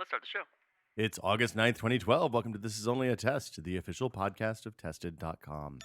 Let's start the show. It's August 9th, 2012. Welcome to This Is Only a Test, the official podcast of Tested.com.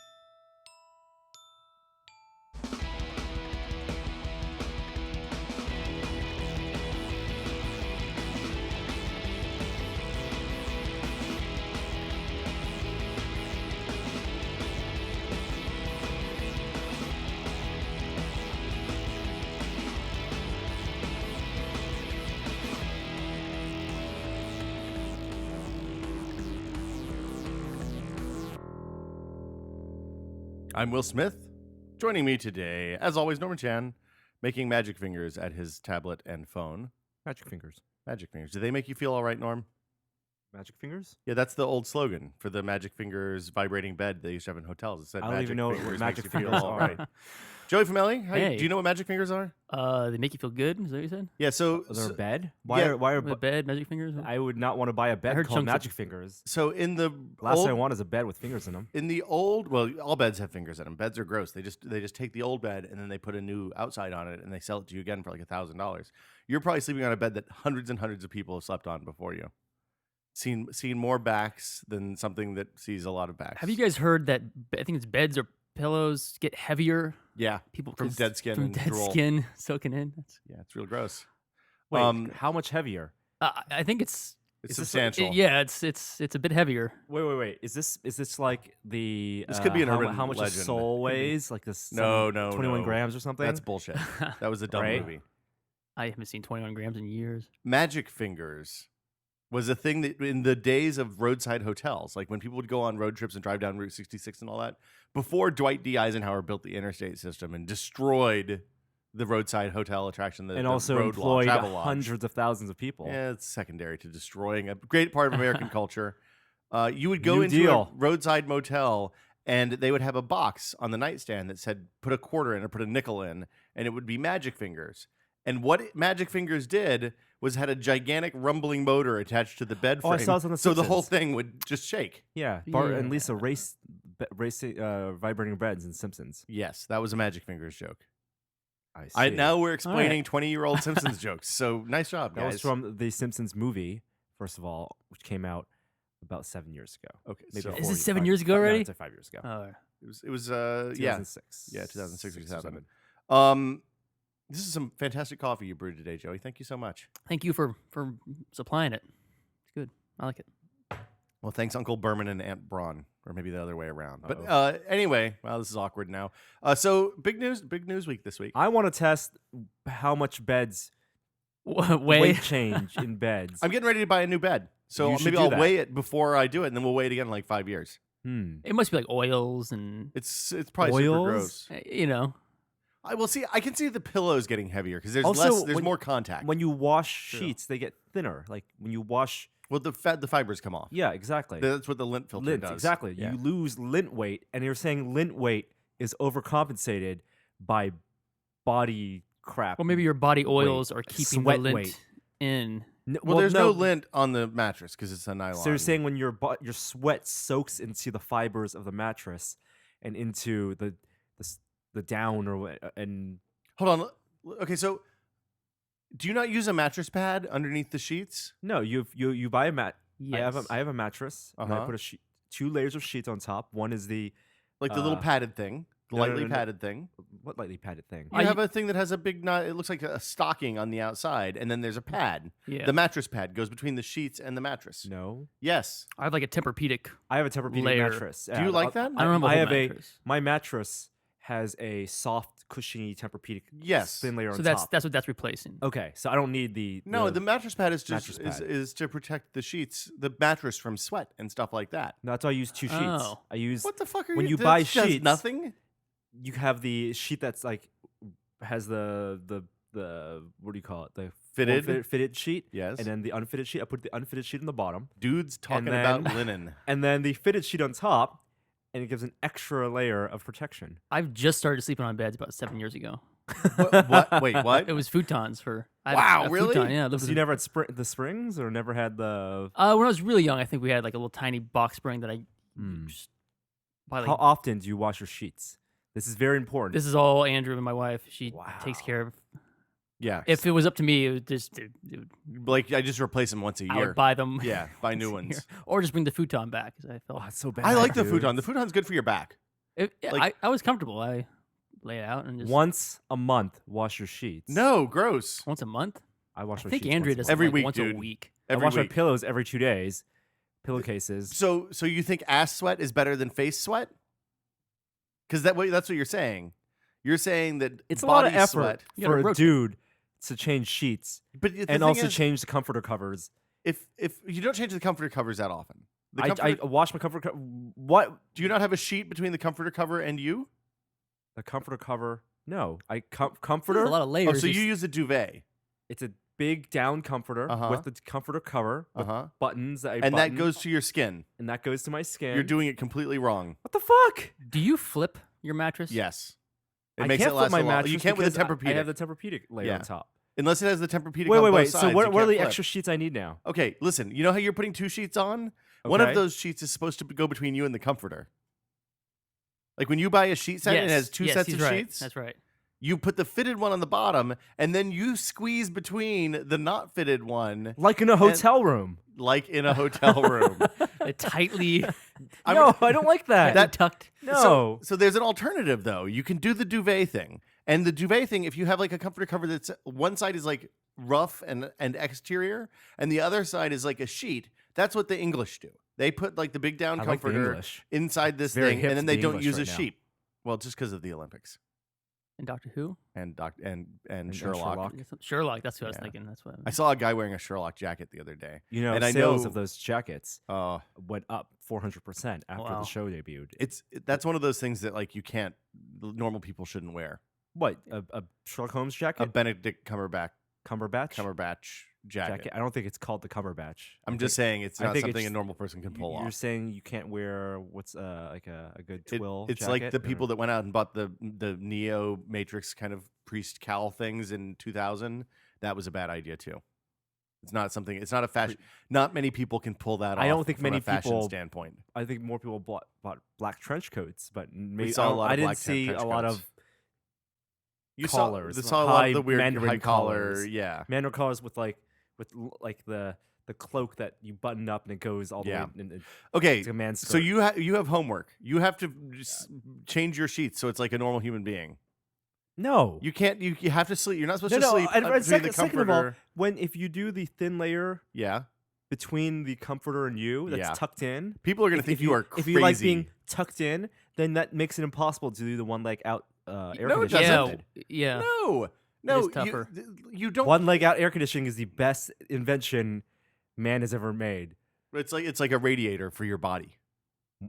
I'm Will Smith. Joining me today, as always, Norman Chan, making magic fingers at his tablet and phone. Magic fingers. Magic fingers. Do they make you feel all right, Norm? Magic fingers? Yeah, that's the old slogan for the Magic Fingers vibrating bed they used to have in hotels. It said, I don't even know what fingers magic makes you feel fingers all are. right. Joey Famelli, Hey. do you know what magic fingers are? They make you feel good. Is that what you said? Yeah, so They're a bed? yeah, Why are The bed, magic fingers. I would not want to buy a bed heard called chunks of- magic fingers. so in the Last old, thing I want is a bed with fingers in them. in the old, well, all beds have fingers in them. Beds are gross. They just take the old bed and then they put a new outside on it and they sell it to you again for like $1,000. You're probably sleeping on a bed that hundreds and hundreds of people have slept on before you. Seen more backs than something that sees a lot of backs. Have you guys heard that? I think it's beds or pillows get heavier. Yeah, People from 'cause- dead skin from and dead drool. skin soaking in. Yeah, it's real gross. Wait, how much heavier? I think it's It's Is this substantial. yeah, it's a bit heavier. Wait. Is this like the This could be an how, urban how much legend. a soul weighs? Like this? No, 21 no. grams or something? That's bullshit. That was a dumb Right? movie. I haven't seen 21 grams in years. Magic fingers was a thing that in the days of roadside hotels, like when people would go on road trips and drive down Route 66 and all that, before Dwight D. Eisenhower built the interstate system and destroyed the roadside hotel attraction, and the also road employed travel lodge. hundreds of thousands of people. Yeah, it's secondary to destroying a great part of American culture. You would go New into Deal. a roadside motel, and they would have a box on the nightstand that said, put a quarter in or put a nickel in, and it would be Magic Fingers. And what Magic Fingers did was had a gigantic rumbling motor attached to the bed frame. Oh, I saw this on The so the whole Simpsons. thing would just shake. Yeah, Bart and Yeah. Lisa race vibrating beds in Simpsons. Yes, that was a Magic Fingers joke. I see. Now we're explaining 20-year-old Simpsons jokes. So nice job, That guys. was from the Simpsons movie, first of all, which came out about 7 years ago. Okay, Maybe so Is it 4 7 5 years ago no, already? it's like 5 years ago. Oh, it was yeah. 2006. Yeah, 2006 or 6 or 7. 7. This is some fantastic coffee you brewed today, Joey. Thank you so much. thank you for supplying it. It's good. I like it. Well, thanks, Uncle Berman and Aunt Braun, or maybe the other way around. But Uh-oh. anyway, well, this is awkward now. So big news week this week. I want to test how much beds Way. weight change in beds. I'm getting ready to buy a new bed, so You should maybe do I'll that. weigh it before I do it, and then we'll weigh it again in like 5 years. It must be like oils and It's probably super Oils? gross. you know. I will see. I can see the pillows getting heavier because there's Also, there's when- more contact. When you wash True. sheets, they get thinner. Like when you wash, well, the fibers come off. yeah, exactly. That's what the lint filter Lint, does. exactly. Yeah. You lose lint weight, and you're saying lint weight is overcompensated by body crap. Well, maybe your body oils are keeping Sweat the lint weight. in. Well, there's no lint on the mattress because it's a nylon. So you're saying when your sweat soaks into the fibers of the mattress and into the down and Hold on. Okay, so do you not use a mattress pad underneath the sheets? no, you buy a mat. Yes. I have a mattress. And I Uh-huh. put two layers of sheets on top. One is the Like the little padded thing, the no, no, lightly no, no. padded thing. what lightly padded thing. You have a thing that has a big knot. It looks like a stocking on the outside, and then there's a pad. Yeah. The mattress pad goes between the sheets and the mattress. No, Yes. I have like a Tempur-Pedic. I have a Tempur-Pedic Layer. mattress. Do you like that? I don't have a I whole have mattress. my mattress has a soft, cushiony Tempur-Pedic Yes. thin layer So on that's top. that's what that's replacing. Okay, so I don't need No, the mattress pad is just mattress pad. is to protect the sheets, the mattress from sweat and stuff like that. No, that's why I use two sheets. Oh. I use What the fuck are when you? you buy that does sheets- nothing. you have the sheet that's like has the what do you call it? The fitted sheet. Yes. And then the unfitted sheet. I put the unfitted sheet on the bottom, Dudes talking then- about linen. and then the fitted sheet on top, and it gives an extra layer of protection. I've just started sleeping on beds about 7 years ago. What? Wait, what? It was futons for. I had Wow, a really? Futon, yeah. I lived So with you never had the springs, or never had the? when I was really young, I think we had like a little tiny box spring that I just by like. How often do you wash your sheets? This is very important. This is all Andrew and my wife. She takes Wow. care of. Yeah. If it was up to me, it would just Like I just replace them once a I year. would buy them. Yeah, buy new once a year. ones. Or just bring the futon back because I felt Oh, it's so bad. I like the dude. futon. The futon's good for your back. I was comfortable. I lay it out and just Once a month, wash your sheets. No, gross. once a month. I wash I my think sheets Andrea once does a Every month. week, once dude. a week. I Every wash my week. pillows every 2 days. Pillowcases. So you think ass sweat is better than face sweat? Because that's what you're saying. You're saying that It's a lot of body effort sweat. You gotta for a rotate. dude to change sheets But the and thing also is, change the comforter covers. if you don't change the comforter covers that often, the I comforter, wash my comforter cover. What? do you not have a sheet between the comforter cover and you? The comforter cover? No. There's Comforter? a lot of Oh, layers. so you use a duvet. It's a big down comforter Uh-huh. with the comforter cover with Uh-huh. buttons that I And that button, goes to your skin. and that goes to my skin. You're doing it completely wrong. What the fuck? Do you flip your mattress? Yes. It I makes can't it flip last my a lot. mattress You can't with a because Tempur-Pedic. I have the Tempur-Pedic layer Yeah. on top. Unless it has the Tempur-Pedic Wait, on wait, both wait. sides, So you what are can't the flip. extra sheets I need now? Okay, listen. You know how you're putting 2 sheets on? One of Okay. those sheets is supposed to go between you and the comforter. Like when you buy a sheet set and it has 2 sets he's of right. sheets, That's right. you put the fitted one on the bottom, and then you squeeze between the not fitted one, Like in a hotel room. like in a hotel room. Tightly No, I don't like that. That- tucked. no. So there's an alternative though. You can do the duvet thing, and the duvet thing, if you have like a comforter cover that's one side is like rough and exterior, and the other side is like a sheet. That's what the English do. They put like the big down I like the comforter English. inside this Very thing, hip and then to they be don't English use a right now. sheet. Well, just because of the Olympics And Doctor Who? and And Sherlock. Sherlock. Sherlock. That's what I was Yeah. thinking. That's what. I saw a guy wearing a Sherlock jacket the other day. You know, And I sales know- of those jackets Oh, went up 400% after Wow. the show debuted. that's one of those things that like you can't, normal people shouldn't wear. What? A Sherlock Holmes A jacket? Benedict Cumberbatch jacket. I don't think it's called the Cumberbatch. I'm just saying it's I not think something it's- a normal person can pull You're off. saying you can't wear what's like a good twill It's jacket? like the or- people that went out and bought the Neo Matrix kind of priest cowl things in 2000. That was a bad idea too. It's not something. It's not a fashion. Not many people can pull that off. I don't think from many a fashion people- standpoint. I think more people bought black trench coats, but maybe saw a lot I of didn't black see trench a lot coats. of You collars, saw a lot high of the weird Mandarin high collar. collars. Yeah. Mandarin collars with like the cloak that you button up and it goes all the Yeah. way. And it's Okay. like a man's skirt. So you have homework. You have to just change your sheets so it's like a normal human being. no. You can't. You have to sleep. You're not supposed No, to no. sleep And between second, the second of all, comforter. if you do the thin layer Yeah. between the comforter and you, that's Yeah. tucked in. People are gonna think you are crazy. If you like being tucked in, then that makes it impossible to do the one leg out air No, it conditioning. doesn't. Yeah. No, is tougher. You don't. One leg out air conditioning is the best invention man has ever made. It's like a radiator for your body.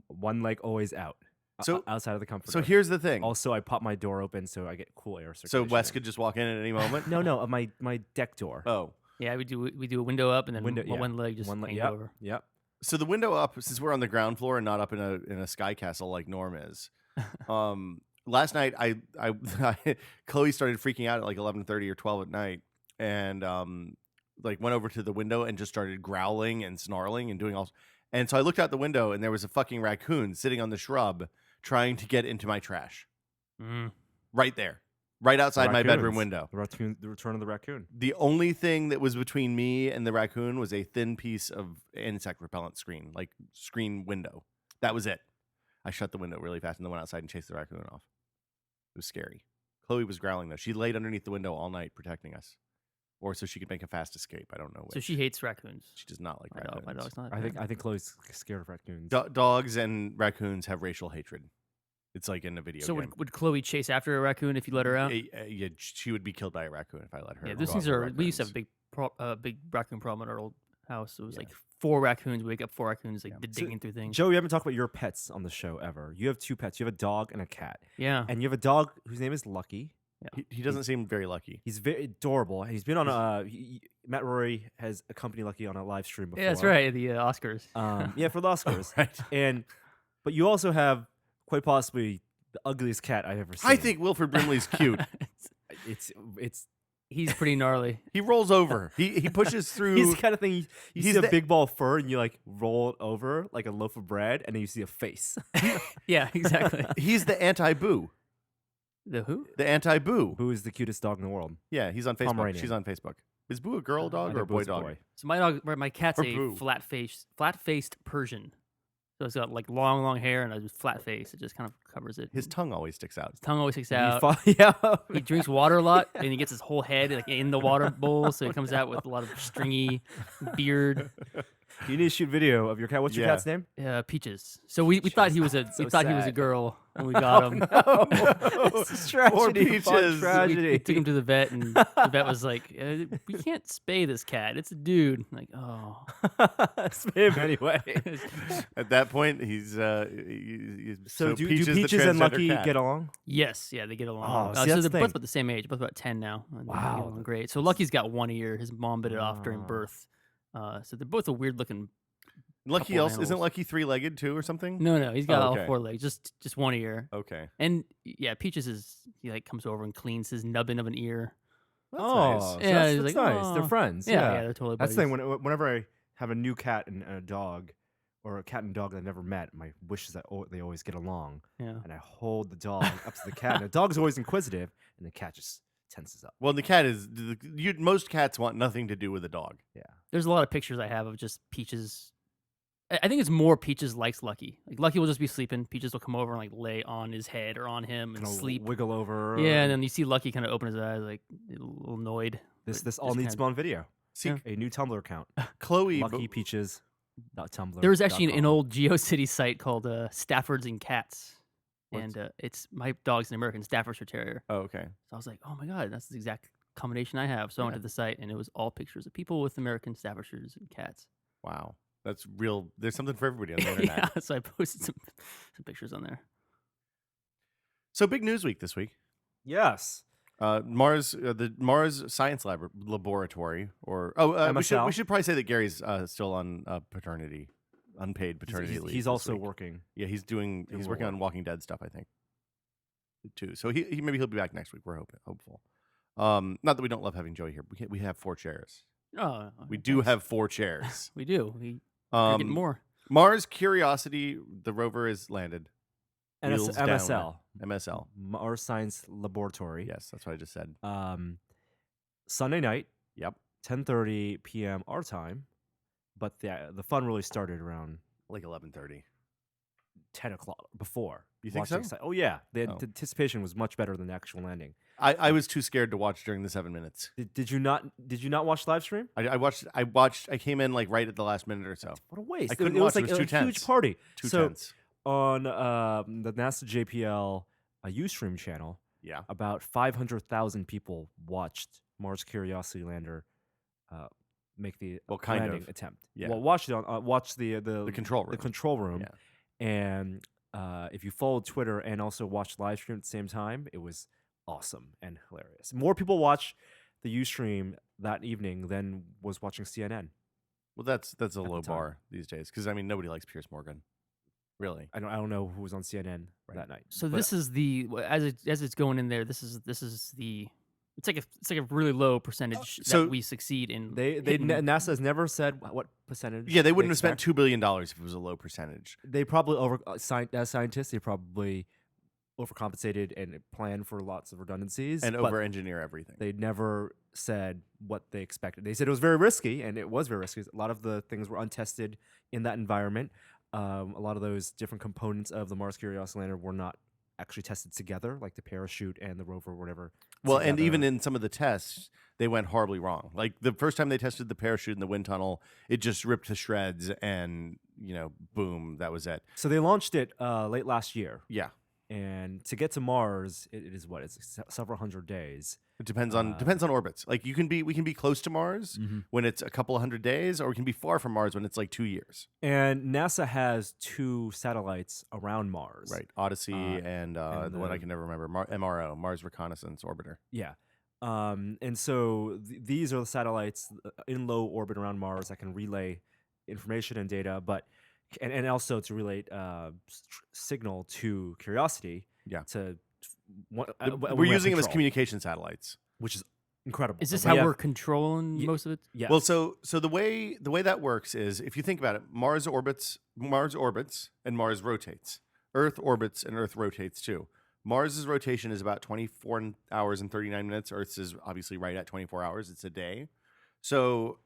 One leg always out. So- outside of the comforter. So here's the thing. Also, I pop my door open so I get cool air So circulation. Wes could just walk in at any moment. No, my deck door. Oh, Yeah, we do a window up and then Window- yeah. one leg just One leg. hanged Yep. over. Yep. so the window up, since we're on the ground floor and not up in a sky castle like Norm is. Last night Chloe started freaking out at like 11:30 or 12 at night, and like went over to the window and just started growling and snarling and doing all. And so I looked out the window and there was a fucking raccoon sitting on the shrub trying to get into my trash. Mm. Right there, right outside my bedroom Raccoons. window. The return of the raccoon. The only thing that was between me and the raccoon was a thin piece of insect repellent screen, like screen window. That was it. I shut the window really fast and then went outside and chased the raccoon off. It was scary. Chloe was growling though. She laid underneath the window all night protecting us, or so she could make a fast escape. I don't know which. So she hates raccoons. She does not like My raccoons. dog's not. I think Chloe's scared of raccoons. Dogs and raccoons have racial hatred. It's like in a video So game. would Chloe chase after a raccoon if you let her out? Yeah, she would be killed by a raccoon if I let her. Yeah, go those things after are. We used to have raccoons. a big raccoon problem at our old house. It was Yeah. like 4 raccoons. We wake up 4 raccoons, like Yeah. digging through things. Joe, we haven't talked about your pets on the show ever. You have 2 pets. You have a dog and a cat. Yeah. And you have a dog whose name is Lucky. He doesn't seem very lucky. He's very adorable. He's been on Matt Rory has accompanied Lucky on a live stream before. Yeah, that's right. The Oscars. Yeah, for the Oscars. Right. But you also have quite possibly the ugliest cat I've ever seen. I think Wilford Brimley's cute. it's He's pretty gnarly. He rolls over. He pushes through. he's the kind of thing you He's see a the- big ball of fur and you like roll it over like a loaf of bread and then you see a face. Yeah, exactly. He's the anti-boo. The who? The anti-Boo. Boo is the cutest dog in the world. Yeah, he's on Facebook. Pomeranian. She's on Facebook. Is Boo a girl dog or a boy dog? So my cat's Or a Boo. flat-faced Persian. So it's got like long hair and a flat face. It just kind of covers it. His tongue always sticks out. His tongue always sticks out. Yeah. He drinks water a lot, and he gets his whole head like in the water bowl, so he comes out with a lot of stringy beard. You need to shoot video of your cat. What's your Yeah. cat's name? Peaches. So we thought he was a So he was a sad. girl when we got him. It's a tragedy. Poor Peaches. Tragedy. We took him to the vet, and the vet was like, "We can't spay this cat. It's a dude." I'm like, oh. Spay him anyway. At that point, he's So do Peaches, the Peaches and transgender Lucky cat. get along? Yes, yeah, they get along. Oh, see, so that's they're the both thing. about the same age, both about 10 now. And they get Wow. along great. So Lucky's got one ear. His mom bit it off during Oh. birth. So they're both a weird looking. Lucky couple else isn't animals. Lucky 3-legged too or something? No, he's got Oh, all okay. 4 legs, just one ear. Okay. And yeah, Peaches he like comes over and cleans his nubbin of an ear. That's Oh, nice. so Yeah, that's, he's that's like, nice. They're "Aw." friends. Yeah, they're totally That's buddies. the thing. Whenever I have a new cat and a dog, or a cat and dog that I never met, my wish is that they always get along. Yeah. And I hold the dog up to the cat, and the dog's always inquisitive, and the cat just tenses up. Well, the cat is most cats want nothing to do with a dog. Yeah. There's a lot of pictures I have of just Peaches. I think it's more Peaches likes Lucky. Like Lucky will just be sleeping. Peaches will come over and like lay on his head or on him and Kinda sleep. wiggle over. Yeah, and then you see Lucky kind of open his eyes, like a little annoyed. this but all just needs to be kinda- on video. See, Yeah. A new Tumblr account. Chloe, Lucky Peaches. Tumblr. There was actually an old GeoCities site called Staffords and Cats, What's- and it's my dog's an American Staffordshire Terrier. Oh, okay. So I was like, oh my god, that's the exact combination I have. So I went Yeah. to the site, and it was all pictures of people with American Staffordshires and cats. Wow. That's real. There's something for everybody on the internet. Yeah, so I posted some pictures on there. So big news week this week. Yes. The Mars Science Laboratory, or MSL. we should probably say that Gary's still on unpaid paternity He's leave. he's this also week. working. Yeah, he's we're working on Walking Dead stuff, I think, too. So he maybe he'll be back next week. We're hopeful. Not that we don't love having Joey here. We have 4 chairs. Oh, We okay, do thanks. have 4 chairs. We do. We're getting more. Mars Curiosity, the rover is landed. Wheels down. MSL. MSL. Mars Science Laboratory. Yes, that's what I just said. Sunday night, Yep. 10:30 p.m. our time, but the fun really started around Like 11:30. 10 o'clock before. You think watching so? Oh yeah, the Oh. anticipation was much better than the actual landing. I was too scared to watch during the 7 minutes. Did you not watch live stream? I watched. I came in like right at the last minute or so. What a waste! I couldn't it was watch. like It was a too huge tense. party. Too so tense. on the NASA JPL Ustream channel, Yeah. about 500,000 people watched Mars Curiosity lander make the Well, kind landing of. attempt. Yeah. Well, watch it on watch the control room. The control room. Yeah. And if you followed Twitter and also watched live stream at the same time, it was awesome and hilarious. More people watched the Ustream that evening than was watching CNN. Well, that's a the low time. bar these days because I mean nobody likes Pierce Morgan, really. I don't know who was on CNN that night. So but this is the as it's going in there. This is the it's like a really low percentage So that we succeed in. they hitting- NASA has never said what percentage. Yeah, they wouldn't have spent expect. $2 billion if it was a low percentage. They probably as scientists, they probably overcompensated and planned for lots of redundancies And but over engineer everything. They never said what they expected. They said it was very risky, and it was very risky. A lot of the things were untested in that environment. A lot of those different components of the Mars Curiosity lander were not actually tested together, like the parachute and the rover, or whatever. Well, and even together. in some of the tests, they went horribly wrong. Like the first time they tested the parachute in the wind tunnel, it just ripped to shreds, and boom, that was it. So they launched it late last year, Yeah, and to get to Mars, it is what it's several hundred days. it depends on orbits. Like we can be close to Mars when it's a couple of hundred days, or we can be far from Mars when it's like 2 years. And NASA has 2 satellites around Mars. Right, Odyssey and the one I the- can never remember, MRO, Mars Reconnaissance Orbiter. Yeah. And so these are the satellites in low orbit around Mars that can relay information and data, but and also to relay signal to Curiosity. Yeah. We're We're using them as communication satellites. which is incredible. Is this So how we we're have- controlling Ye- most of it? Yes. Well, so the way that works is if you think about it, Mars orbits, and Mars rotates. Earth orbits and Earth rotates too. Mars's rotation is about 24 hours and 39 minutes. Earth's is obviously right at 24 hours. It's a day. So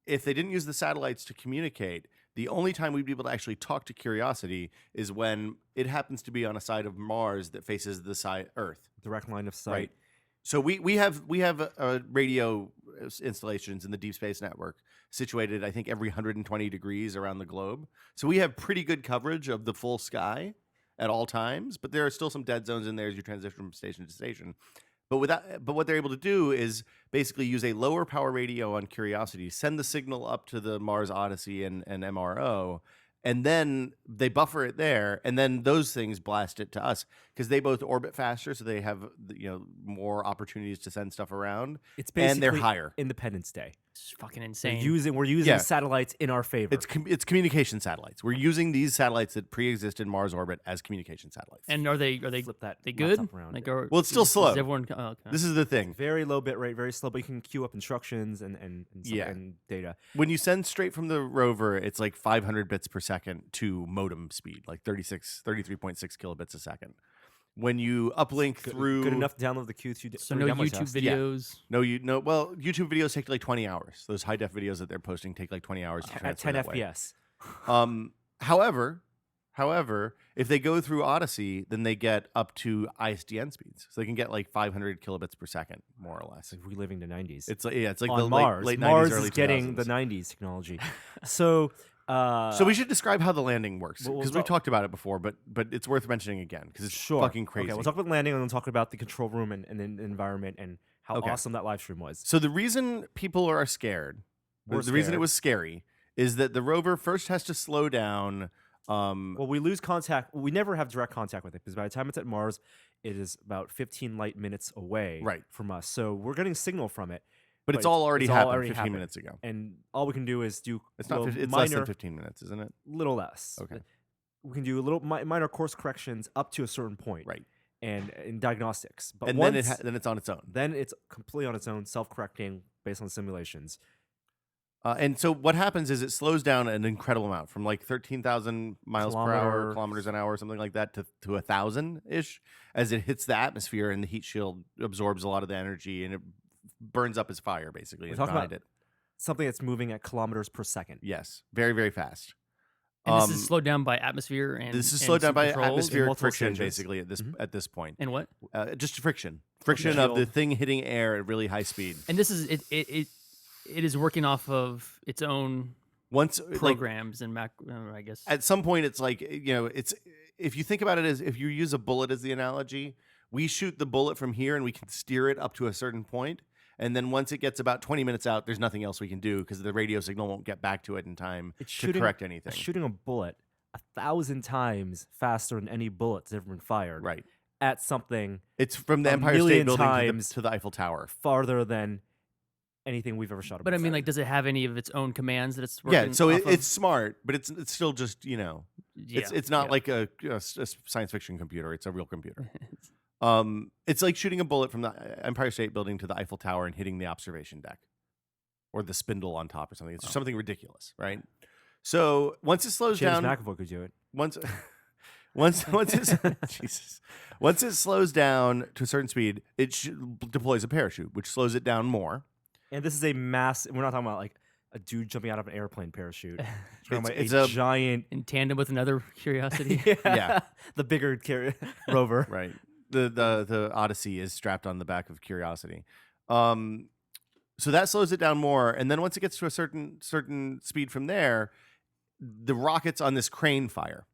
if they didn't use the satellites to communicate, the only time we'd be able to actually talk to Curiosity is when it happens to be on a side of Mars that faces the side Earth. Direct line of sight. Right. So we have radio installations in the Deep Space Network situated, I think, every 120 degrees around the globe. So we have pretty good coverage of the full sky at all times, but there are still some dead zones in there as you transition from station to station. But what they're able to do is basically use a lower power radio on Curiosity, send the signal up to the Mars Odyssey and MRO, and then they buffer it there, and then those things blast it to us because they both orbit faster, so they have more opportunities to send stuff around. It's basically and they're higher. Independence Day. It's fucking insane. We're using satellites in our favor. It's communication satellites. We're using these satellites that pre-exist in Mars orbit as communication satellites. And are they Flip that they good? laptop around. Well, it's still slow. Is everyone, okay. This is the thing. Very low bit rate, very slow, but you can queue up instructions and data. When you send straight from the rover, it's like 500 bits per second to modem speed, like 33.6 kilobits a second. When you uplink through, Good enough to download the Q2. So no YouTube videos. Well, YouTube videos take like 20 hours. Those high def videos that they're posting take like 20 hours to at transfer 10 that way. FPS. However, if they go through Odyssey, then they get up to ISDN speeds, so they can get like 500 kilobits per second, more or less. It's like reliving the 90s. It's like on the Mars. late 90s, Mars early is getting 2000s. the 90s technology. So we should describe how the landing works we'll because we've talked about it before, but it's worth mentioning again because it's fucking crazy. Okay, we'll talk about landing and then talk about the control room and the environment and how Okay. awesome that live stream was. So the reason people are scared, the reason it was scary, is that the rover first has to slow down. Well, we lose contact. We never have direct contact with it because by the time it's at Mars, it is about 15 light minutes away from us. So we're getting signal from it. But it's all already happened 15 minutes ago. And all we can do is do It's not. It's minor, less than 15 minutes, isn't it? Little less. Okay. We can do a little minor course corrections up to a certain point. Right. And in diagnostics. But And once, then it's on its own. Then it's completely on its own, self-correcting based on simulations. And so what happens is it slows down an incredible amount from like 13,000 miles per hour, kilometers an hour, something like that, to 1,000-ish as it hits the atmosphere, and the heat shield absorbs a lot of the energy and it burns up as fire, basically. We're talking about something that's moving at kilometers per second. Yes, very, very fast. And this is slowed down by atmosphere and this is slowed down by atmospheric friction, stages. basically, at this point. And what? Just friction of the thing hitting air at really high speed. And this is it is working off of its own programs and I guess. At some point, it's like it's if you think about it as if you use a bullet as the analogy, we shoot the bullet from here and we can steer it up to a certain point. And then once it gets about 20 minutes out, there's nothing else we can do because the radio signal won't get back to it in time to correct anything. Shooting a bullet 1,000 times faster than any bullet that's ever been fired. Right. At something. It's from the Empire State Building to the Eiffel Tower. Farther than anything we've ever shot. But I mean, like, does it have any of its own commands that it's working? Yeah, so off it's of? smart, but it's still just it's not like a science fiction computer. It's a real computer. It's like shooting a bullet from the Empire State Building to the Eiffel Tower and hitting the observation deck or the spindle on top or something. It's something ridiculous, right? So once it slows James down, McAvoy could do it. Once it slows down to a certain speed, it deploys a parachute, which slows it down more. And this is a mass. We're not talking about like a dude jumping out of an airplane parachute. It's a a giant in tandem with another Curiosity. Yeah. The bigger rover. Right. The Odyssey is strapped on the back of Curiosity. So that slows it down more, and then once it gets to a certain speed from there, the rockets on this crane fire.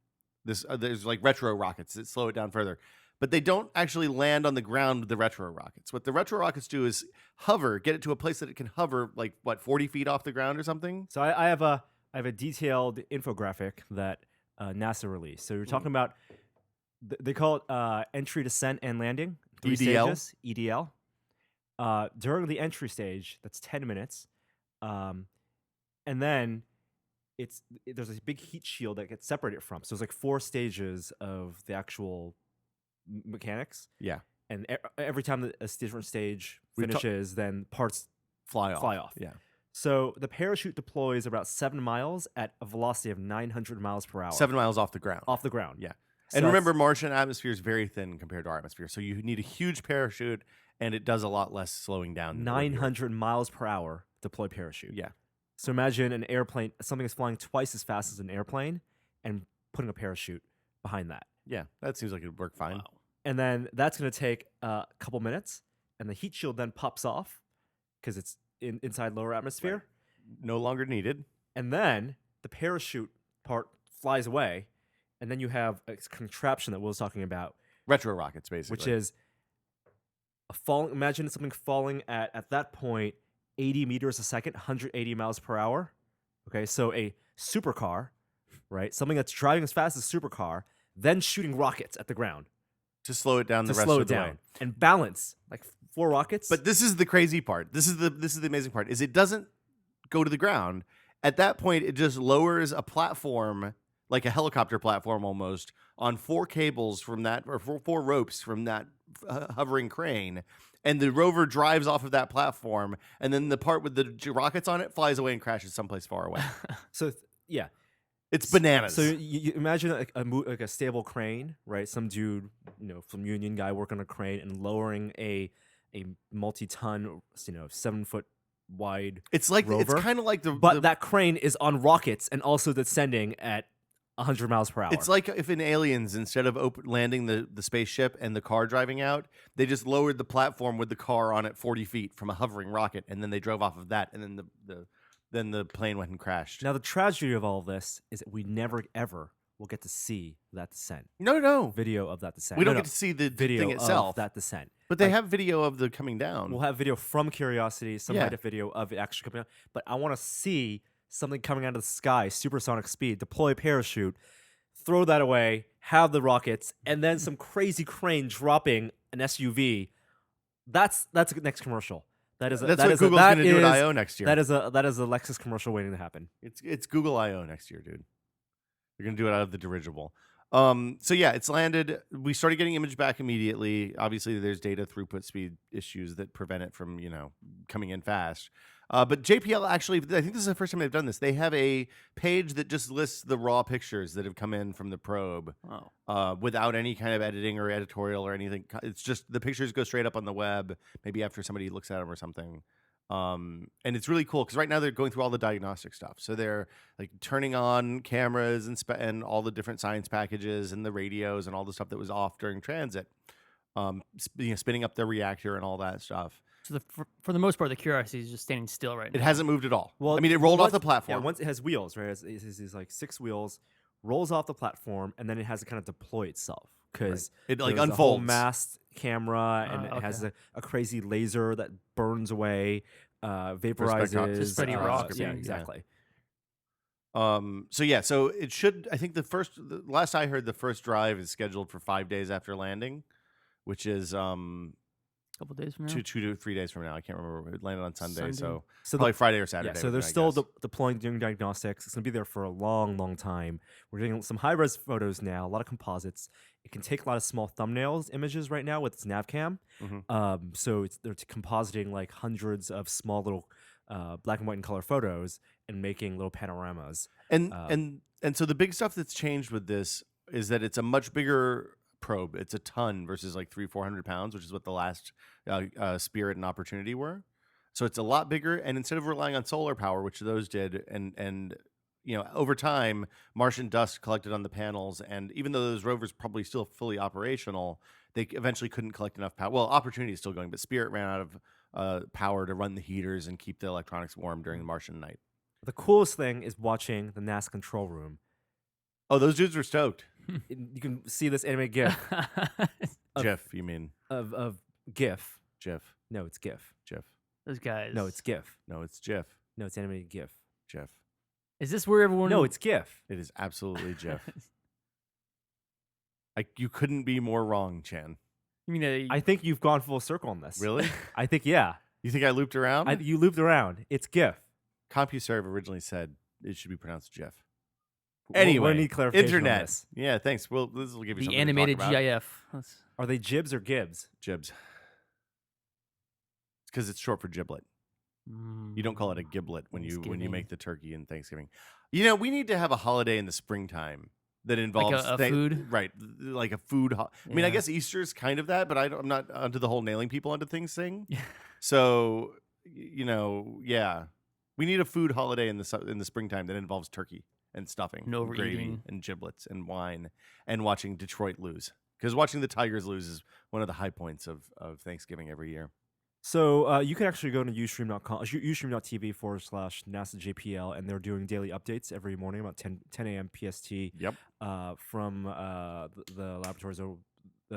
There's like retro rockets that slow it down further, but they don't actually land on the ground with the retro rockets. What the retro rockets do is hover, get it to a place that it can hover, like 40 feet off the ground or something. So I have a detailed infographic that NASA released. So you're talking about. They call it entry, descent, and landing. 3 EDL. stages, EDL. During the entry stage, that's 10 minutes. And then there's a big heat shield that gets separated from. So there's like 4 stages of the actual mechanics. Yeah. And every time a different stage finishes, then parts fly off. Yeah. So the parachute deploys about 7 miles at a velocity of 900 miles per hour. 7 miles off the ground. Off the ground. Yeah. So And that's remember, Martian atmosphere is very thin compared to our atmosphere, so you need a huge parachute, and it does a lot less slowing down. Than it would here. 900 miles per hour deploy parachute. Yeah. So imagine an airplane, something that's flying twice as fast as an airplane, and putting a parachute behind that. Yeah, that seems like it'd work fine. Wow. And then that's going to take a couple minutes, and the heat shield then pops off because it's inside lower atmosphere. No longer needed. And then the parachute part flies away, and then you have a contraption that Will was talking about, Retro rockets, basically. which is a fall. Imagine something falling at that point 80 meters a second, 180 miles per hour. Okay, so a supercar, right? Something that's driving as fast as a supercar, then shooting rockets at the ground to slow it down to the rest slow of it the down way. and balance like 4 rockets. But this is the crazy part. This is the amazing part. Is it doesn't go to the ground. At that point, it just lowers a platform, like a helicopter platform almost, on 4 cables from that, or 4 ropes from that hovering crane. And the rover drives off of that platform, and then the part with the rockets on it flies away and crashes someplace far away. so yeah, It's bananas. So you imagine like a stable crane, right? Some dude, from union guy working on a crane and lowering a multi-ton, 7-foot wide. it's like it's rover, kind of like But that crane is on rockets and also descending at 100 miles per hour. It's like if in Aliens, instead of landing the spaceship and the car driving out, they just lowered the platform with the car on it 40 feet from a hovering rocket, and then they drove off of that, and then the plane went and crashed. Now the tragedy of all of this is that we never ever will get to see that descent. No. Video of that descent. We don't No, get to see the video thing itself. of that descent. But they Like, have video of the coming down. We'll have video from Curiosity. Some Yeah. might have video of it actually coming out. But I want to see something coming out of the sky, supersonic speed, deploy a parachute, throw that away, have the rockets, and then some crazy crane dropping an SUV. That's the next commercial. That's what Google's going to do at I/O next year. That is a Lexus commercial waiting to happen. It's Google I/O next year, dude. They're going to do it out of the dirigible. So yeah, it's landed. We started getting image back immediately. Obviously, there's data throughput speed issues that prevent it from, coming in fast. But JPL actually, I think this is the first time they've done this. They have a page that just lists the raw pictures that have come in from the probe, without any kind of editing or editorial or anything. It's just the pictures go straight up on the web, maybe after somebody looks at them or something. And it's really cool because right now they're going through all the diagnostic stuff. So they're like turning on cameras and all the different science packages and the radios and all the stuff that was off during transit, spinning up the reactor and all that stuff. So for the most part, the Curiosity is just standing still right now. It hasn't moved at all. Well, I mean, it rolled off the platform. Yeah, once it has wheels, right? It has like 6 wheels, rolls off the platform, and then it has to kind of deploy itself because It like there's a whole unfolds. mast camera, and it has okay. a crazy laser that burns away, vaporizes. To study rocks, Yeah, yeah. exactly. So it should. I think the last I heard, the first drive is scheduled for 5 days after landing, which is A couple days from now. 2 to 3 days from now. I can't remember. It landed on Sunday, so So probably Friday or Saturday. Yeah, so they're still deploying, doing diagnostics. It's going to be there for a long, long time. We're getting some high-res photos now, a lot of composites. It can take a lot of small thumbnails images right now with its nav cam. So they're compositing like hundreds of small little black and white and color photos and making little panoramas. And so the big stuff that's changed with this is that it's a much bigger probe. It's a ton versus like 300-400 pounds, which is what the last Spirit and Opportunity were. So it's a lot bigger, and instead of relying on solar power, which those did, and over time, Martian dust collected on the panels, and even though those rovers probably still fully operational, they eventually couldn't collect enough power. Well, Opportunity is still going, but Spirit ran out of power to run the heaters and keep the electronics warm during the Martian night. The coolest thing is watching the NASA control room. Oh, those dudes were stoked. You can see this anime GIF GIF, you mean? of GIF. GIF. No, it's GIF. GIF. Those guys. No, it's GIF. No, it's GIF. No, it's animated GIF. GIF. Is this where everyone? No, it's GIF. It is absolutely GIF. You couldn't be more wrong, Chan. You mean I think you've gone full circle on this. Really? I think, yeah. You think I looped around? You looped around. It's GIF. CompuServe originally said it should be pronounced GIF. We'll Anyway, need clarification on internet. this. Yeah, thanks. Well, this will give you the something animated to talk about. GIF? Are they Jibs or Gibbs? Jibs. It's because it's short for giblet. You don't call it a giblet when you Thanksgiving. make the turkey in Thanksgiving. We need to have a holiday in the springtime that involves a food? right? Like a food. I mean, I Yeah. guess Easter's kind of that, but I'm not onto the whole nailing people onto things thing. Yeah. So yeah, we need a food holiday in the springtime that involves turkey and stuffing, And and gravy, overeating. and giblets, and wine, and watching Detroit lose. Because watching the Tigers lose is one of the high points of Thanksgiving every year. So you can actually go to ustream.com, ustream.tv/NASA JPL, and they're doing daily updates every morning about 10 a.m. PST. Yep. From the laboratories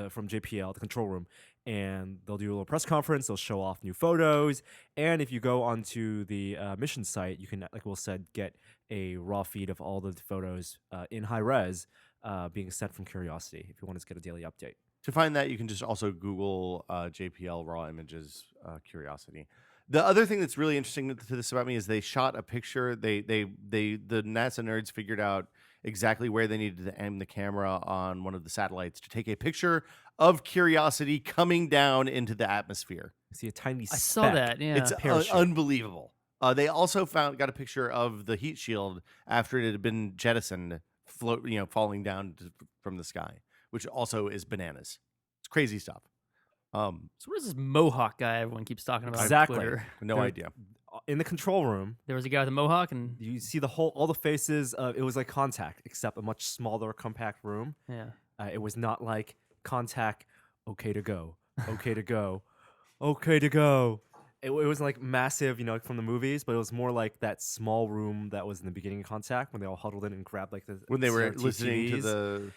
from JPL, the control room, and they'll do a little press conference. They'll show off new photos, and if you go onto the mission site, you can, like Will said, get a raw feed of all the photos in high res being sent from Curiosity. If you want to get a daily update. To find that, you can just also Google JPL raw images Curiosity. The other thing that's really interesting to this about me is they shot a picture. The NASA nerds figured out exactly where they needed to aim the camera on one of the satellites to take a picture of Curiosity coming down into the atmosphere. You see a tiny I speck. saw that. Yeah. It's Parachute. unbelievable. They also got a picture of the heat shield after it had been jettisoned, falling down from the sky, which also is bananas. It's crazy stuff. So what is this Mohawk guy everyone keeps talking about Exactly. on Twitter? No They're- idea. In the control room, There was a guy with a Mohawk, and you see all the faces. It was like Contact, except a much smaller, compact room. yeah. It was not like Contact. Okay to go. Okay to go. Okay to go. It wasn't like massive, like from the movies, but it was more like that small room that was in the beginning of Contact when they all huddled in and grabbed like the When they were CRT listening to TVs.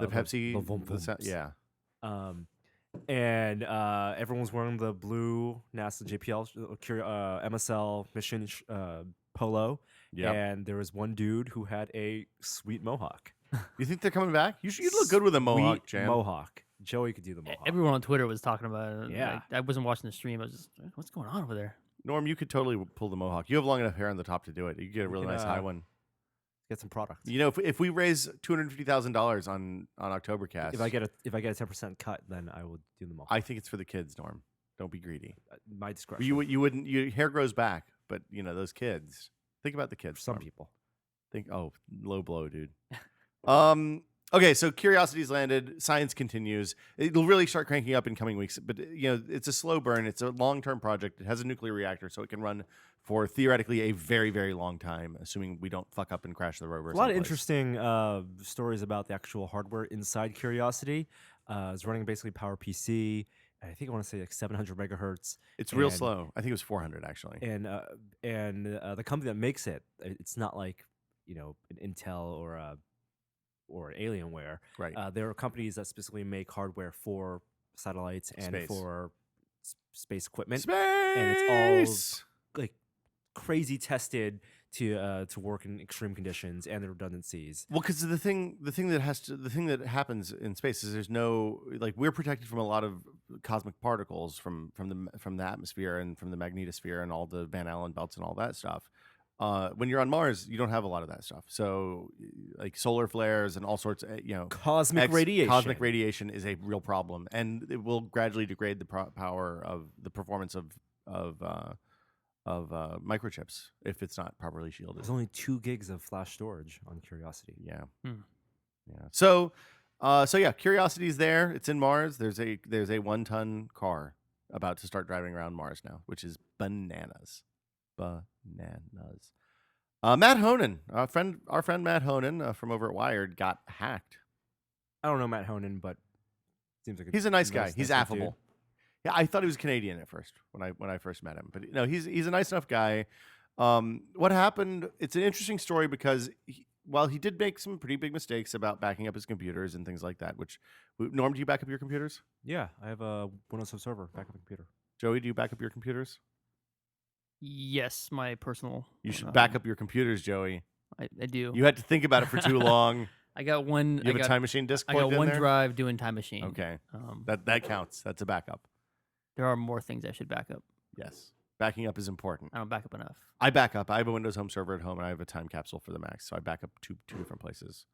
the Pepsi, the sound, yeah. And everyone was wearing the blue NASA JPL MSL mission polo. Yep. And there was one dude who had a sweet mohawk. You think they're coming back? You'd look good with a mohawk, Sweet Jan. mohawk. Joey could do the mohawk. Everyone on Twitter was talking about it. Yeah. I wasn't watching the stream. I was just, what's going on over there? Norm, you could totally pull the mohawk. You have long enough hair on the top to do it. You could get a really can, nice high one. Get some products. If we raise $250,000 on Octobercast, If I get a 10% cut, then I will do the mohawk. I think it's for the kids, Norm. Don't be greedy. My discretion. You wouldn't. Your hair grows back, but those kids. Think about the kids. For some Norm. people. Low blow, dude. Okay, so Curiosity's landed. Science continues. It'll really start cranking up in coming weeks, but it's a slow burn. It's a long-term project. It has a nuclear reactor, so it can run for theoretically a very, very long time, assuming we don't fuck up and crash the rover. A lot of interesting stories about the actual hardware inside Curiosity. It's running basically PowerPC. I think I want to say like 700 megahertz. It's real and- slow. I think it was 400 actually. And the company that makes it, it's not like an Intel or an Alienware. Right. There are companies that specifically make hardware for satellites and Space. for space equipment, Space. and it's all like crazy tested to work in extreme conditions and the redundancies. Well, because the thing that happens in space is there's no we're protected from a lot of cosmic particles from the atmosphere and from the magnetosphere and all the Van Allen belts and all that stuff. When you're on Mars, you don't have a lot of that stuff. So, like solar flares and all sorts of Cosmic radiation. Cosmic radiation is a real problem, and it will gradually degrade the power of the performance of microchips if it's not properly shielded. There's only 2 gigs of flash storage on Curiosity. Yeah. Hmm. Yeah. So yeah, Curiosity's there. It's in Mars. There's a 1-ton car about to start driving around Mars now, which is bananas. Bananas. Matt Honan, our friend Matt Honan from over at Wired got hacked. I don't know Matt Honan, but seems like He's a nice guy. nice He's dude. affable. Yeah, I thought he was Canadian at first when I first met him, but no, he's a nice enough guy. What happened? It's an interesting story because while he did make some pretty big mistakes about backing up his computers and things like that, which Norm, do you back up your computers? Yeah, I have a Windows Sub server backup computer. Joey, do you back up your computers? Yes, my personal. You should back up your computers, Joey. I do. You had to think about it for too long. I got one. You have a time machine disk I plugged got in one there? drive doing Time Machine. Okay, Um, that counts. That's a backup. there are more things I should back up. Yes, backing up is important. I don't back up enough. I back up. I have a Windows Home server at home, and I have a time capsule for the Macs, so I back up two different places.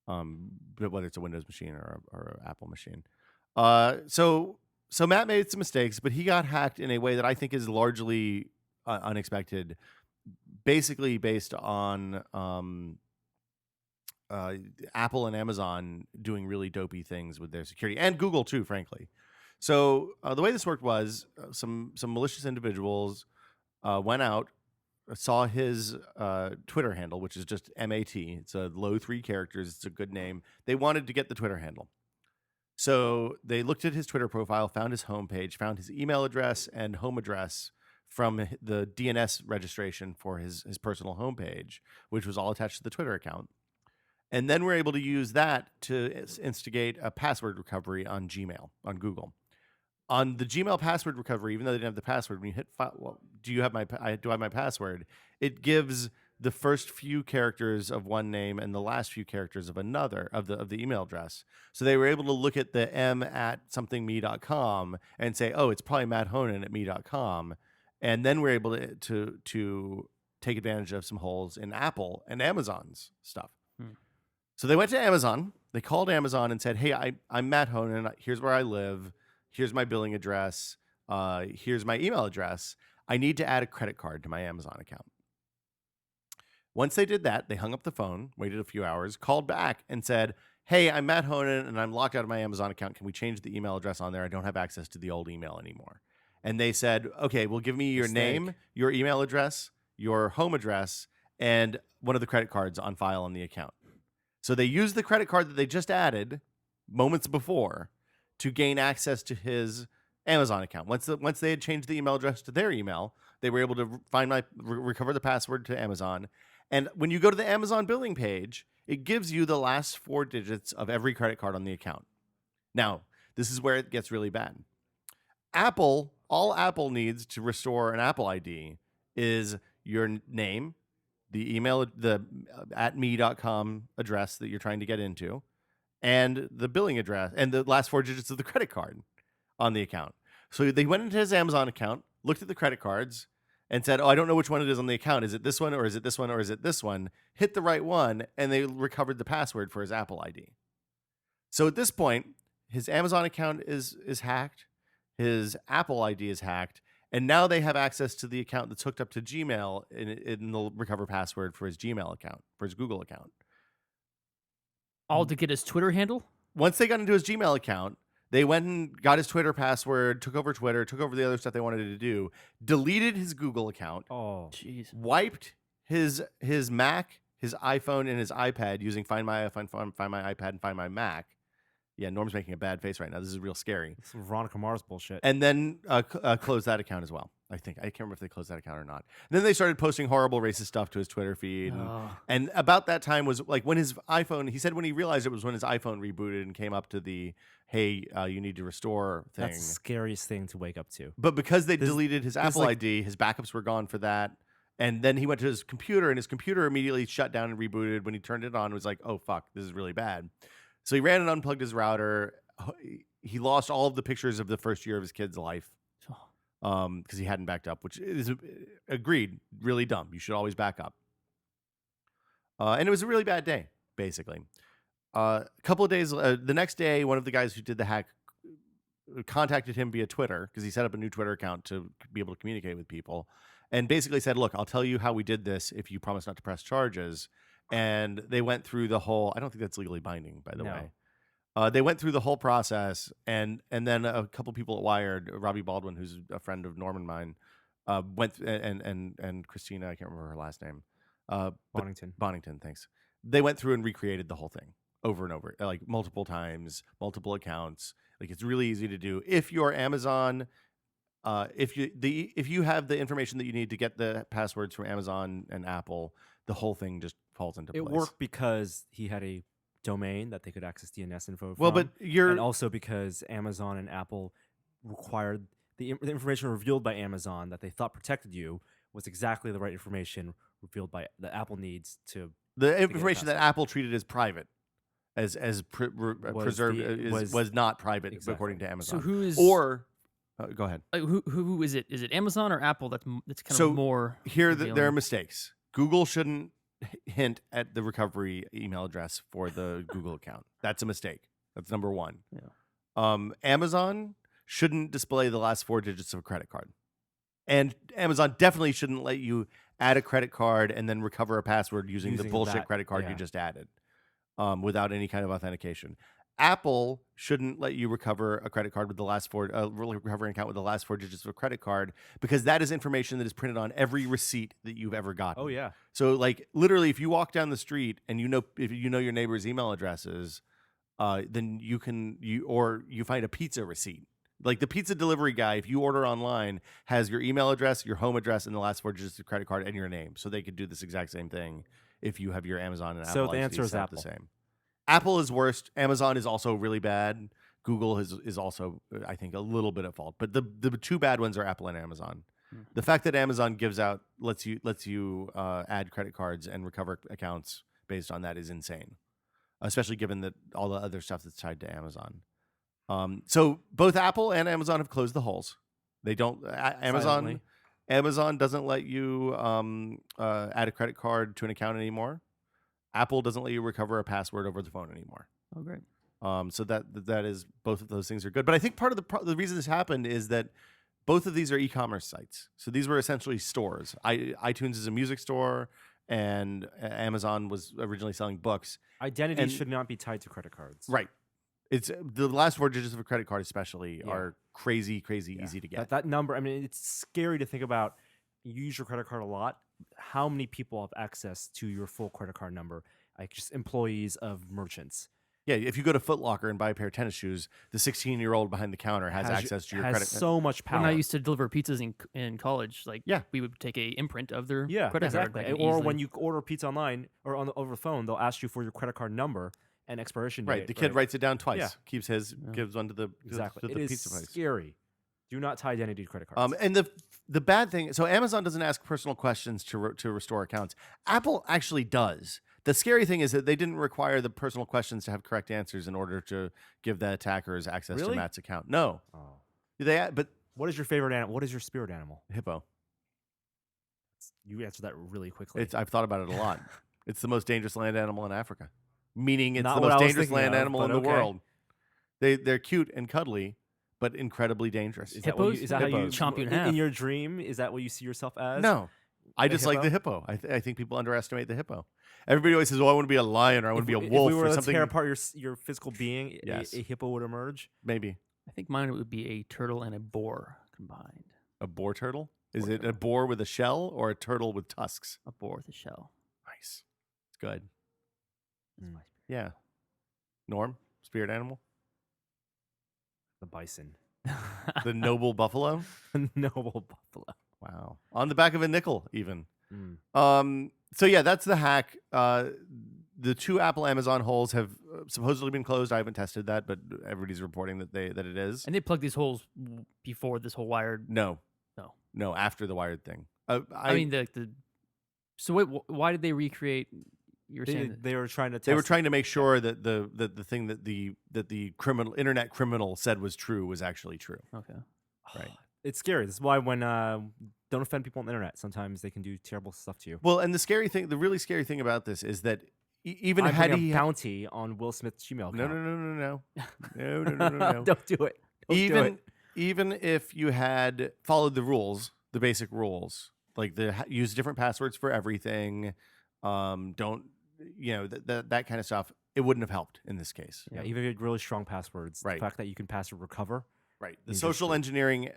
But whether it's a Windows machine or an Apple machine. So Matt made some mistakes, but he got hacked in a way that I think is largely unexpected. Basically, based on Apple and Amazon doing really dopey things with their security, and Google too, frankly. So the way this worked was some malicious individuals went out, saw his Twitter handle, which is just MAT. It's a low 3 characters. It's a good name. They wanted to get the Twitter handle. So they looked at his Twitter profile, found his homepage, found his email address and home address from the DNS registration for his personal homepage, which was all attached to the Twitter account. And then we're able to use that to instigate a password recovery on Gmail, on Google. On the Gmail password recovery, even though they didn't have the password, when you hit do I have my password? It gives the first few characters of one name and the last few characters of another of the email address. So they were able to look at the m@somethingme.com and say, oh, it's probably Matt Honan at me.com. And then we're able to take advantage of some holes in Apple and Amazon's stuff. So they went to Amazon. They called Amazon and said, hey, I'm Matt Honan. Here's where I live. Here's my billing address. Here's my email address. I need to add a credit card to my Amazon account. Once they did that, they hung up the phone, waited a few hours, called back and said, hey, I'm Matt Honan and I'm locked out of my Amazon account. Can we change the email address on there? I don't have access to the old email anymore. And they said, okay, well, give me your name, your email address, your home address, and one of the credit cards on file on the account. So they used the credit card that they just added moments before to gain access to his Amazon account. Once they had changed the email address to their email, they were able to recover the password to Amazon. And when you go to the Amazon billing page, it gives you the last 4 digits of every credit card on the account. Now, this is where it gets really bad. All Apple needs to restore an Apple ID is your name, the email, the @me.com address that you're trying to get into, and the billing address and the last 4 digits of the credit card on the account. So they went into his Amazon account, looked at the credit cards, and said, oh, I don't know which one it is on the account. Is it this one, or is it this one, or is it this one? Hit the right one, and they recovered the password for his Apple ID. So at this point, his Amazon account is hacked, his Apple ID is hacked, and now they have access to the account that's hooked up to Gmail, and they'll recover password for his Gmail account, for his Google account. All to get his Twitter handle? Once they got into his Gmail account, they went and got his Twitter password, took over Twitter, took over the other stuff they wanted to do, deleted his Google account, wiped his Mac, his iPhone, and his iPad using Find My iPhone, Find My iPad, and Find My Mac. Yeah, Norm's making a bad face right now. This is real scary. It's Veronica Mars bullshit. And then close that account as well. I think. I can't remember if they closed that account or not. And then they started posting horrible racist stuff to his Twitter feed. And about that time was like when his iPhone, he said when he realized it was when his iPhone rebooted and came up to the, hey, you need to restore thing. That's the scariest thing to wake up to. But because they deleted his Apple ID, his backups were gone for that. And then he went to his computer, and his computer immediately shut down and rebooted. When he turned it on, it was like, oh, fuck, this is really bad. So he ran and unplugged his router. He lost all of the pictures of the first year of his kid's life because he hadn't backed up, which is agreed, really dumb. You should always back up. And it was a really bad day, basically. A couple of days, the next day, one of the guys who did the hack contacted him via Twitter because he set up a new Twitter account to be able to communicate with people, and basically said, look, I'll tell you how we did this if you promise not to press charges. And they went through the whole, I don't think that's legally binding, by the way. They went through the whole process, and then a couple people at Wired, Robbie Baldwin, who's a friend of Norm and mine, went and Christina, I can't remember her last name. Bonington, thanks. They went through and recreated the whole thing over and over, like multiple times, multiple accounts. Like it's really easy to do. If you're Amazon, if you have the information that you need to get the passwords from Amazon and Apple, the whole thing just falls into place. It worked because he had a domain that they could access DNS info from. Well, but and also because Amazon and Apple required the information revealed by Amazon that they thought protected you was exactly the right information revealed by the Apple needs to. The information that Apple treated as private, as preserved, was not private according to Amazon. So who is go ahead. Like who is it? Is it Amazon or Apple? That's kind of more. Here there are mistakes. Google shouldn't hint at the recovery email address for the Google account. That's a mistake. That's number one. Yeah. Amazon shouldn't display the last 4 digits of a credit card. And Amazon definitely shouldn't let you add a credit card and then recover a password using the bullshit credit card you just added. without any kind of authentication. Apple shouldn't let you recover a credit card with the last recover an account with the last 4 digits of a credit card, because that is information that is printed on every receipt that you've ever gotten. Oh yeah. So like literally, if you walk down the street and if you know your neighbor's email addresses, then you find a pizza receipt. Like the pizza delivery guy, if you order online, has your email address, your home address, and the last 4 digits of the credit card and your name. So they could do this exact same thing if you have your Amazon and So Apple the IDs answer is set up Apple. the same. Apple is worst. Amazon is also really bad. Google is also, I think, a little bit at fault. But the two bad ones are Apple and Amazon. The fact that Amazon lets you add credit cards and recover accounts based on that is insane, especially given that all the other stuff that's tied to Amazon. So both Apple and Amazon have closed the holes. They don't. Silently. Amazon doesn't let you add a credit card to an account anymore. Apple doesn't let you recover a password over the phone anymore. Oh, great. So that is, both of those things are good. But I think part of the reason this happened is that both of these are e-commerce sites. So these were essentially stores. iTunes is a music store, and Amazon was originally selling books. Identity should not be tied to credit cards. Right. It's the last 4 digits of a credit card, especially, are crazy easy to get. That number. I mean, it's scary to think about. You use your credit card a lot. How many people have access to your full credit card number? Like just employees of merchants. Yeah, if you go to Foot Locker and buy a pair of tennis shoes, the 16-year-old behind the counter has access to your has credit. So much power. When I used to deliver pizzas in college, like Yeah. we would take a imprint of their Yeah, credit exactly. card. Or when you order pizza online or over the phone, they'll ask you for your credit card number and expiration date. Right, the kid writes it down twice. Yeah. Keeps his, gives one to the Exactly. to It the is pizza place. scary. Do not tie identity to credit cards. And the bad thing, so Amazon doesn't ask personal questions to restore accounts. Apple actually does. The scary thing is that they didn't require the personal questions to have correct answers in order to give the attackers access to Really? Matt's account. No, Oh. but What is your favorite animal? What is your spirit animal? hippo. You answered that really quickly. I've thought about it a lot. It's the most dangerous land animal in Africa, meaning it's Not the what I most was dangerous thinking land of, animal in but the okay. world. They're cute and cuddly, but incredibly dangerous. Is that what Hippos? is that how you Hippos. Chomp you in in half. your dream? Is that what you see yourself as? No, I The just like the hippo. I think people underestimate the hippo. Everybody always says, "Oh, I want to be a lion or I want to be a wolf If we were or to something." tear apart your physical being, Yes. a hippo would emerge. Maybe I think mine would be a turtle and a boar combined. a boar turtle. Is Boar it a turtle. boar with a shell or a turtle with tusks? A boar with a shell. Nice. It's good. That's Mm. my Yeah. Norm, spirit animal, The bison, spirit. the noble buffalo. noble buffalo. Wow. On the back of a nickel, even. Mm. So yeah, that's the hack. The two Apple Amazon holes have supposedly been closed. I haven't tested that, but everybody's reporting that it is. And they plugged these holes before this whole wired. No, No. no, after the wired thing. I mean the. So wait, why did they recreate? You were saying that They were trying to. they were test trying to make sure that the thing that the internet criminal said was true was actually true. okay. Right. It's scary. This is why when don't offend people on the internet. Sometimes they can do terrible stuff to you. Well, and the really scary thing about this is that even I'm had putting he a bounty on Will Smith's Gmail account. no. Don't do it. Don't do it. Even if you had followed the rules, the basic rules, like use different passwords for everything, don't that kind of stuff, it wouldn't have helped in this case. Yeah, even if you had really strong passwords, Right. the fact that you can password recover. Right. The Means social it's- engineering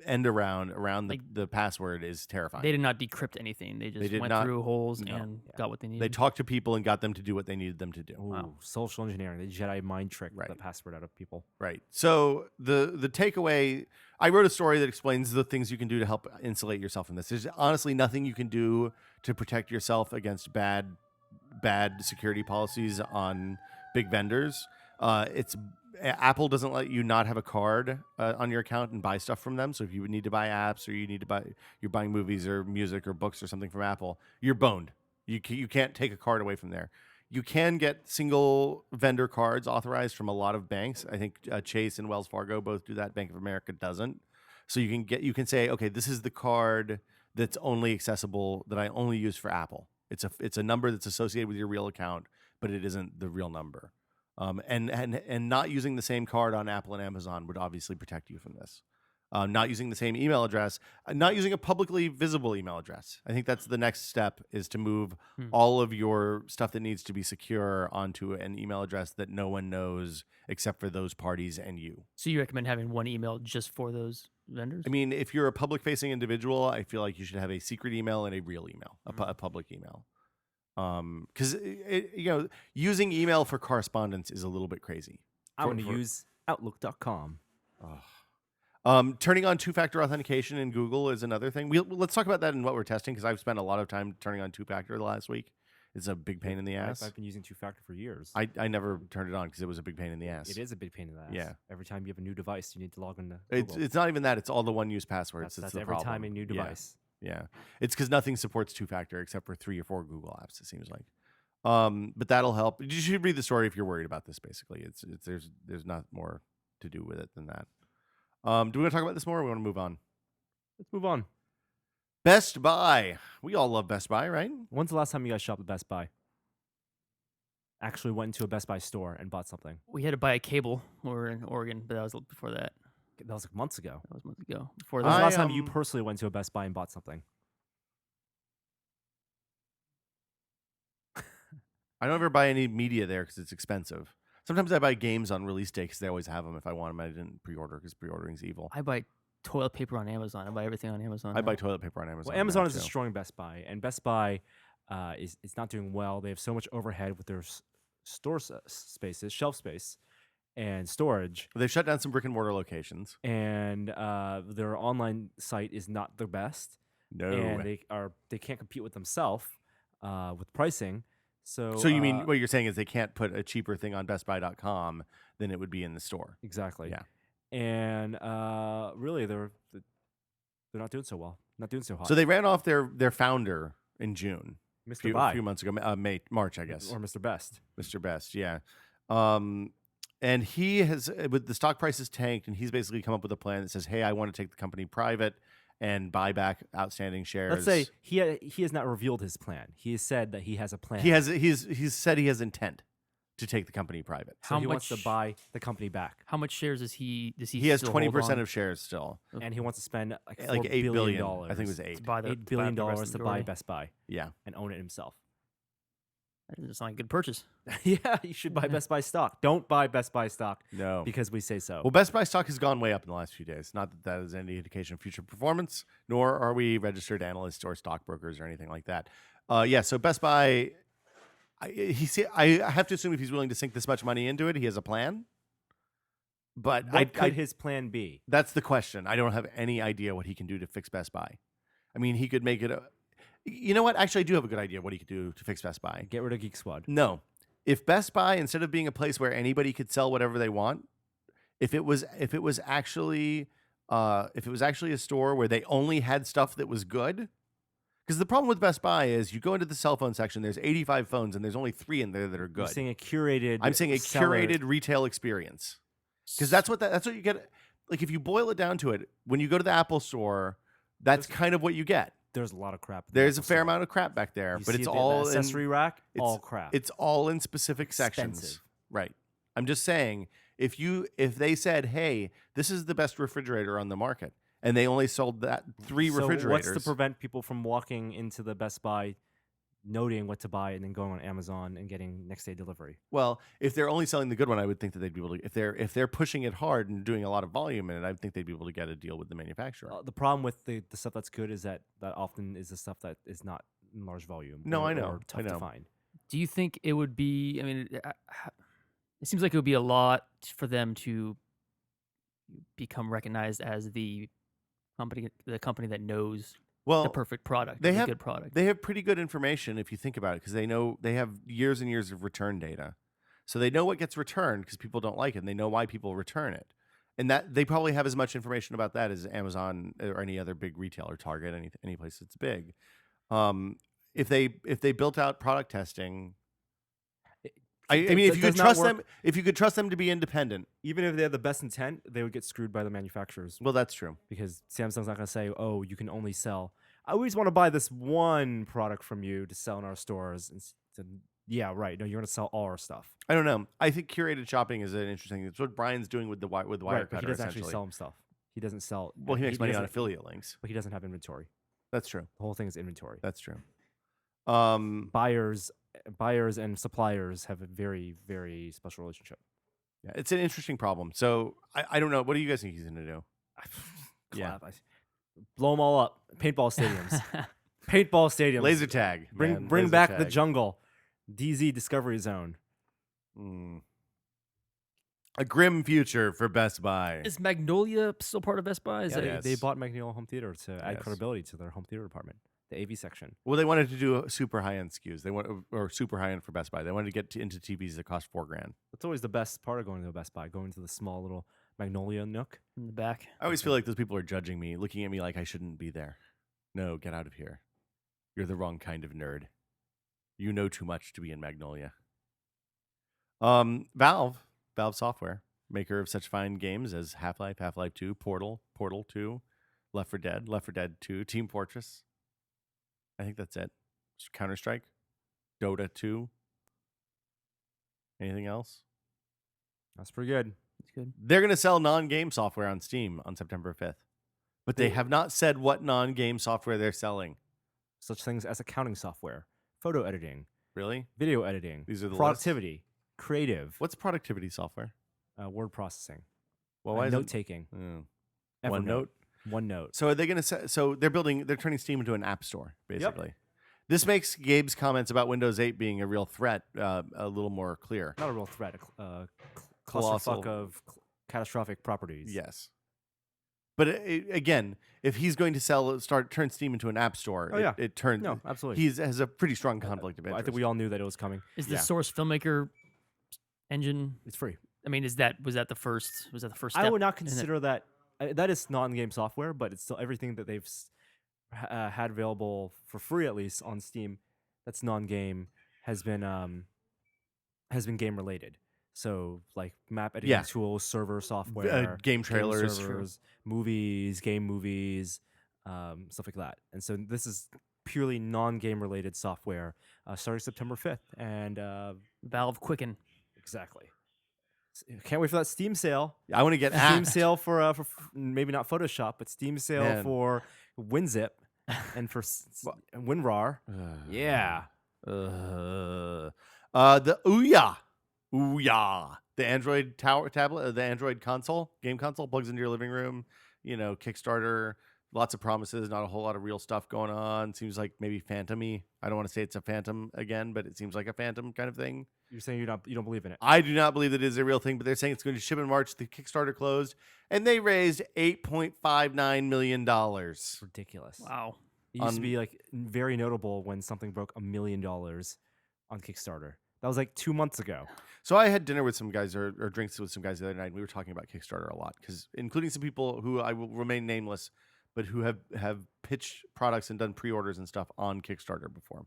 end around Like, the password is terrifying. They did not decrypt anything. They just did went not- through holes no. and got what they They needed. talked to people and got them to do what they needed them to do. Ooh, Wow. social engineering, the Jedi mind trick, Right. the password out of people. Right. So the takeaway, I wrote a story that explains the things you can do to help insulate yourself from this. There's honestly nothing you can do to protect yourself against bad security policies on big vendors. Apple doesn't let you not have a card on your account and buy stuff from them. So if you need to buy apps or you're buying movies or music or books or something from Apple, you're boned. You can't take a card away from there. You can get single vendor cards authorized from a lot of banks. I think Chase and Wells Fargo both do that. Bank of America doesn't. So you can say, okay, this is the card that's only accessible, that I only use for Apple. It's a number that's associated with your real account, but it isn't the real number. And not using the same card on Apple and Amazon would obviously protect you from this. not using the same email address, not using a publicly visible email address. I think that's the next step, is to move all of your stuff that needs to be secure onto an email address that no one knows except for those parties and you. So you recommend having one email just for those vendors? I mean, if you're a public-facing individual, I feel like you should have a secret email and a real email, a public email. Because using email for correspondence is a little bit crazy. I want to use Outlook.com. Turning on two-factor authentication in Google is another thing. Let's talk about that in what we're testing, because I've spent a lot of time turning on two-factor the last week. It's a big pain in the ass. I've been using two-factor for years. I never turned it on because it was a big pain in the ass. It is a big pain in the ass. Yeah. Every time you have a new device, you need to log into Google. It's not even that. It's all the one-use passwords. That's the every problem. time a new device. Yeah. It's because nothing supports two-factor except for 3 or 4 Google apps, it seems like. But that'll help. You should read the story if you're worried about this, basically. There's not more to do with it than that. Do we want to talk about this more, or we want to move on? Let's move on. Best Buy. We all love Best Buy, right? When's the last time you guys shopped at Best Buy? Actually went into a Best Buy store and bought something. We had to buy a cable. We were in Oregon, but that was before that. That was like months ago. That was months ago. Before When was that, the last time you personally went to a Best Buy and bought something? I don't ever buy any media there because it's expensive. Sometimes I buy games on release day because they always have them if I want them. I didn't pre-order because pre-ordering is evil. I buy toilet paper on Amazon. I buy everything on Amazon. I buy toilet paper on Amazon. Well, Amazon now, is too. destroying Best Buy, and Best Buy is not doing well. They have so much overhead with their store spaces, shelf space, and storage. They've shut down some brick and mortar locations. And their online site is not the best. No. And they can't compete with themselves with pricing. So you mean what you're saying is they can't put a cheaper thing on bestbuy.com than it would be in the store? Exactly. Yeah. And really, they're not doing so well. Not doing so hot. So they ran off their founder in June. Mr. A few months ago, March, I guess. Or Mr. Best. Mr. Best, yeah. And he has, with the stock prices tanked, and he's basically come up with a plan that says, hey, I want to take the company private and buy back outstanding shares. Let's say he has not revealed his plan. He has said that he has a plan. He's said he has intent to take the company private. So he wants to buy the company back. How much shares does he? He has 20% of shares still, and he wants to spend like $8 billion. I think it was $8. $8 billion to buy Best Buy. Yeah, and own it himself. It's not a good purchase. Yeah, you should buy Best Buy stock. Don't buy Best Buy stock. No, because we say so. Well, Best Buy stock has gone way up in the last few days. Not that that is any indication of future performance, nor are we registered analysts or stockbrokers or anything like that. So Best Buy. I have to assume if he's willing to sink this much money into it, he has a plan. But what could his plan be? That's the question. I don't have any idea what he can do to fix Best Buy. I mean, he could make it you know what? Actually, I do have a good idea what he could do to fix Best Buy. Get rid of Geek Squad. No. If Best Buy, instead of being a place where anybody could sell whatever they want, if it was actually a store where they only had stuff that was good. Because the problem with Best Buy is you go into the cell phone section, there's 85 phones, and there's only 3 in there that are good. You're saying a curated. I'm saying a curated retail experience. Because that's what you get. Like, if you boil it down to it, when you go to the Apple store, that's kind of what you get. There's a lot of crap. There's a fair amount of crap back there, but it's all the accessory rack. All crap. It's all in specific sections. Right. I'm just saying, if they said, hey, this is the best refrigerator on the market, and they only sold that 3 refrigerators. What's to prevent people from walking into the Best Buy, noting what to buy, and then going on Amazon and getting next day delivery? Well, if they're only selling the good one, I would think that they'd be able to. If they're pushing it hard and doing a lot of volume in it, I think they'd be able to get a deal with the manufacturer. The problem with the stuff that's good is that often is the stuff that is not in large volume. No, I know. Or tough to find. Do you think it would be? I mean, it seems like it would be a lot for them to become recognized as the company that knows the perfect product, the good product. They have pretty good information if you think about it, because they have years and years of return data, so they know what gets returned because people don't like it, and they know why people return it, and that they probably have as much information about that as Amazon or any other big retailer, Target, any place that's big. If they built out product testing. I mean, if you could trust them to be independent, even if they have the best intent, they would get screwed by the manufacturers. Well, that's true, because Samsung's not going to say, "Oh, you can only sell. I always want to buy this one product from you to sell in our stores." And yeah, right. No, you're going to sell all our stuff. I don't know. I think curated shopping is an interesting thing. It's what Brian's doing with the Wirecutter. Right, but he doesn't actually sell him stuff. He doesn't sell. Well, he makes money on doesn't- affiliate links. but he doesn't have inventory. That's true. The whole thing is inventory. That's true. Buyers and suppliers have a very, very special relationship. Yeah, it's an interesting problem. So I don't know. What do you guys think he's going to do? Yeah. Blow them all up. Paintball stadiums. Paintball stadiums. Laser tag. man. Bring Laser back the tag. jungle. DZ Discovery Zone. A grim future for Best Buy. Is Magnolia still part of Best Buy? Is Yeah, that, they Yes. bought Magnolia Home Theater to add Yes. credibility to their home theater department, the AV section. Well, they wanted to do super high end SKUs. They want or super high end for Best Buy. They wanted to get into TVs that cost $4,000. That's always the best part of going to a Best Buy, going to the small little Magnolia nook. in the back? I always feel like those people are judging me, looking at me like I shouldn't be there. No, get out of here. You're the wrong kind of nerd. You know too much to be in Magnolia. Valve Software, maker of such fine games as Half-Life, Half-Life 2, Portal, Portal 2, Left 4 Dead 2, Team Fortress. I think that's it. Counter-Strike, Dota 2. Anything else? That's pretty good. It's good. They're going to sell non-game software on Steam on September 5th. But they have not said what non-game software they're selling. Such things as accounting software, photo editing, Really? video editing, These are the productivity, creative, What's productivity software? word processing, Well, why is note it? taking, OneNote. OneNote. So are they going to? So they're turning Steam into an app store, basically. This makes Gabe's comments about Windows 8 being a real threat a little more clear. Not a real threat. Colossal. Clusterfuck of catastrophic properties. Yes. But again, if he's going to turn Steam into an app store, Oh, yeah. it turns. No, absolutely. He has a pretty strong conflict of Well, interest. I think we all knew that it was coming. Is the Yeah. Source Filmmaker engine? It's free. I mean, was that the first? Was that the first? I step would not in it? consider that. That is non-game software, but it's still everything that they've had available for free, at least on Steam. That's non-game has been game related. So like map editing Yeah. tools, server software, game trailers, servers, movies, game movies, stuff like that. And so this is purely non-game related software starting September 5th. And Valve Quicken. exactly. Can't wait for that Steam sale. I want to get Steam apps. sale for maybe not Photoshop, but Steam sale Man. for WinZip and for WinRAR. Yeah. The Ouya, the Android tablet, the Android console, game console, plugs into your living room. You know, Kickstarter, lots of promises, not a whole lot of real stuff going on. Seems like maybe phantom-y. I don't want to say it's a phantom again, but it seems like a phantom kind of thing. You're saying you don't believe in it? I do not believe that it is a real thing, but they're saying it's going to ship in March. The Kickstarter closed, and they raised $8.59 million. Ridiculous. Wow. It used to be like very notable when something broke $1 million on Kickstarter. That was like 2 months ago. So I had dinner with some guys or drinks with some guys the other night, and we were talking about Kickstarter a lot, because including some people who I will remain nameless, but who have pitched products and done pre-orders and stuff on Kickstarter before.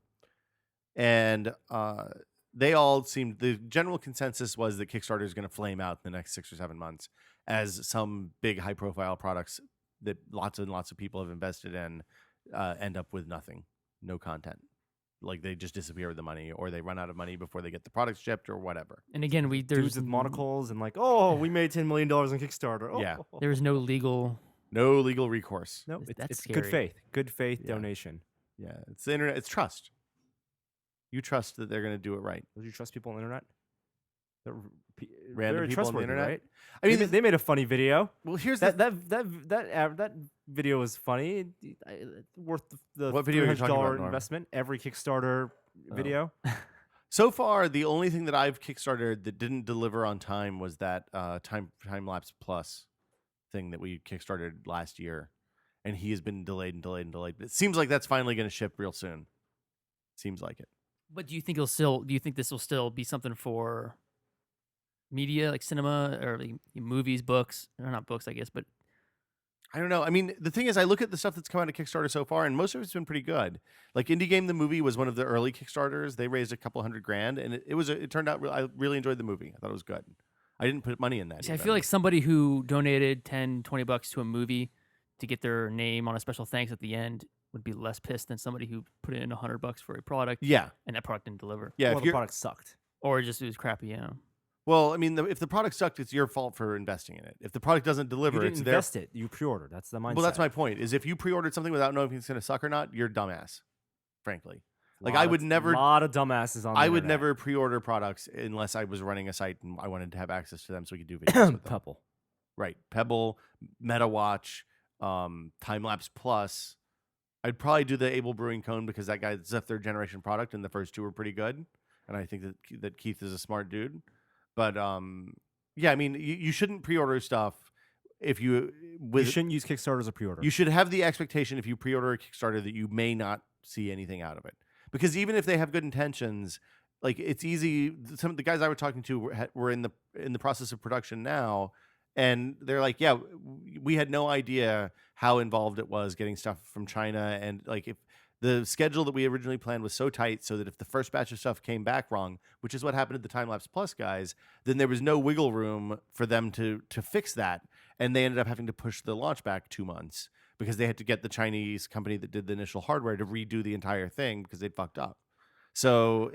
And they all seemed, the general consensus was that Kickstarter is going to flame out in the next 6 or 7 months as some big high-profile products that lots and lots of people have invested in end up with nothing, no content. Like they just disappear with the money, or they run out of money before they get the products shipped, or whatever. And again, Dudes there's with monocles and like, oh, we made $10 million on Kickstarter. Oh. Yeah. there is no legal. No legal recourse. No, That's it's scary. good faith Yeah. donation. Yeah, it's the internet. It's trust. You trust that they're going to do it right. Would you trust people on the internet? They're Random very people on the trustworthy, internet? right? I mean, they made a funny video. well, here's That video was funny. Worth the What video are you talking about, $300 Norm? investment. Every Kickstarter video. so far, the only thing that I've kickstarted that didn't deliver on time was that time lapse plus thing that we kickstarted last year, and he has been delayed and delayed and delayed. But it seems like that's finally going to ship real soon. Seems like it. But do you think this will still be something for media, like cinema or like movies, books? Or not books, I guess, but I don't know. I mean, the thing is, I look at the stuff that's come out of Kickstarter so far, and most of it's been pretty good. Like Indie Game the movie was one of the early Kickstarters. They raised a couple $100,000, and it turned out. I really enjoyed the movie. I thought it was good. I didn't put money in that. see, I even. feel like somebody who donated $10-20 to a movie to get their name on a special thanks at the end would be less pissed than somebody who put in $100 for a product yeah, and that product didn't deliver, yeah. Well, if the you're, product sucked. or just it was crappy. Yeah, Well, I mean, if the product sucked, it's your fault for investing in it. If the product doesn't You deliver, didn't it's their. invest it. You pre-ordered. That's the mindset. Well, that's my point. Is if you pre-ordered something without knowing if it's going to suck or not, you're a dumbass. Frankly, like I would never. A lot of dumbasses on. I the would internet. never pre-order products unless I was running a site and I wanted to have access to them so we could do videos with them. Pebble. Right, Pebble, MetaWatch, Timelapse Plus. I'd probably do the Able Brewing Cone because that guy's a third generation product, and the first two were pretty good. And I think that Keith is a smart dude. But yeah, I mean, you shouldn't pre-order stuff if you You shouldn't use Kickstarter as a pre-order. You should have the expectation if you pre-order a Kickstarter that you may not see anything out of it. Because even if they have good intentions, like it's easy. Some of the guys I was talking to were in the process of production now, and they're like, "Yeah, we had no idea how involved it was getting stuff from China, and like if the schedule that we originally planned was so tight, so that if the first batch of stuff came back wrong, which is what happened to the Timelapse Plus guys, then there was no wiggle room for them to fix that, and they ended up having to push the launch back 2 months." Because they had to get the Chinese company that did the initial hardware to redo the entire thing because they'd fucked up. So,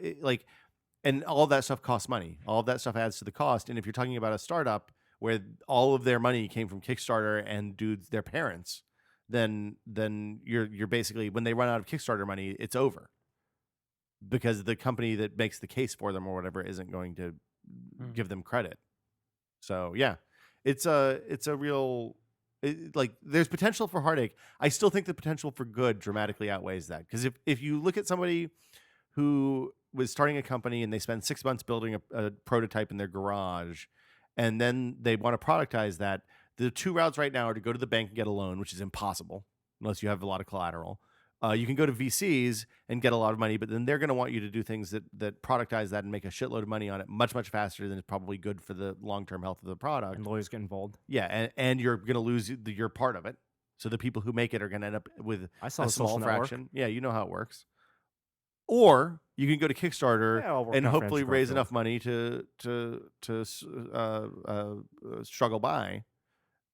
and all of that stuff costs money. All of that stuff adds to the cost. And if you're talking about a startup where all of their money came from Kickstarter and dudes, their parents, then you're basically, when they run out of Kickstarter money, it's over. Because the company that makes the case for them or whatever isn't going to give them credit. So yeah, it's a real. There's potential for heartache. I still think the potential for good dramatically outweighs that. Because if you look at somebody who was starting a company and they spend 6 months building a prototype in their garage, and then they want to productize that, the two routes right now are to go to the bank and get a loan, which is impossible unless you have a lot of collateral. You can go to VCs and get a lot of money, but then they're going to want you to do things that productize that and make a shitload of money on it much, much faster than is probably good for the long-term health of the product. And lawyers get involved. Yeah, and you're going to lose your part of it. So the people who make it are going to end up with a small fraction. Yeah, you know how it works. Or you can go to Kickstarter and hopefully raise enough money to struggle by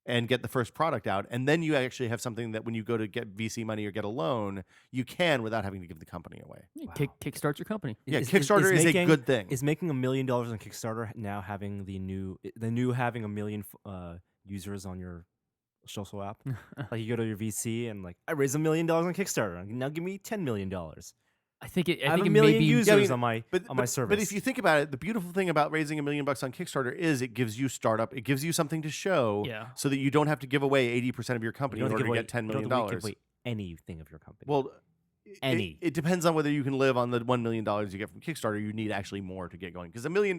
and get the first product out. And then you actually have something that when you go to get VC money or get a loan, you can without having to give the company away. Yeah, kickstart your company. Yeah, Kickstarter is a good thing. Is making $1 million on Kickstarter now having the new having 1 million users on your social app? Like you go to your VC and like, I raised $1 million on Kickstarter. Now give me $10 million. I think it. I have think a it million may be users on my service. But if you think about it, the beautiful thing about raising $1 million on Kickstarter is it gives you it gives you something to show, so that you don't have to give away 80% of your company in order to get $10 million. You don't give away anything of your company. Well, it depends on whether you can live on the $1 million you get from Kickstarter. You need actually more to get going, because $1 million,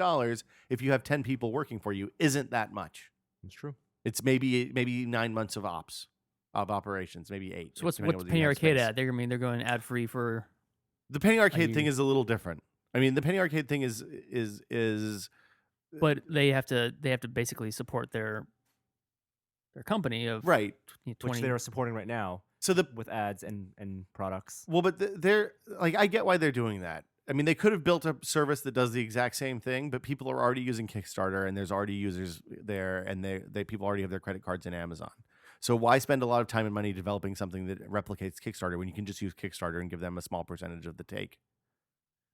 if you have 10 people working for you, isn't that much. It's true. It's maybe 9 months of operations, maybe 8. So what's Penny Arcade at? They're going ad free for. The Penny Arcade thing is a little different. I mean, the Penny Arcade thing is. But they have to basically support their company of right, 20. Which they are supporting right now. So with ads and products. Well, but they're like, I get why they're doing that. I mean, they could have built a service that does the exact same thing, but people are already using Kickstarter, and there's already users there, and people already have their credit cards in Amazon. So why spend a lot of time and money developing something that replicates Kickstarter when you can just use Kickstarter and give them a small percentage of the take?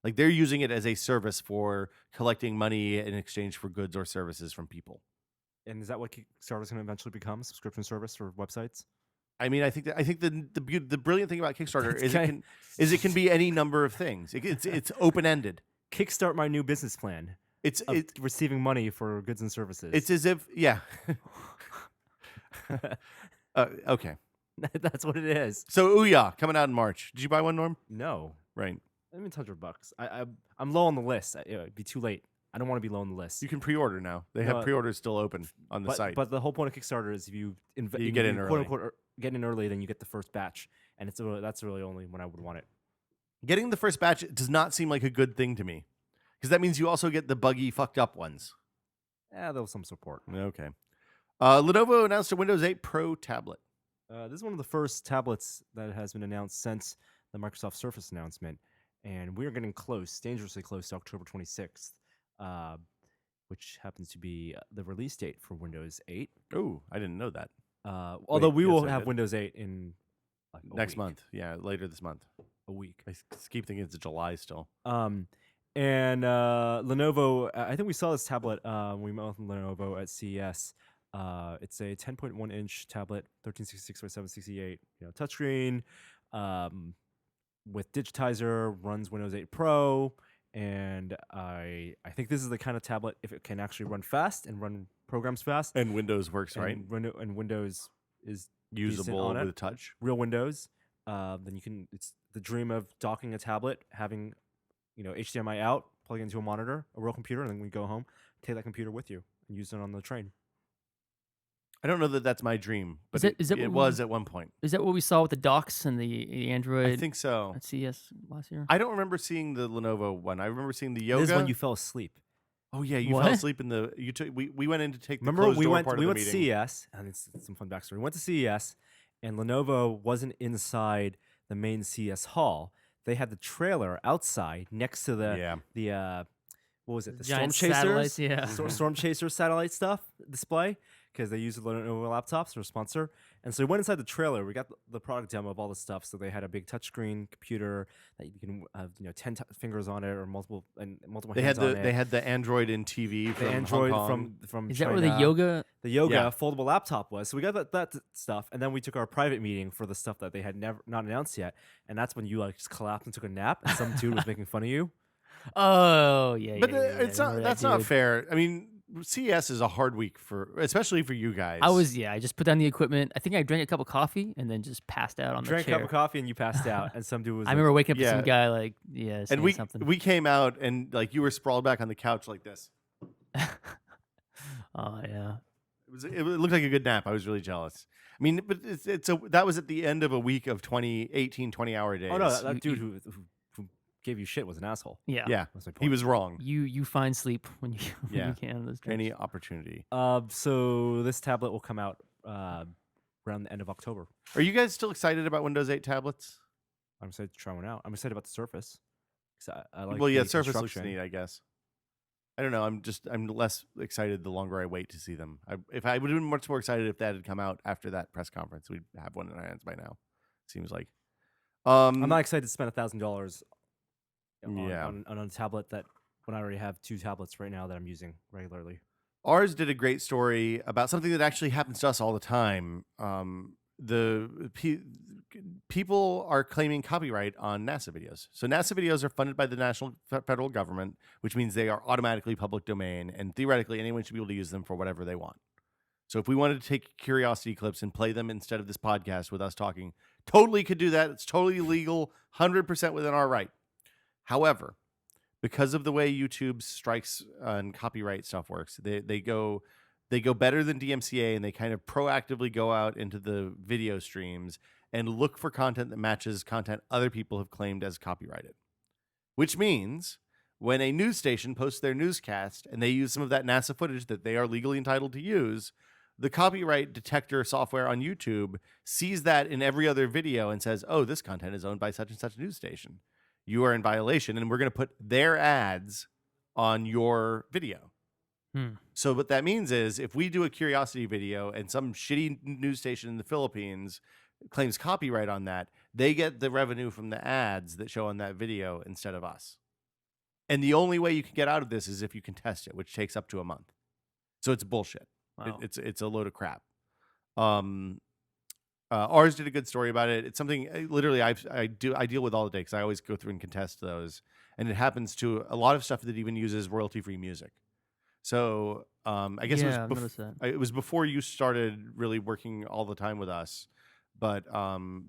Like, they're using it as a service for collecting money in exchange for goods or services from people. And is that what Kickstarter is going to eventually become? A subscription service for websites? I mean, I think the brilliant thing about Kickstarter is it can be any number of things. It's open ended. Kickstart my new business plan. It's receiving money for goods and services. It's as if okay. That's what it is. So Ouya coming out in March. Did you buy one, Norm? No. Right. I mean, $100. I'm low on the list. It'd be too late. I don't want to be low on the list. You can pre-order now. They have pre-orders still open on the site. But the whole point of Kickstarter is if you get in early. Quote unquote, get in early, then you get the first batch, and that's really only when I would want it. Getting the first batch does not seem like a good thing to me, because that means you also get the buggy, fucked up ones. Yeah, there was some support. Okay. Lenovo announced a Windows 8 Pro tablet. This is one of the first tablets that has been announced since the Microsoft Surface announcement, and we're getting close, dangerously close to October 26th, which happens to be the release date for Windows 8. Oh, I didn't know that. Although we will have Windows 8 in next month. Yeah, later this month. A week. I keep thinking it's July still. And Lenovo, I think we saw this tablet. We met with Lenovo at CES. It's a 10.1-inch tablet, 1366 by 768. Touchscreen, with digitizer, runs Windows 8 Pro, and I think this is the kind of tablet if it can actually run fast and run programs fast, And Windows works, right? and Windows is Usable on it. with touch. Real Windows. Then you can. It's the dream of docking a tablet, having HDMI out, plug it into a monitor, a real computer, and then when you go home, take that computer with you and use it on the train. I don't know that that's my dream, but Is that it what was at one point. Is that what we saw with the docks and the Android I think so. at CES last year? I don't remember seeing the Lenovo one. I remember seeing the Yoga. This is when you fell asleep. Oh yeah, you What? fell asleep in the. You took. We went in to take the Remember closed we door went part we of went the to meeting. CES, and it's some fun backstory. We went to CES, and Lenovo wasn't inside the main CES hall. They had the trailer outside next to the what was it? The Storm Giant Chasers, satellites, yeah. Storm Chaser satellite stuff display, because they use the Lenovo laptops. They're a sponsor, and so we went inside the trailer. We got the product demo of all the stuff. So they had a big touchscreen computer that you can have 10 fingers on it or multiple They hands had on the it. they had the Android in TV the from Android Hong Kong. from Is that China. where the Yoga? The Yoga Yeah. foldable laptop was. So we got that stuff, and then we took our private meeting for the stuff that they had never not announced yet. And that's when you just collapsed and took a nap, and some dude was making fun of you. Oh yeah, But yeah, yeah, it's I not. remember That's that not dude. fair. I mean, CES is a hard week especially for you guys. I just put down the equipment. I think I drank a cup of coffee and then just passed out on Drank the a chair. cup of coffee and you passed out, and some dude was. I remember waking up to Yeah. some guy saying and we something. we came out and like you were sprawled back on the couch like this. Oh yeah. It looked like a good nap. I was really jealous. I mean, but that was at the end of a week of 20-hour days. Oh no, that You- dude who gave you shit was an asshole. Yeah. Yeah, That's my point. he was wrong. You find sleep when you when Yeah. you can. Those trips. Any opportunity. So this tablet will come out around the end of October. Are you guys still excited about Windows 8 tablets? I'm excited to try one out. I'm excited about the Surface. 'Cause I like Well, yeah, the Surface looks construction. neat, I guess. I don't know. I'm less excited the longer I wait to see them. If I would have been much more excited if that had come out after that press conference, we'd have one in our hands by now. Seems like. I'm not excited to spend $1,000 Yeah. on a tablet when I already have 2 tablets right now that I'm using regularly. Ours did a great story about something that actually happens to us all the time. People are claiming copyright on NASA videos. So NASA videos are funded by the national federal government, which means they are automatically public domain, and theoretically anyone should be able to use them for whatever they want. So if we wanted to take curiosity clips and play them instead of this podcast with us talking, totally could do that. It's totally legal, 100% within our right. However, because of the way YouTube's strikes and copyright stuff works, they go better than DMCA, and they kind of proactively go out into the video streams and look for content that matches content other people have claimed as copyrighted. Which means when a news station posts their newscast and they use some of that NASA footage that they are legally entitled to use, the copyright detector software on YouTube sees that in every other video and says, oh, this content is owned by such and such news station. You are in violation, and we're going to put their ads on your video. So what that means is if we do a curiosity video and some shitty news station in the Philippines claims copyright on that, they get the revenue from the ads that show on that video instead of us. And the only way you can get out of this is if you contest it, which takes up to a month. So it's bullshit. Wow. It's a load of crap. Ours did a good story about it. It's something literally I deal with all the day because I always go through and contest those, and it happens to a lot of stuff that even uses royalty-free music. So I guess Yeah, I've noticed that. it was before you started really working all the time with us, but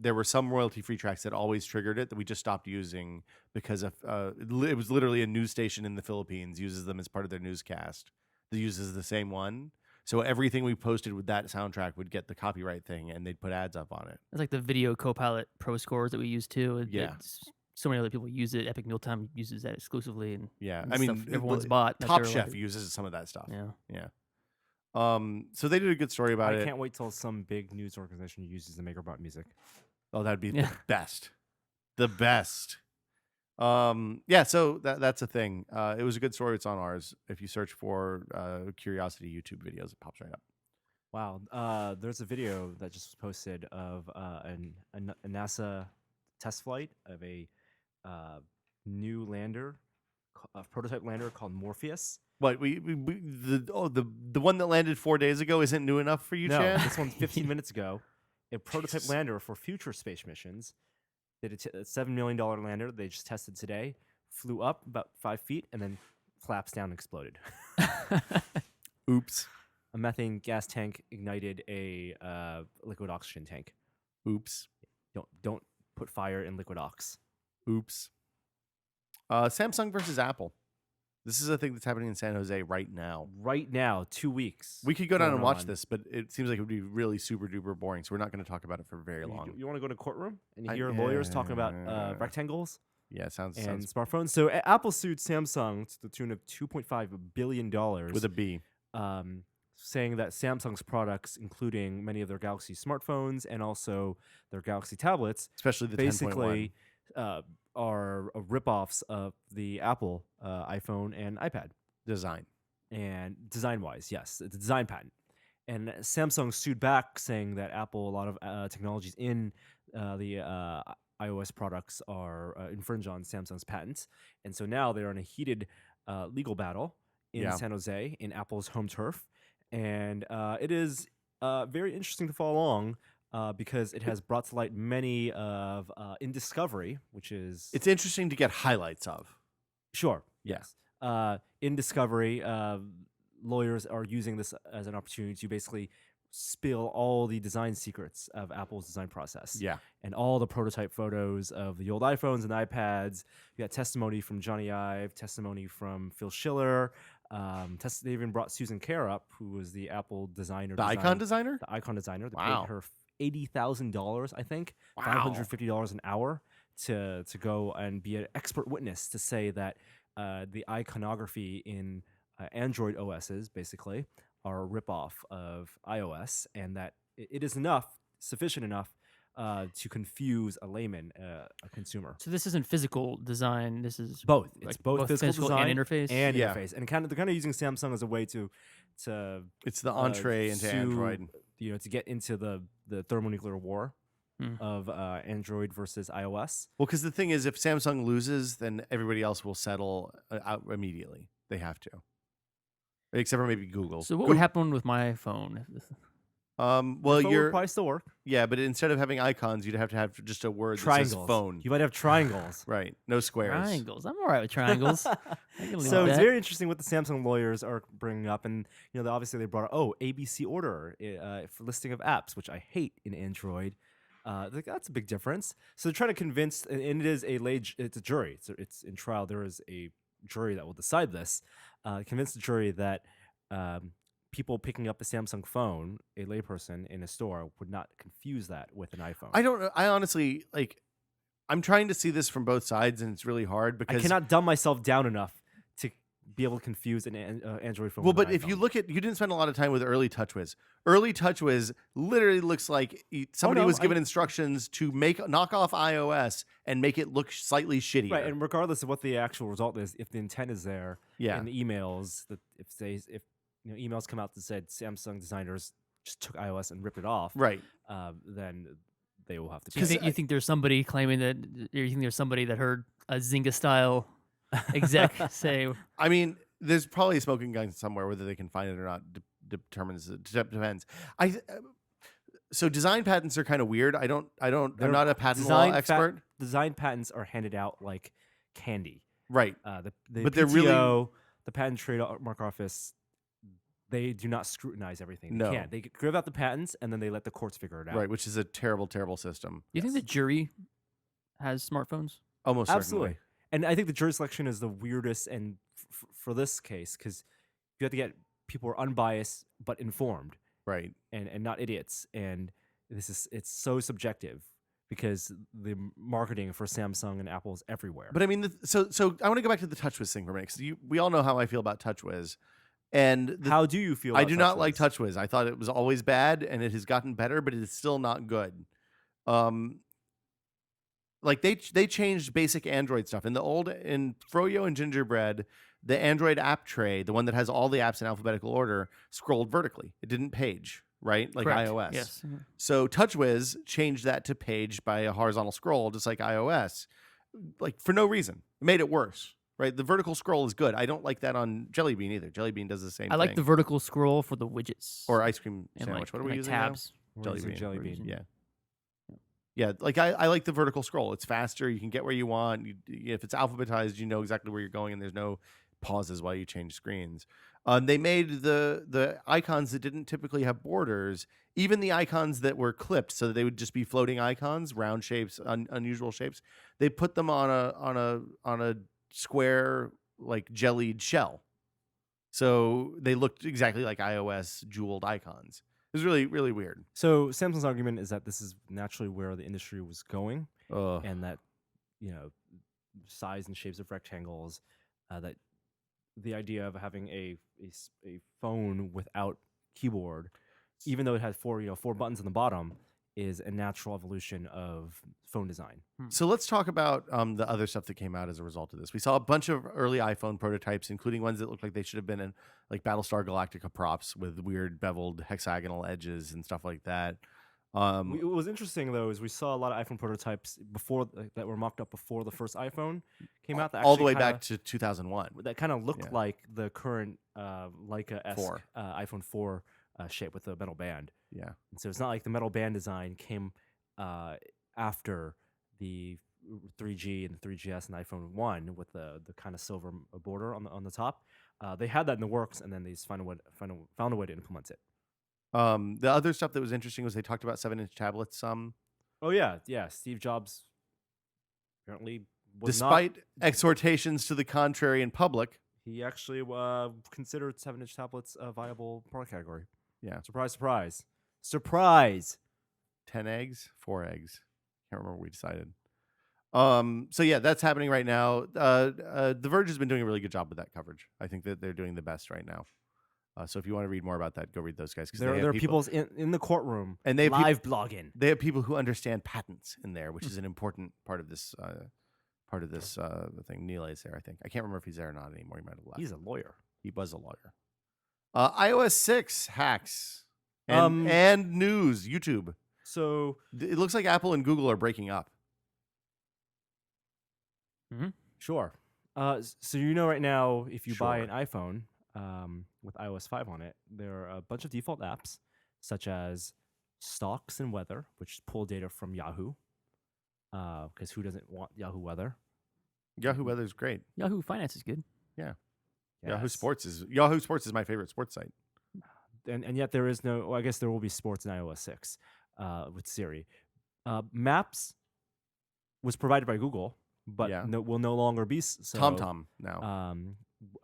there were some royalty-free tracks that always triggered it that we just stopped using because of it was literally a news station in the Philippines uses them as part of their newscast that uses the same one. So everything we posted with that soundtrack would get the copyright thing, and they'd put ads up on it. It's like the Video Copilot Pro scores that we use too. Yeah. So many other people use it. Epic Mealtime uses that exclusively, and Yeah, and I mean, stuff everyone's bought. that Top they're Chef like- uses some of that stuff. Yeah. Yeah. So they did a good story about I it. can't wait till some big news organization uses the MakerBot music. Oh, that'd be Yeah. the best. The best. Yeah, so that's a thing. It was a good story. It's on ours. If you search for Curiosity YouTube videos, it pops right up. Wow. There's a video that just was posted of a NASA test flight of a new lander a prototype lander called Morpheus. What the one that landed 4 days ago isn't new enough for you, No, Chad? this one's 15 minutes ago. A prototype lander for future space missions. Did a $7 million lander they just tested today. Flew up about 5 feet and then collapsed down and exploded. Oops. A methane gas tank ignited a liquid oxygen tank. Oops. Don't put fire in liquid ox. Oops. Samsung versus Apple. This is a thing that's happening in San Jose right now. Right now, 2 weeks. We could go down and going watch on. this, but it seems like it would be really super duper boring. So we're not going to talk about it for very long. You want to go to courtroom and hear lawyers talking about rectangles Yeah, sounds and smartphones? So Apple sued Samsung to the tune of $2.5 billion with a B. saying that Samsung's products, including many of their Galaxy smartphones and also their Galaxy tablets, Especially the 10.1. basically are ripoffs of the Apple iPhone and iPad. Design. And design-wise, yes, it's a design patent. And Samsung sued back, saying that Apple, a lot of technologies in the iOS products are infringe on Samsung's patents. And so now they're in a heated legal battle in San Jose, in Apple's home turf. And it is very interesting to follow along because it has brought to light many of in discovery, which is It's interesting to get highlights of. sure, Yeah. yes. In discovery, lawyers are using this as an opportunity to basically spill all the design secrets of Apple's design process. Yeah. And all the prototype photos of the old iPhones and iPads. You got testimony from Johnny Ive, testimony from Phil Schiller. They even brought Susan Kerr up, who was the Apple designer. The icon designer? The icon designer. They Wow. paid her $80,000, I think, Wow. $550 an hour to go and be an expert witness to say that the iconography in Android OSs, basically, are a ripoff of iOS, and that it is sufficient enough to confuse a layman, a consumer. So this isn't physical design. This is Both. It's like both physical design and interface. and Yeah. interface, and they're kind of using Samsung as a way to It's the entree into sue, Android. to get into the thermonuclear war Hmm. of Android versus iOS. Well, because the thing is, if Samsung loses, then everybody else will settle out immediately. They have to. Except for maybe Google. So what would happen with my phone? If this- Well, Phone would you're probably still work. yeah, but instead of having icons, you'd have to have just a word that Triangles. says phone. You might have triangles. Right, no squares. Triangles. I'm all right with triangles. I can live So with it's that. very interesting what the Samsung lawyers are bringing up, and obviously they brought ABC order for listing of apps, which I hate in Android. That's a big difference. So they're trying to convince, and it is it's a jury. It's in trial. There is a jury that will decide this. Convince the jury that people picking up a Samsung phone, a layperson in a store, would not confuse that with an iPhone. I honestly I'm trying to see this from both sides, and it's really hard I because cannot dumb myself down enough to be able to confuse an Android phone. well, with but an if you iPhone. look at, you didn't spend a lot of time with early TouchWiz. Early TouchWiz literally looks like somebody no, was given instructions to knock off iOS and make it look slightly shittier. Right, and regardless of what the actual result is, if the intent is there, Yeah. in the emails, that if emails come out that said Samsung designers just took iOS and ripped it off, Right. then they will have to. So you pay. think, you think there's somebody claiming that? Or you think there's somebody that heard a Zynga style exec say? I mean, there's probably a smoking gun somewhere. Whether they can find it or not depends. So design patents are kind of weird. I'm not a patent law expert. Design patents are handed out like candy. Right. The But they're PTO, the Patent Trademark Office, they do not scrutinize everything. No. They can't. They give out the patents and then they let the courts figure it out. Right, which is a terrible, terrible system. You think the jury has smartphones? Almost Absolutely. certainly. And I think the jury selection is the weirdest, and for this case, because you have to get people who are unbiased but informed, Right. and not idiots. And it's so subjective because the marketing for Samsung and Apple is everywhere. But I mean, so I want to go back to the TouchWiz thing for a minute, because we all know how I feel about TouchWiz. And how do you feel? I about do not like TouchWiz? TouchWiz. I thought it was always bad, and it has gotten better, but it is still not good. Like they changed basic Android stuff in Froyo and Gingerbread. The Android app tray, the one that has all the apps in alphabetical order, scrolled vertically. It didn't page, right? Like Correct. iOS. Yes. Mhm. So TouchWiz changed that to page by a horizontal scroll, just like iOS, like for no reason. It made it worse. right? The vertical scroll is good. I don't like that on Jelly Bean either. Jelly Bean does the same I like thing. the vertical scroll for the widgets Or ice cream and sandwich. What are and we like using tabs. We're Jelly using Bean. Jelly We're Bean. using- Yeah. Yeah, like I like the vertical scroll. It's faster. You can get where you want. If it's alphabetized, you know exactly where you're going, and there's no pauses while you change screens. They made the icons that didn't typically have borders, even the icons that were clipped, so that they would just be floating icons, round shapes, unusual shapes. They put them on a square like jellied shell, so they looked exactly like iOS jeweled icons. It was really really weird. So Samsung's argument is that this is naturally where the industry was going, Ugh. and that size and shapes of rectangles, that the idea of having a phone without keyboard, even though it has four buttons on the bottom, is a natural evolution of phone design. So let's talk about the other stuff that came out as a result of this. We saw a bunch of early iPhone prototypes, including ones that looked like they should have been in like Battlestar Galactica props with weird beveled hexagonal edges and stuff like that. What was interesting though is we saw a lot of iPhone prototypes before that were mocked up before the first iPhone came out. That all the way actually back to 2001. that kind of looked Yeah. like the current Leica-esque 4. iPhone 4 shape with the metal band. Yeah. And so it's not like the metal band design came after the 3G and the 3GS and iPhone 1 with the kind of silver border on the top. They had that in the works, and then they just found a way to implement it. The other stuff that was interesting was they talked about 7-inch tablets. Oh yeah. Steve Jobs apparently was Despite exhortations to the contrary in public. he actually considered 7-inch tablets a viable product category. Yeah. Surprise. 10 eggs, 4 eggs. Can't remember what we decided. So yeah, that's happening right now. The Verge has been doing a really good job with that coverage. I think that they're doing the best right now. So if you want to read more about that, go read those guys. There are people in the courtroom and they have live blogging. They have people who understand patents in there, which is an important part of this thing. Nilay's there, I think. I can't remember if he's there or not anymore. He might have left. He's a lawyer. He was a lawyer. iOS 6 hacks and news. YouTube. So It looks like Apple and Google are breaking up. sure. So right now, if you buy Sure. an iPhone with iOS 5 on it, there are a bunch of default apps such as Stocks and Weather, which pull data from Yahoo. Because who doesn't want Yahoo Weather? Yahoo Weather is great. Yahoo Finance is good. Yahoo Yes. Sports is my favorite sports site. And yet there is no. Well, I guess there will be sports in iOS 6 with Siri. Maps was provided by Google, but Yeah. will no longer be so. TomTom now.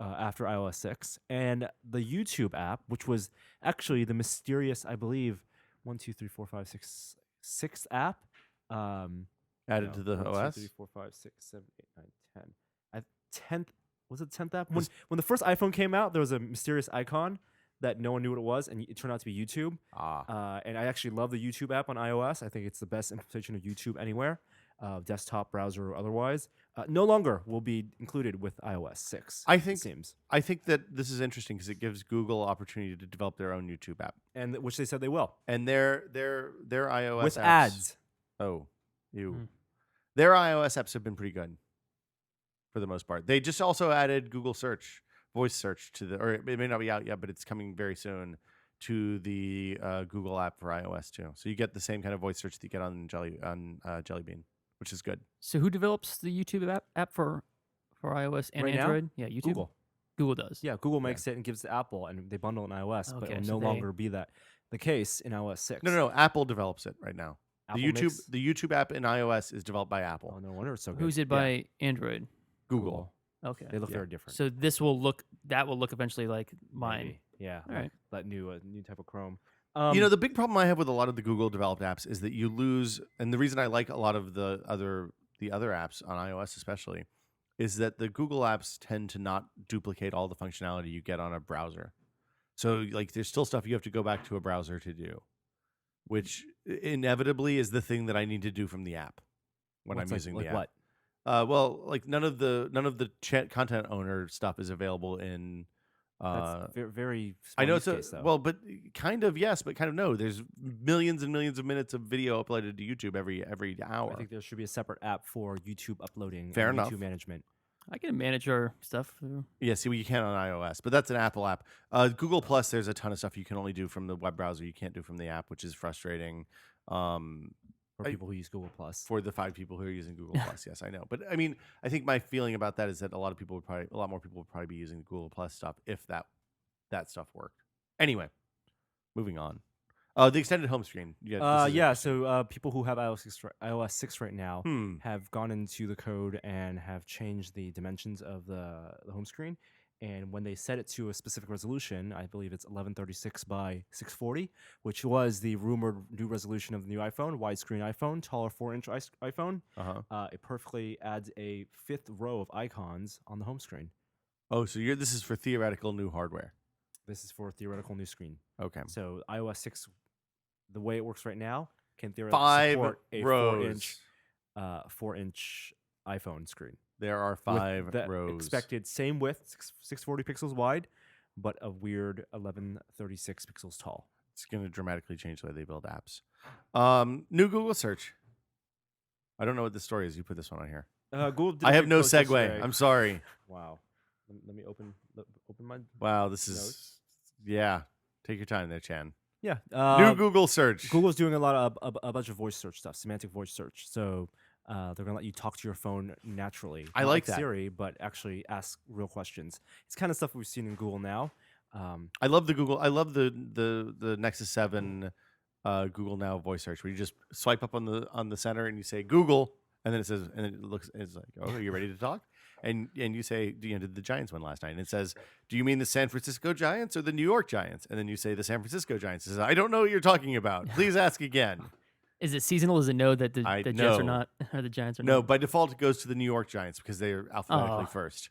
After iOS 6, and the YouTube app, which was actually the mysterious, I believe, 1, 2, 3, 4, 5, 6, sixth app. Added to the 1, 2, OS. 3, 4, 5, 6, 7, 8, 9, 10. 10th was it the 10th app? When the first iPhone came out, there was a mysterious icon that no one knew what it was, and it turned out to be YouTube. And I actually love the YouTube app on iOS. I think it's the best implementation of YouTube anywhere, desktop, browser, or otherwise. No longer will be included with iOS 6. I it seems, that this is interesting because it gives Google opportunity to develop their own YouTube app, and which they said they will and their iOS with apps, ads. Oh, ew. Mm. Their iOS apps have been pretty good for the most part. They just also added Google Search, voice search or it may not be out yet, but it's coming very soon to the Google app for iOS too. So you get the same kind of voice search that you get on Jelly Bean, which is good. So who develops the YouTube app for iOS and Right now? Android? Yeah, YouTube. Google. Google does. Yeah, Google makes it and gives it to Apple, and they bundle it in iOS, but Okay, it will so no they- longer be the case in iOS 6. No. Apple develops it right now. Apple the makes- YouTube app in iOS is developed by Apple. Oh, no wonder it's so good. Who's it by Android? Google. Okay. They look Yeah. very different. So this will look eventually like mine. Maybe. Yeah. All right. That new type of Chrome. The big problem I have with a lot of the Google developed apps is that you lose, and the reason I like a lot of the other apps on iOS especially, is that the Google apps tend to not duplicate all the functionality you get on a browser. So like there's still stuff you have to go back to a browser to do, which inevitably is the thing that I need to do from the app when What's I'm using like the app. what? Well, like none of the content owner stuff is available in. That's very I know use it's case, though. well, but kind of yes, but kind of no. There's millions and millions of minutes of video uploaded to YouTube every hour. I think there should be a separate app for YouTube uploading Fair and enough. YouTube management. I can manage our stuff. Yeah, see, you can on iOS, but that's an Apple app. Google Plus, there's a ton of stuff you can only do from the web browser. You can't do from the app, which is frustrating. For people who use Google Plus. For the 5 people who are using Google Plus, yes, I know. But I mean, I think my feeling about that is that a lot more people would probably be using the Google Plus stuff if that stuff worked. Anyway, moving on. The extended home screen. Yeah. So people who have iOS 6 right now have gone into the code and have changed the dimensions of the home screen. And when they set it to a specific resolution, I believe it's 1136 by 640, which was the rumored new resolution of the new iPhone, widescreen iPhone, taller 4-inch iPhone. It perfectly adds a 5th row of icons on the home screen. Oh, so this is for theoretical new hardware. This is for theoretical new screen. Okay. So iOS 6, the way it works right now, can theoretically support a 4-inch iPhone screen. There are 5 the rows. Expected same width, 640 pixels wide, but a weird 1136 pixels tall. It's going to dramatically change the way they build apps. New Google search. I don't know what the story is. You put this one on here. Google. I have no segue. I'm sorry. Wow. Let me open my. Wow, this is notes. Yeah. Take your time there, Chan. Yeah. New Google search. Google's doing a lot of a bunch of voice search stuff, semantic voice search. So they're gonna let you talk to your phone naturally. I Not like that. Siri, but actually ask real questions. It's kind of stuff we've seen in Google now. I love the Nexus 7 Google Now voice search where you just swipe up on the center and you say Google, and then it says, and it looks, it's like, oh, are you ready to talk? And you say, did the Giants win last night? And it says, do you mean the San Francisco Giants or the New York Giants? And then you say the San Francisco Giants. It says, I don't know what you're talking about. Please ask again. Is it seasonal? Does it know that the Jets are know. not, or the Giants are No, not? by default, it goes to the New York Giants because they are alphabetically first.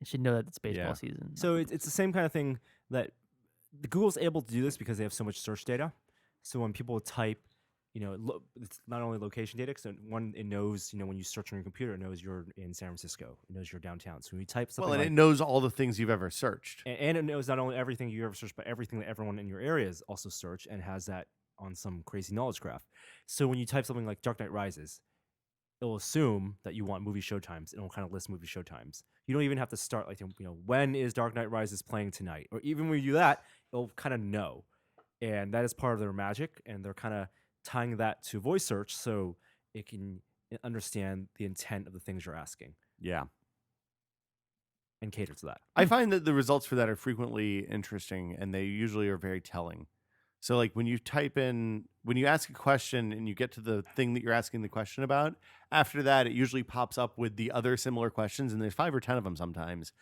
It should know that it's baseball Yeah. season. So it's the same kind of thing that Google's able to do this because they have so much search data. So when people type, it's not only location data. So it knows, when you search on your computer, it knows you're in San Francisco. It knows you're downtown. So when you type something, It knows all the things you've ever searched. and it knows not only everything you ever searched, but everything that everyone in your area has also searched and has that on some crazy knowledge graph. So when you type something like Dark Knight Rises, it'll assume that you want movie showtimes. It'll kind of list movie showtimes. You don't even have to start like, when is Dark Knight Rises playing tonight? Or even when you do that, it'll kind of know. And that is part of their magic. And they're kind of tying that to voice search so it can understand the intent of the things you're asking. Yeah. And cater to that. I find that the results for that are frequently interesting, and they usually are very telling. So, like when you ask a question and you get to the thing that you're asking the question about, after that, it usually pops up with the other similar questions, and there's 5 or 10 of them sometimes.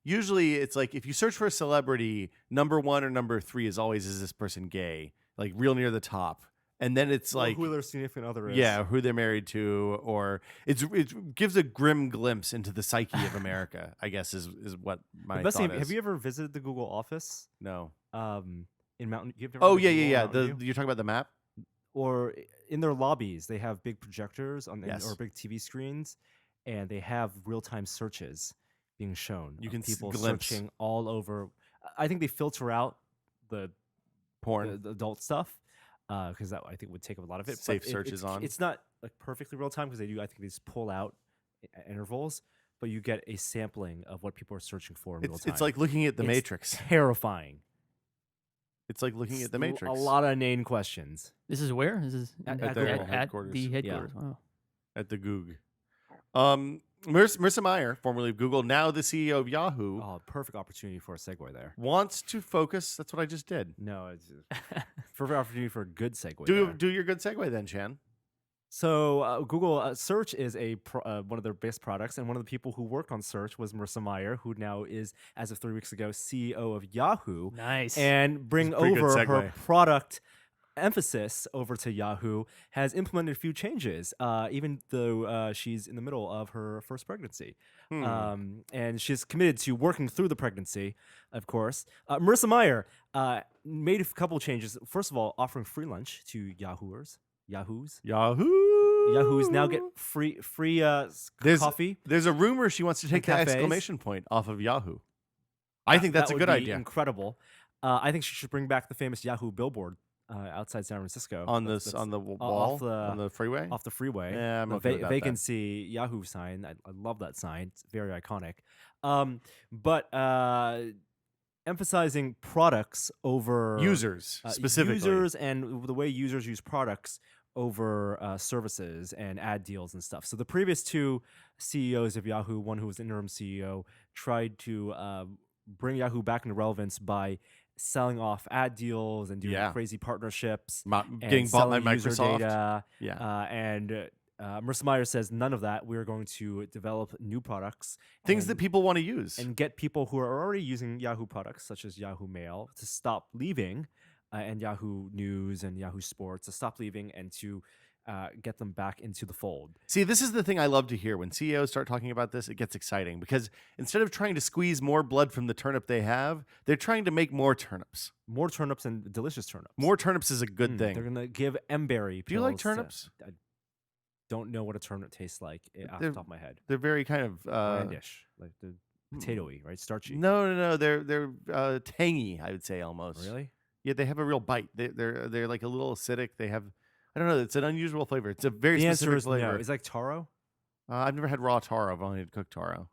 Usually it's like if you search for a celebrity, number 1 or number 3 is always, is this person gay? Like real near the top. And then it's like who their significant other is. Yeah, who they're married to, or it gives a grim glimpse into the psyche of America, I guess is what my thought is. Have you ever visited the Google office? No. In Mountain. Yeah. You're talking about the map? Or in their lobbies, they have big projectors or big TV screens, and they have real-time searches being shown. You can people glimpse. searching all over. I think they filter out the porn, the adult stuff, because that I think would take up a lot of it. Safe searches on. It's not like perfectly real time because they do. I think they just pull out intervals, but you get a sampling of what people are searching for in real time. It's like looking at the Matrix. Terrifying. It's like looking at the Matrix. A lot of inane questions. This is where? This is at the headquarters. headquarters. Yeah. Wow. At the Goog. Marissa Mayer, formerly of Google, now the CEO of Yahoo. Oh, perfect opportunity for a segue there. Wants to focus. That's what I just did. No, it's perfect opportunity for a good segue. Do your good segue then, Chan. So Google Search is one of their best products, and one of the people who worked on Search was Marissa Mayer, who now is, as of 3 weeks ago, CEO of Yahoo. Nice. And bring over her product emphasis over to Yahoo, has implemented a few changes, even though she's in the middle of her first pregnancy. And she's committed to working through the pregnancy, of course. Marissa Mayer made a couple changes. First of all, offering free lunch to Yahoos now get free coffee. There's a rumor she wants to take the exclamation point off of Yahoo. I think that's a good idea. Incredible. I think she should bring back the famous Yahoo billboard outside San Francisco on that's- this that's on the off wall the on the freeway. off the freeway. Yeah, I'm the okay with that. vacancy Yahoo sign. I love that sign. It's very iconic. But emphasizing products over Users specifically. users and the way users use products over services and ad deals and stuff. So the previous two CEOs of Yahoo, one who was interim CEO, tried to bring Yahoo back into relevance by selling off ad deals and doing Yeah. crazy partnerships, Getting and bought by selling user Microsoft. data. Yeah. And Marissa Meyer says none of that. We're going to develop new products, Things and, that people want to use. and get people who are already using Yahoo products, such as Yahoo Mail, to stop leaving, and Yahoo News and Yahoo Sports to stop leaving and to get them back into the fold. See, this is the thing I love to hear. When CEOs start talking about this, it gets exciting because instead of trying to squeeze more blood from the turnip they have, they're trying to make more turnips. More turnips and delicious turnips. More turnips is a good thing. They're gonna give Emberry. Do you like pills to- turnips? I don't know what a turnip tastes like off the They're- top of my head. They're very kind of Blandish, like the potatoey, right? Starchy. No. They're tangy. I would say almost. Really? Yeah, they have a real bite. They're like a little acidic. They have, I don't know. It's an unusual flavor. It's a very The answer specific is flavor. no. It's like taro. I've never had raw taro. I've only had cooked taro.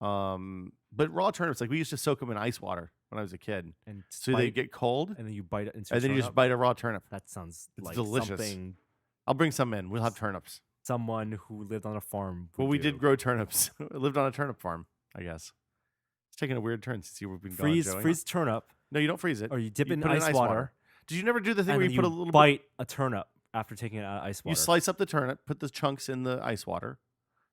But raw turnips, like we used to soak them in ice water when I was a kid, And so they get cold, and then you bite it into. and then you just bite a raw turnip. That sounds It's like delicious. something I'll bring some in. We'll have turnips. someone who lived on a farm. Well, would we do. did grow turnips. I lived on a turnip farm, I guess. It's taking a weird turn since you've been gone, Joey. freeze turnip, No, you don't freeze it. or you dip it in put ice water, Did you never do the thing and where then you put a little bite a turnip after taking it out of ice bit? water. You slice up the turnip, put the chunks in the ice water,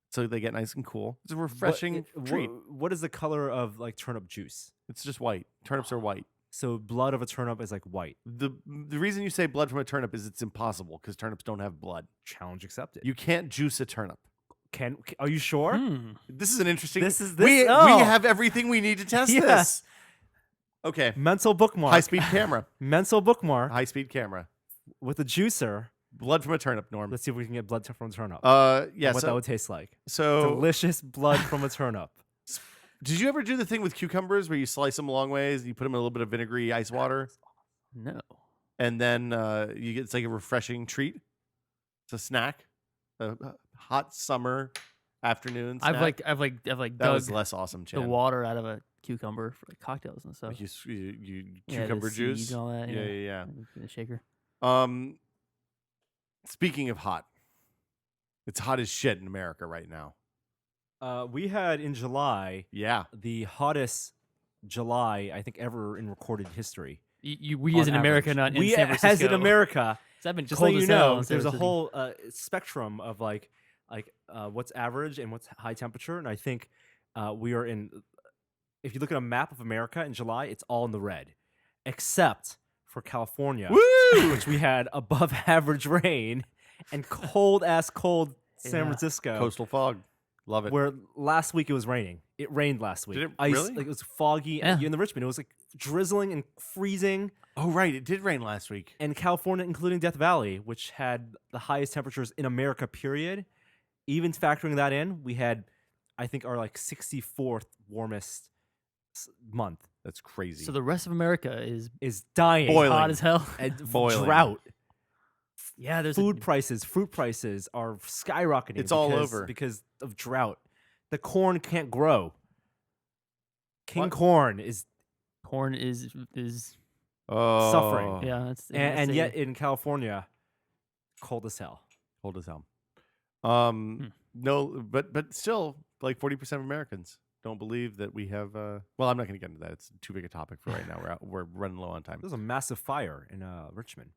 so they get nice and cool. It's a refreshing treat. What is the color of like turnip juice? It's just white. Turnips are white. So blood of a turnip is like white. The reason you say blood from a turnip is it's impossible because turnips don't have blood. Challenge accepted. You can't juice a turnip. Are you sure? This is an interesting. We we have everything we need to test Yeah. this. Okay. Mental bookmark. High speed camera. Mental bookmark High speed camera. with a juicer. Blood from a turnip, Norm. Let's see if we can get blood from a turnip. Yeah. What that So, would taste like. so Delicious blood from a turnip. did you ever do the thing with cucumbers where you slice them long ways and you put them in a little bit of vinegary ice water, No. and then you get it's like a refreshing treat? It's a snack. A hot summer afternoon. Snack. I've that dug was less awesome, the Chan. water out of a cucumber for like cocktails and stuff. Like you Yeah, the cucumber juice. seeds and all that. Yeah. In a shaker. Speaking of hot, it's hot as shit in America right now. We had in July Yeah. the hottest July I think ever in recorded history. We on as in America, average. not in we San Francisco. as in America. 'Cause I've been Just cold letting as you hell know, in San there's a Francisco. whole spectrum of like what's average and what's high temperature, and I think we are in. If you look at a map of America in July, it's all in the red, except for California, Woo! which we had above average rain and cold San Yeah. Francisco, Coastal fog. Love it. where last week it was raining. It rained last week. Did it Ice, really? like it was foggy. Yeah. In the Richmond, it was like drizzling and freezing. Oh, right. It did rain last week. And California, including Death Valley, which had the highest temperatures in America, period. Even factoring that in, we had, I think, our like 64th warmest month. That's crazy. So the rest of America is Is dying. Boiling. hot as hell. And Boiling. drought. Yeah, there's Fruit prices are skyrocketing. It's all over. because of drought. The corn can't grow. King What? corn is corn is oh, suffering. yeah. That's and yet in California, cold as hell. Cold as hell. No, but still, like 40% of Americans don't believe that we have. Well, I'm not going to get into that. It's too big a topic for right now. We're running low on time. There's a massive fire in Richmond.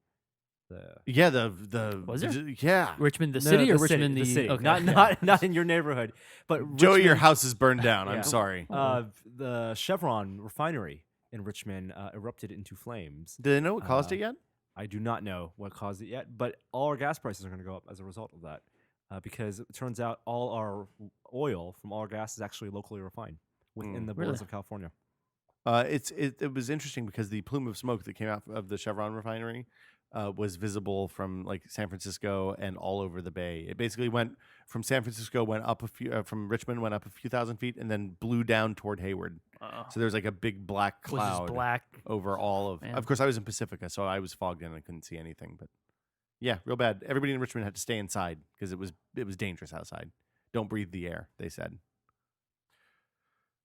Yeah, the Was there? Yeah, Richmond, the No, city, or the Richmond, the city. Okay. Not in your neighborhood, but Joey, your Richmond, house is burned down. Yeah. I'm sorry. the Chevron refinery in Richmond erupted into flames. Do they know what caused it yet? I do not know what caused it yet, but all our gas prices are going to go up as a result of that, because it turns out all our oil from all our gas is actually locally refined within the borders Really? of California. It was interesting because the plume of smoke that came out of the Chevron refinery was visible from like San Francisco and all over the Bay. It basically went from San Francisco, went up a few, from Richmond, went up a few thousand feet, and then blew down toward Hayward. So there's like a big black Was just cloud black. over all of. Man. Of course, I was in Pacifica, so I was fogged in and couldn't see anything. But yeah, real bad. Everybody in Richmond had to stay inside because it was dangerous outside. Don't breathe the air, they said.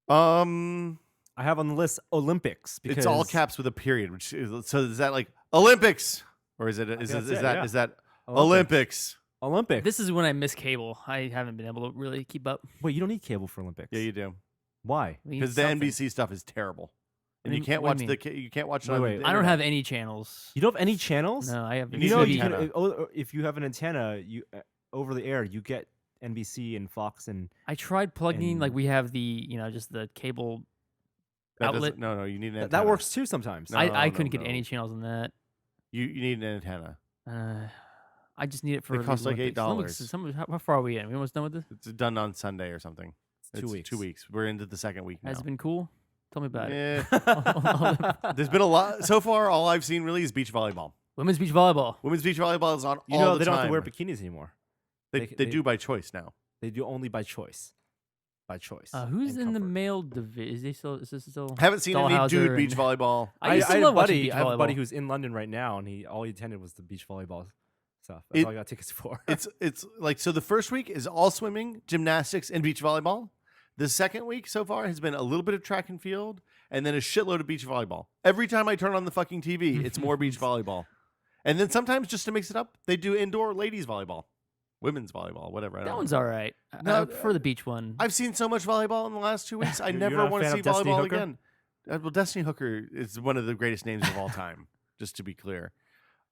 I have on the list Olympics. Because It's all caps with a period. Which so is that like Olympics or is that's it, is that Olympics? Olympics. This is when I miss cable. I haven't been able to really keep up. Wait, you don't need cable for Olympics. Yeah, you do. Why? We need Because the something. NBC stuff is terrible, and What you do can't what watch do you mean? you can't watch it. Wait, on wait. the I don't internet. have any channels. You don't have any channels? No, I have. You You need know, an you can, antenna. if you have an antenna, you over the air, you get NBC and Fox and I tried plugging. Like And- we have the just the cable That doesn't- outlet. No, you need an antenna. that works too sometimes. No. I couldn't get no. any channels on that. You need an antenna. I just need it for. It costs the like Olympics. $8. Olympics, how far are we in? We almost done with this. It's done on Sunday or something. It's 2 weeks. 2 weeks. We're into the second week now. Has it been cool? Tell me about it. Eh. There's been a lot so far. All I've seen really is beach volleyball. Women's beach volleyball. Women's beach volleyball is on You all know, the they time. don't have to wear bikinis anymore. They they- do by choice now. They do only by choice. By choice. Who's and in the comfort. male division? Is this still? Haven't seen any Dahlhauser dude beach and- volleyball. I used to had a love watching buddy. beach I have a buddy volleyball. who's in London right now, and all he attended was the beach volleyball stuff. That's It- all I got tickets for. It's like so. The first week is all swimming, gymnastics, and beach volleyball. The second week so far has been a little bit of track and field, and then a shitload of beach volleyball. Every time I turn on the fucking TV, it's more beach volleyball. And then sometimes, just to mix it up, they do indoor ladies volleyball, women's volleyball, whatever. I don't That know. one's all right. No, I prefer the beach one. I've seen so much volleyball in the last 2 weeks. I You're never not a want to fan see of Destiny volleyball Hooker? again. Well, Destiny Hooker is one of the greatest names of all time. Just to be clear.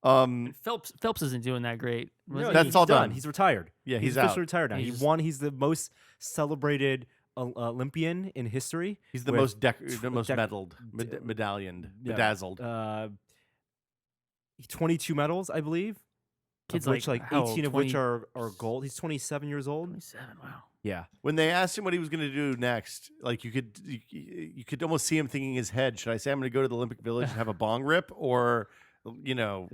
Phelps isn't doing that great. Was No, he? that's he's all done. done. He's retired. Yeah, he's officially out. retired now. He's- He won. He's the most celebrated Olympian in history. He's the with most tw- most dec- medaled, d- medallioned, yeah, bedazzled. 22 medals, I believe. Kids of which like like how 18 old? of which 20? are gold. He's 27 years old. 27. Wow. Yeah. When they asked him what he was going to do next, like you could almost see him thinking in his head, should I say I'm going to go to the Olympic Village and have a bong rip, or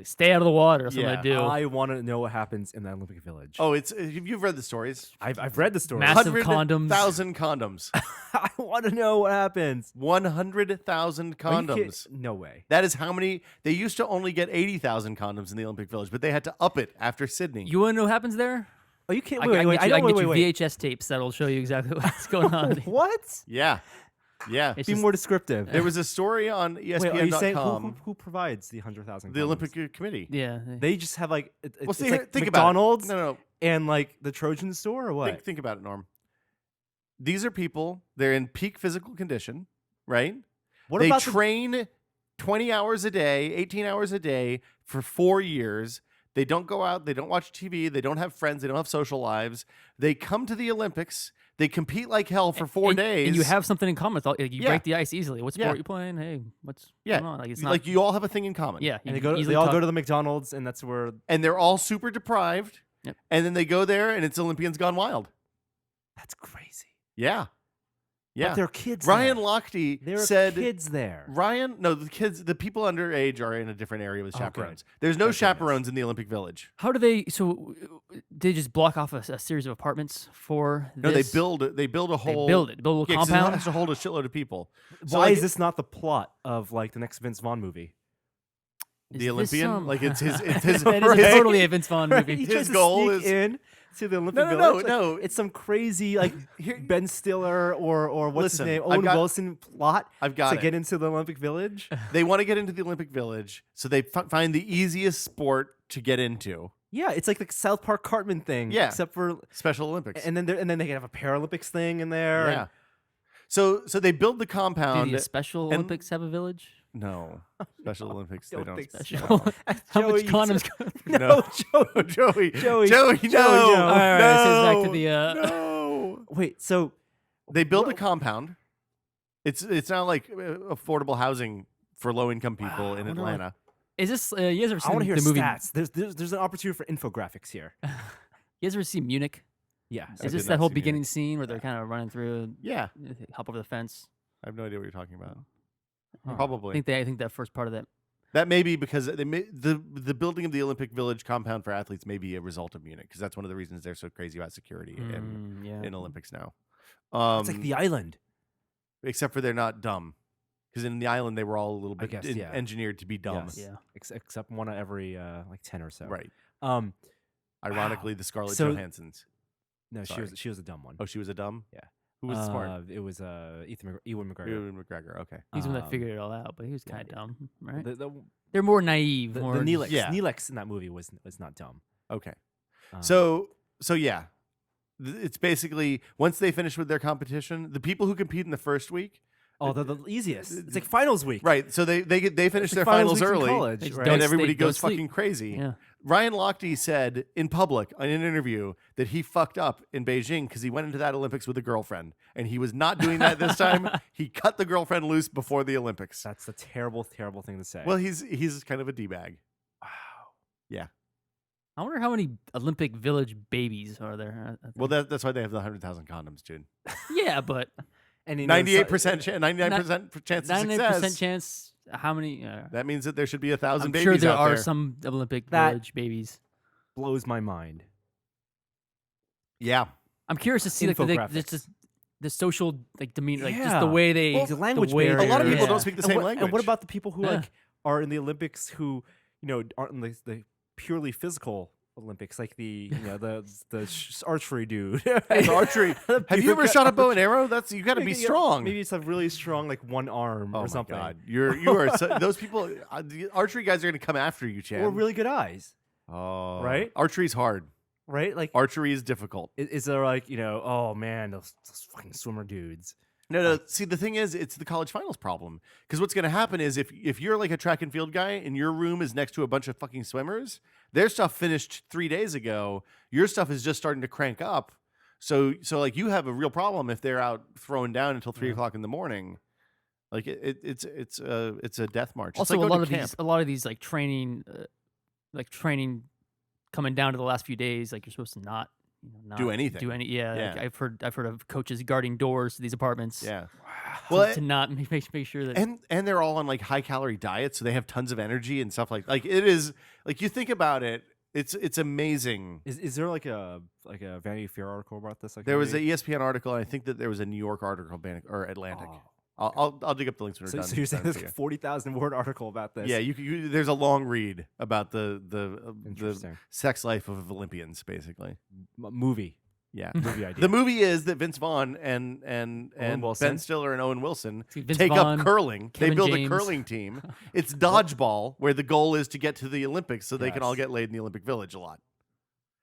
Stay out of the water. That's Yeah. what I do. I want to know what happens in the Olympic Village. oh, it's you've read the stories. I've read the story. Massive condoms. 100,000 condoms. I want to know what happens. 100,000 Are you kidding? condoms. No way. That is how many. They used to only get 80,000 condoms in the Olympic Village, but they had to up it after Sydney. You want to know what happens there? Oh, you can't. I Wait, can wait, get I you, know. I can Wait, get wait, you wait. VHS tapes that'll show you exactly what's going on. What? Yeah. It's Be just- more descriptive. There was a story on Wait, are you saying ESPN.com. who provides the 100,000? The Olympic Committee. Yeah. They just have like Well, it's see, like think McDonald's about it. No. and like the Trojan store or what? Think about it, Norm. These are people. They're in peak physical condition, right? What They about train 20 hours a day, 18 hours a day for 4 years. They don't go out. They don't watch TV. They don't have friends. They don't have social lives. They come to the Olympics. They compete like hell for 4 days. And you have something in common. With like, you Yeah. break the ice easily. What sport Yeah. you playing? Hey, what's Yeah. going on? Like it's not. like you all have a thing in common. yeah. and you they easily all talk- go to the McDonald's and that's where And they're all super deprived. Yep. And then they go there and it's Olympians gone wild. that's crazy. Yeah. Yeah. But they're kids. Ryan there. Lochte There are said kids there. the people underage are in a different area with Oh, good. chaperones. There's no Thank goodness. chaperones in the Olympic Village. How do they? So they just block off a series of apartments for No, this? they build a They whole build it. Build a little Yeah, 'cause it compound. has to hold a shitload of people. So Why like, is this not the plot of like the next Vince Vaughn movie? Is the this Olympian? some- Like it's his That is his- totally a Vince Vaughn Right? movie. He tries His to goal sneak is- in to the Olympic No, Village. no. It's some crazy like Ben Stiller or what's Listen, his name, I've Owen got- Wilson plot I've got to it. get into the Olympic Village. They want to get into the Olympic Village, so they find the easiest sport to get into. Yeah, it's like the South Park Cartman thing. Yeah. except for Special Olympics. and then they can have a Paralympics thing in there. yeah. So they build the Do compound. the Special and- Olympics have a village? No. Special Olympics, they don't don't. think so. Special. How much Joey, condoms? No, Joey. Joey. Joey, no. Joey, no. All right, this is back to No. the. No. Wait, so They build a compound. It's not like affordable housing for low income people in I wonder, like, Atlanta. Is this? You guys ever I seen want to hear the movie? stats. There's an opportunity for infographics here. You guys ever see Munich? Yeah. I Is did this not that whole see beginning Munich. scene where they're kind of running through, Yeah, hop over the fence? I have no idea what you're talking about. Huh. Probably. I think that first part of that. That may be because the building of the Olympic Village compound for athletes may be a result of Munich, because that's one of the reasons they're so crazy about security Yeah. in Olympics now. It's like the island. except for they're not dumb. Because in the island, they were all a little I bit guess, yeah. engineered to be dumb. Yes. Yeah. Except one out every like 10 or so. Right. Um, Ironically, Wow. the Scarlett So- Johanssons. no, Sorry. she was a dumb one. Oh, she was a dumb? Yeah. Who was smart? It was Ewan McGregor. Ewan McGregor. Okay. He's the one that Um, figured it all out, but he was yeah, kind of dumb, right? The They're more naive. the more Neelix, Yeah. Neelix in that movie was not dumb. Okay. Um, So yeah. It's basically, once they finish with their competition, the people who compete in the first week, they're the easiest. It's like finals week. right, so they finish It's their like finals weeks in early, college, They just right? don't and everybody they don't goes sleep. fucking crazy. Yeah. Ryan Lochte said in public in an interview that he fucked up in Beijing because he went into that Olympics with a girlfriend, and he was not doing that this time. He cut the girlfriend loose before the Olympics. That's a terrible, terrible thing to say. Well, he's kind of a d-bag. I wonder how many Olympic Village babies are there. I Well, think- that's why they have the 100,000 condoms, Jude. yeah, but and you know, 98% 99% chance of 99% success. chance. How many? That means that there should be 1,000 I'm babies sure there out are there. some Olympic That- Village babies. blows my mind. Yeah. I'm curious to see like Infographics. the social like demeanor, like just Yeah. the way they Well, the language way barrier. A lot of people yeah. don't speak the And same what, language. And what about the people who Yeah. like are in the Olympics who aren't in the purely physical Olympics, like the archery dude. It's archery. Have you ever shot a bow and arrow? That's you got to be strong. Maybe it's a really strong like one arm Oh or my something, God. You are those people. The archery guys are going to come after you, Chad. or really good eyes, Oh, right? Archery's hard. right? Like, Archery is difficult. is there like oh man, those fucking swimmer dudes. No. See, the thing is, it's the college finals problem. Because what's going to happen is if you're like a track and field guy and your room is next to a bunch of fucking swimmers, their stuff finished 3 days ago. Your stuff is just starting to crank up. So like you have a real problem if they're out throwing down until 3 o'clock in the morning. Like it's a death march. It's Also, like a going lot to of camp. these, a lot of these like training coming down to the last few days. Like you're supposed to not Do anything. Do any? Yeah, Yeah. Like I've heard of coaches guarding doors to these apartments. Yeah. to, Well, to not make sure that and they're all on like high calorie diets, so they have tons of energy and stuff like it is like you think about it, it's amazing. Is there like a Vanity Fair article about this? Like There was an maybe? ESPN article, and I think that there was a New York article or Atlantic. Oh. I'll dig up the links when we're So, done. so you're saying done there's for a 40,000 word article about this? you. Yeah, there's a long read about the Interesting. sex life of Olympians, basically. Movie Yeah. idea. The movie is that Vince Vaughn and Wilson. Ben Stiller and Owen Wilson See, Vince take Vaughn, up curling. Kevin they build James. a curling team. It's dodgeball, where the goal is to get to the Olympics so they can all Yes. get laid in the Olympic Village a lot.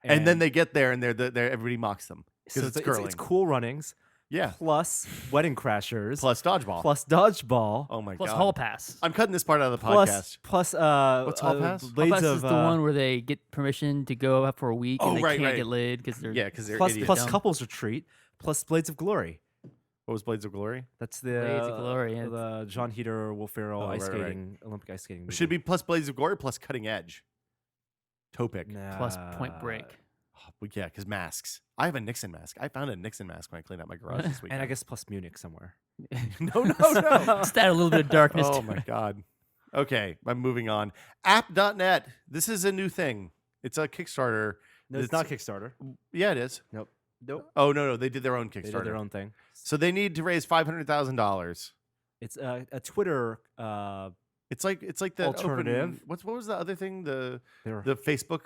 And then they get there and they're everybody mocks them because so it's curling. It's Cool Runnings Yeah. plus Wedding Crashers Plus dodgeball. plus Dodgeball Oh my plus god. Hall Pass. I'm cutting this part out of the plus podcast. plus What's Hall Pass? Hall Blades Pass of is the one where they get permission to go out for a week Oh, and they right, can't right. get laid because they're Yeah, because they're plus idiots. plus Dumb. Couples Retreat plus Blades of Glory. What was Blades of Glory? That's the Blades of Glory, yeah, the John Heater, Will Ferrell Oh, ice right, right. skating Olympic ice skating. It should be plus Blades of Glory plus Cutting Edge. Topic. plus Point Break. Oh, but yeah, because masks. I have a Nixon mask. I found a Nixon mask when I cleaned out my garage this week. And I guess plus Munich somewhere. no. Just add a little bit of darkness. Oh to my it. god. Okay, I'm moving on. App.net. This is a new thing. It's a Kickstarter. No, it's not Kickstarter. Yeah, it is. Nope. Oh no, they did their own Kickstarter. They did their own thing. So they need to raise $500,000. It's a Twitter. It's like the Alternative. What was the other thing? The Their Facebook,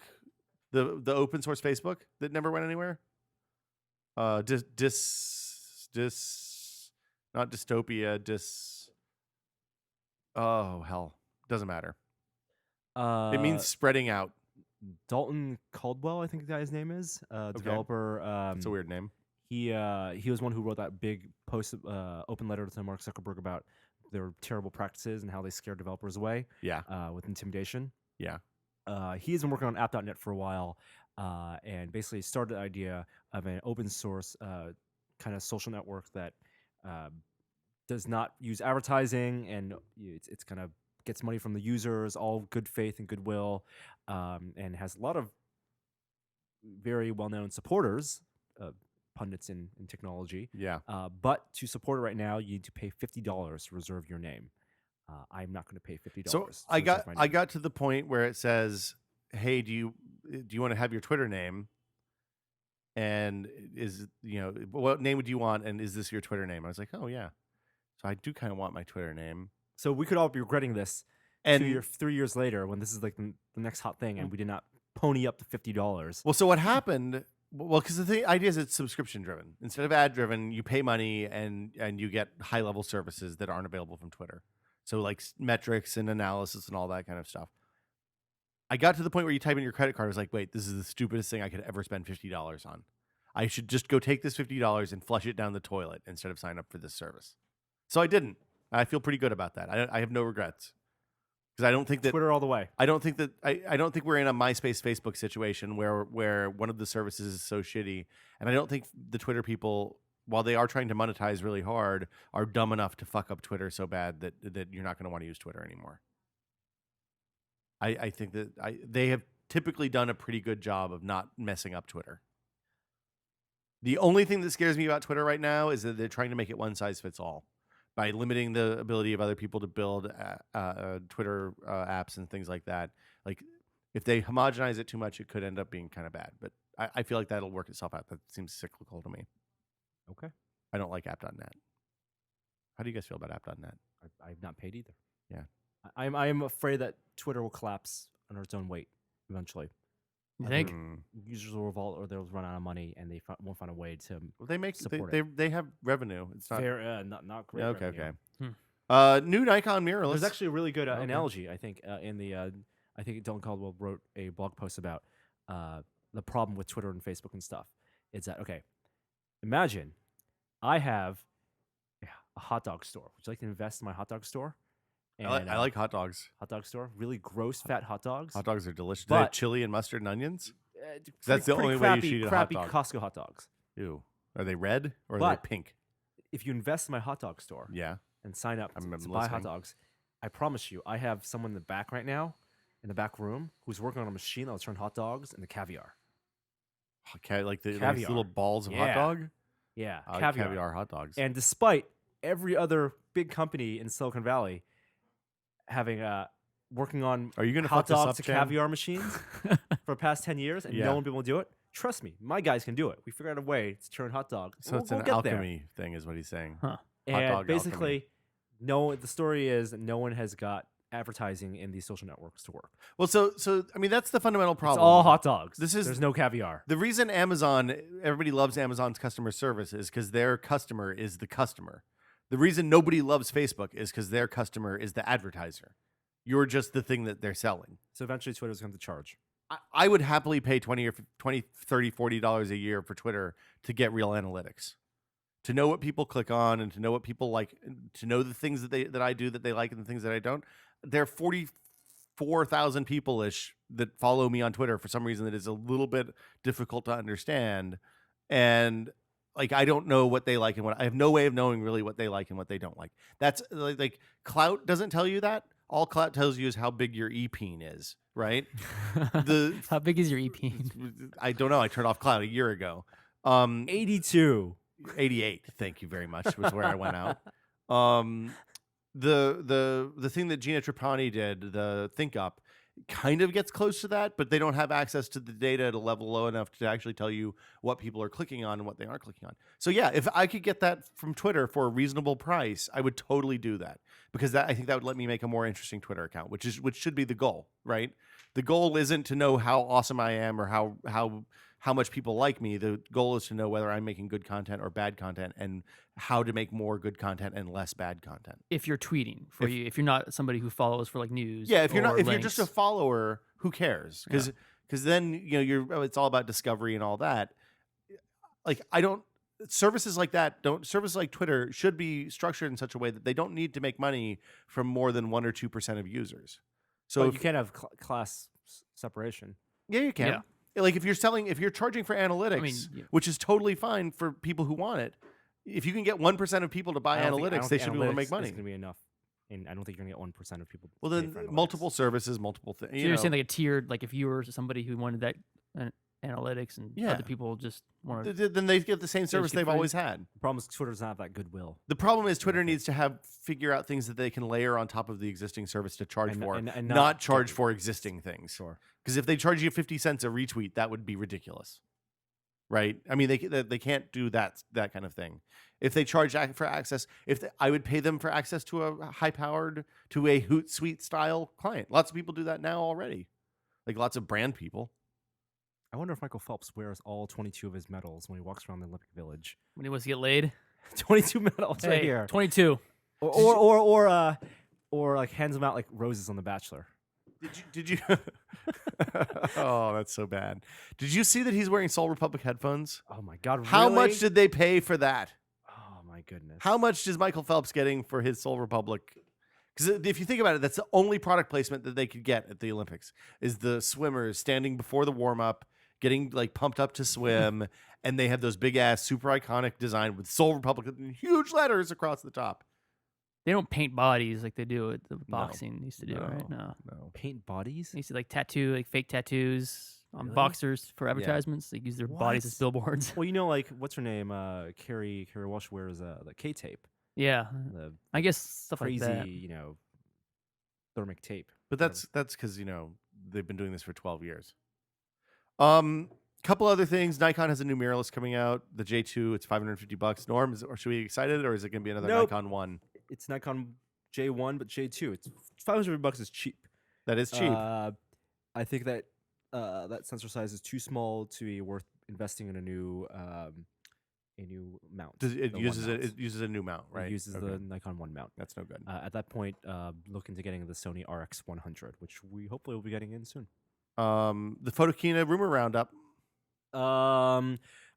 the open source Facebook that never went anywhere. Not dystopia. Oh hell, doesn't matter. It means spreading out. Dalton Caldwell, I think the guy's name is developer. It's a weird name. He was one who wrote that big post open letter to Mark Zuckerberg about their terrible practices and how they scare developers away Yeah, with intimidation. yeah. He's been working on app.net for a while and basically started the idea of an open source kind of social network that does not use advertising and it's kind of gets money from the users, all good faith and goodwill, and has a lot of very well-known supporters, pundits in technology. Yeah. But to support it right now, you need to pay $50 to reserve your name. I'm not going to pay $50. So to I reserve my got name. to the point where it says, "Hey, do you want to have your Twitter name? And what name would you want? And is this your Twitter name?" I was like, "Oh yeah." So I do kind of want my Twitter name. So we could all be regretting this And 3 years later when this is like the next hot thing, and we did not pony up to $50. well, so what happened? Well, because the idea is it's subscription driven instead of ad driven. You pay money and you get high level services that aren't available from Twitter. So like metrics and analysis and all that kind of stuff. I got to the point where you type in your credit card. I was like, wait, this is the stupidest thing I could ever spend $50 on. I should just go take this $50 and flush it down the toilet instead of sign up for this service. So I didn't. I feel pretty good about that. I have no regrets because I don't think that Twitter all the way. I don't think that I don't think we're in a MySpace Facebook situation where one of the services is so shitty, and I don't think the Twitter people, while they are trying to monetize really hard, are dumb enough to fuck up Twitter so bad that you're not going to want to use Twitter anymore. I think that they have typically done a pretty good job of not messing up Twitter. The only thing that scares me about Twitter right now is that they're trying to make it one size fits all by limiting the ability of other people to build Twitter apps and things like that. Like if they homogenize it too much, it could end up being kind of bad. But I feel like that'll work itself out. That seems cyclical to me. Okay. I don't like app.net. How do you guys feel about app.net? I've not paid either. Yeah. I'm afraid that Twitter will collapse under its own weight eventually. You think? Users will revolt, or they'll run out of money, and they won't find a way to Well, they make support they have revenue. It's not not great. okay. revenue. Okay. New Nikon mirrorless. There's actually a really good Okay. analogy, I think, in the I think Dylan Caldwell wrote a blog post about the problem with Twitter and Facebook and stuff. It's that okay? Imagine I have a hot dog store. Would you like to invest in my hot dog store? I like hot dogs. hot dog store. Really gross, fat hot dogs. Hot dogs are delicious. Do they have But- chili and mustard and onions? That's the only way you should eat a hot crappy dog. Costco hot dogs. Ew. Are they red or are But- they pink? If you invest in my hot dog store Yeah. and sign up I'm to buy listening. hot dogs, I promise you, I have someone in the back right now, in the back room, who's working on a machine that'll turn hot dogs into caviar. Okay, like the Caviar. little balls of hot Yeah. dog? Yeah, I like caviar. caviar hot dogs. And despite every other big company in Silicon Valley having working on Are you going to hot fuck this dogs up, to Chan? caviar machines for the past 10 years, and Yeah. no one will be able to do it, trust me, my guys can do it. We figured out a way to turn hot dog. So we'll, it's we'll an get there. alchemy thing is what he's saying. Huh. And dog basically, the story is that no one has got advertising in these social networks to work. Well, so I mean that's the fundamental problem. It's all hot dogs. This is- There's no caviar. The reason everybody loves Amazon's customer service is because their customer is the customer. The reason nobody loves Facebook is because their customer is the advertiser. You're just the thing that they're selling. So eventually Twitter's going to charge. I would happily pay $20 or $30, $40 a year for Twitter to get real analytics, to know what people click on and to know what people like, to know the things that I do that they like and the things that I don't. There are 44,000 people-ish that follow me on Twitter for some reason that is a little bit difficult to understand. And like, I don't know what they like and I have no way of knowing really what they like and what they don't like. That's like clout doesn't tell you that. All clout tells you is how big your e-peen is, right? How big is your EP? I don't know. I turned off clout a year ago. 82. 88. Thank you very much. Was where I went out. The thing that Gina Trapani did, the Think Up, kind of gets close to that, but they don't have access to the data at a level low enough to actually tell you what people are clicking on and what they aren't clicking on. So yeah, if I could get that from Twitter for a reasonable price, I would totally do that because I think that would let me make a more interesting Twitter account, which should be the goal, right? The goal isn't to know how awesome I am or how much people like me. The goal is to know whether I'm making good content or bad content and how to make more good content and less bad content. If you're tweeting if you're not somebody who follows for like news. Yeah, if you're or not, if you're just a links. follower, who cares? Because then it's all about discovery and all that. Like services like Twitter should be structured in such a way that they don't need to make money from more than 1 or 2% of users. So So you can't have class separation. yeah, you can. Yeah. Like if you're charging for analytics, yeah. which is totally fine for people who want it. If you can get 1% of people to buy analytics, they should be able to make money. It's going to be enough. And I don't think you're going to get 1% of people. Well, to then pay for analytics. multiple services, multiple things. So you're saying like a tiered, like if you were somebody who wanted that analytics and Yeah. other people just want to. Then they get the same service get they've free. always had. The problem is Twitter doesn't have that goodwill. The problem is Twitter needs to figure out things that they can layer on top of the existing service to charge And- for, and not not charge get- for existing things. Sure. Because if they charge you 50 cents a retweet, that would be ridiculous, right? I mean, they can't do that kind of thing. If they charge for access, I would pay them for access to a high-powered, to a Hootsuite style client. Lots of people do that now already, like lots of brand people. I wonder if Michael Phelps wears all 22 of his medals when he walks around the Olympic Village. When he wants to get laid. 22 medals right Hey, here. 22. Or like hands them out like roses on The Bachelor. Did you? Oh, that's so bad. Did you see that he's wearing Soul Republic headphones? Oh my God! How really? much did they pay for that? Oh my goodness! How much is Michael Phelps getting for his Soul Republic? Because if you think about it, that's the only product placement that they could get at the Olympics is the swimmers standing before the warm up, getting like pumped up to swim, and they have those big ass, super iconic design with Soul Republic in huge letters across the top. They don't paint bodies like they do at the boxing used to do, right? No. Paint bodies? They used to like tattoo, like fake tattoos on Really? boxers for advertisements. They use their bodies as What? billboards. Well, you know, like what's her name? Carrie Walsh wears the K tape, Yeah. the I guess stuff crazy, like that. you know, thermic tape. But that's because they've been doing this for 12 years. Couple other things. Nikon has a new mirrorless coming out. The J2, it's $550. Norm, or should we be excited, or is it going to be another Nope. Nikon One? It's Nikon J1, but J2. It's $500 is cheap. That is cheap. I think that that sensor size is too small to be worth investing in a new mount. It the one uses mount. it uses a new mount, right? It uses Okay. the Nikon One mount. That's no good. At that point, look into getting the Sony RX100, which we hopefully will be getting in soon. The Photokina rumor roundup.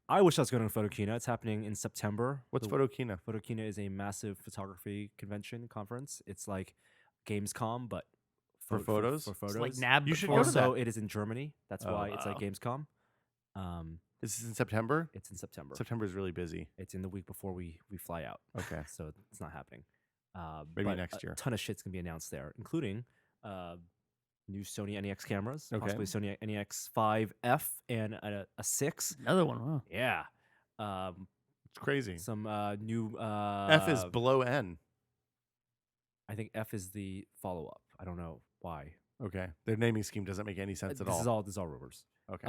I wish I was going to Photokina. It's happening in September. What's Photokina? Photokina is a massive photography convention conference. It's like Gamescom, but For photos? For photos. It's like NAB. You should before. go to Also, that. it is in Germany. That's Oh, why it's like wow. Gamescom. This is in September. It's in September. September is really busy. It's in the week before we fly out. Okay. So it's not happening. Maybe but next year. A ton of shit's gonna be announced there, including new Sony NEX cameras, Okay. possibly Sony NEX 5F and a 6. Another one. Wow. Yeah. It's crazy. Some new F is below N. I think F is the follow up. I don't know why. Okay. Their naming scheme doesn't make any sense at This all. is all rumors. Okay.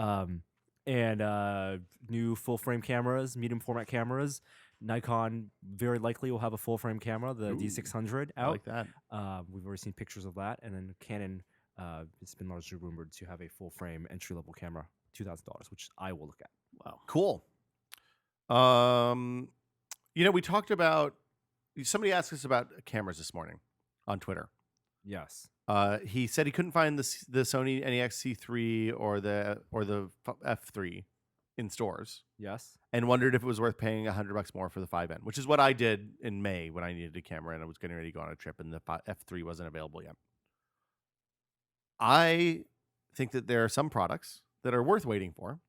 And new full frame cameras, medium format cameras. Nikon very likely will have a full frame camera, the Ooh, D600 I out. like that. We've already seen pictures of that, and then Canon. It's been largely rumored to have a full frame entry level camera, $2,000, which I will look at. Wow. Cool. We talked about. Somebody asked us about cameras this morning on Twitter. Yes. He said he couldn't find the Sony NEX C3 or the F3 in stores, Yes. and wondered if it was worth paying $100 more for the 5N, which is what I did in May when I needed a camera and I was getting ready to go on a trip, and the F3 wasn't available yet. I think that there are some products that are worth waiting for,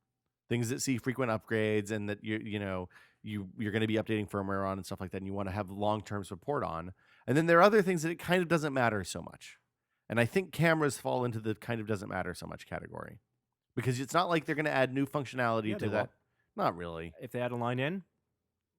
things that see frequent upgrades and that you're going to be updating firmware on and stuff like that, and you want to have long-term support on. And then there are other things that it kind of doesn't matter so much. And I think cameras fall into the kind of doesn't matter so much category, because it's not like they're going to add new functionality Yeah, to they that. will. Not really. If they add a line in,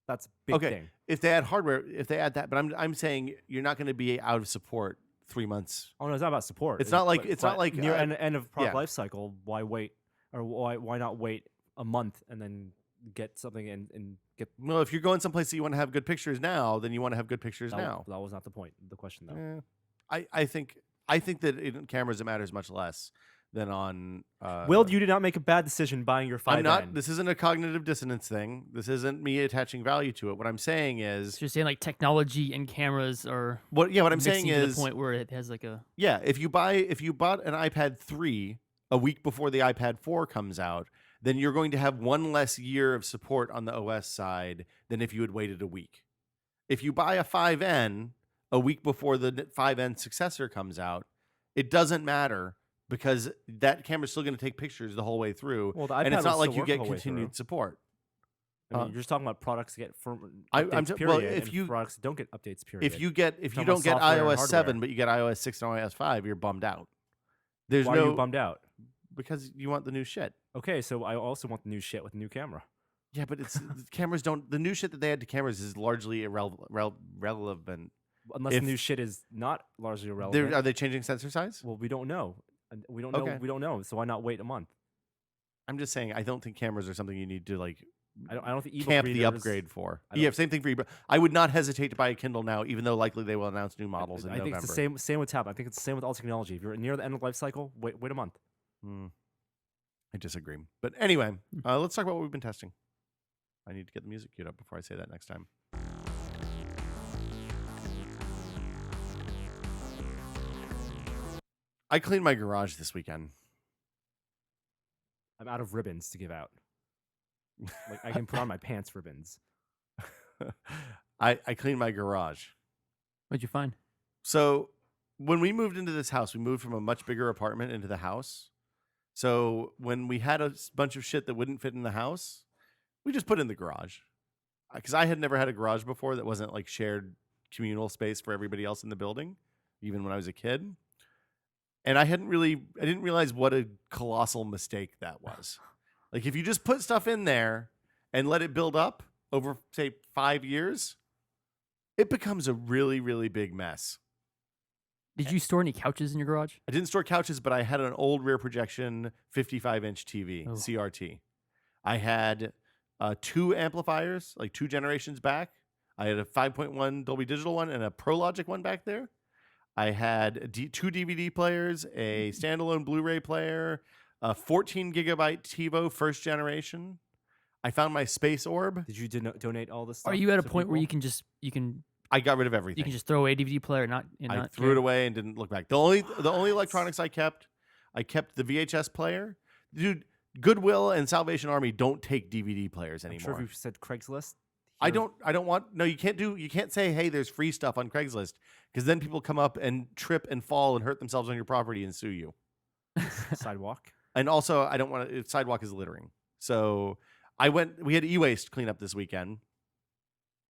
that's a big Okay. thing. If they add hardware, if they add that, but I'm saying you're not going to be out of support 3 months. Oh no, it's not about support. It's not like- it's not like, near end of product yeah. life cycle. Why wait, or why not wait a month and then get something and get Well, if you're going someplace that you want to have good pictures now, then you want to have good pictures that, now. That was not the point. The question though. I think that in cameras it matters much less than on. Will, you did not make a bad decision buying your 5N. I'm not. This isn't a cognitive dissonance thing. This isn't me attaching value to it. What I'm saying is, So you're saying like technology and cameras are what I'm saying mixing to is, the point where it has like a yeah, if you bought an iPad 3 a week before the iPad 4 comes out, then you're going to have one less year of support on the OS side than if you had waited a week. If you buy a 5N a week before the 5N successor comes out, it doesn't matter, because that camera's still going to take pictures the whole way through. Well, the and iPad it's not will like still you work get the whole way continued through. support. I mean, Huh? you're just talking about products that get firm I'm updates, t- period, well, if and you- products that don't get updates, period. If you Talking don't about get software and iOS 7, hardware. but you get iOS 6 and iOS 5, you're bummed out. There's Why no are you bummed out? because you want the new shit. Okay, so I also want the new shit with the new camera. Yeah, but it's the cameras don't. The new shit that they add to cameras is largely irrelevant. Unless If- the new shit is not largely irrelevant. Are they changing sensor size? Well, we don't know. And we don't know. Okay. We don't know. So why not wait a month? I'm just saying, I don't think cameras are something you need to like I don't think ebook camp the readers- upgrade for. I don't- Yeah, same thing for ebook. I would not hesitate to buy a Kindle now, even though likely they will announce new models in I think November. it's the same with tab. I think it's the same with all technology. If you're near the end of the life cycle, wait a month. I disagree. But anyway, let's talk about what we've been testing. I need to get the music queued up before I say that next time. I cleaned my garage this weekend. I'm out of ribbons to give out. Like I can put on my pants ribbons. I cleaned my garage. What'd you find? So when we moved into this house, we moved from a much bigger apartment into the house. So when we had a bunch of shit that wouldn't fit in the house, we just put it in the garage. Because I had never had a garage before that wasn't like shared communal space for everybody else in the building, even when I was a kid. And I didn't realize what a colossal mistake that was. Like if you just put stuff in there and let it build up over, say, 5 years, it becomes a really, really big mess. Did you store any couches in your garage? I didn't store couches, but I had an old rear projection 55-inch TV, Oh. CRT. I had 2 amplifiers, like 2 generations back. I had a 5.1 Dolby Digital one and a ProLogic one back there. I had 2 DVD players, a standalone Blu-ray player, a 14 gigabyte TiVo first generation. I found my Space Orb. Did you donate all this stuff? Are you at a to point where people? you can I got rid of everything. you can just throw away a DVD player, not I threw it away and didn't look back. The only electronics I kept the VHS player. Dude, Goodwill and Salvation Army don't take DVD players I'm anymore. sure if you said Craigslist. I don't want. No, you can't say, hey, there's free stuff on Craigslist, because then people come up and trip and fall and hurt themselves on your property and sue you. Sidewalk. And also, I don't want to. Sidewalk is littering. So we had e-waste cleanup this weekend,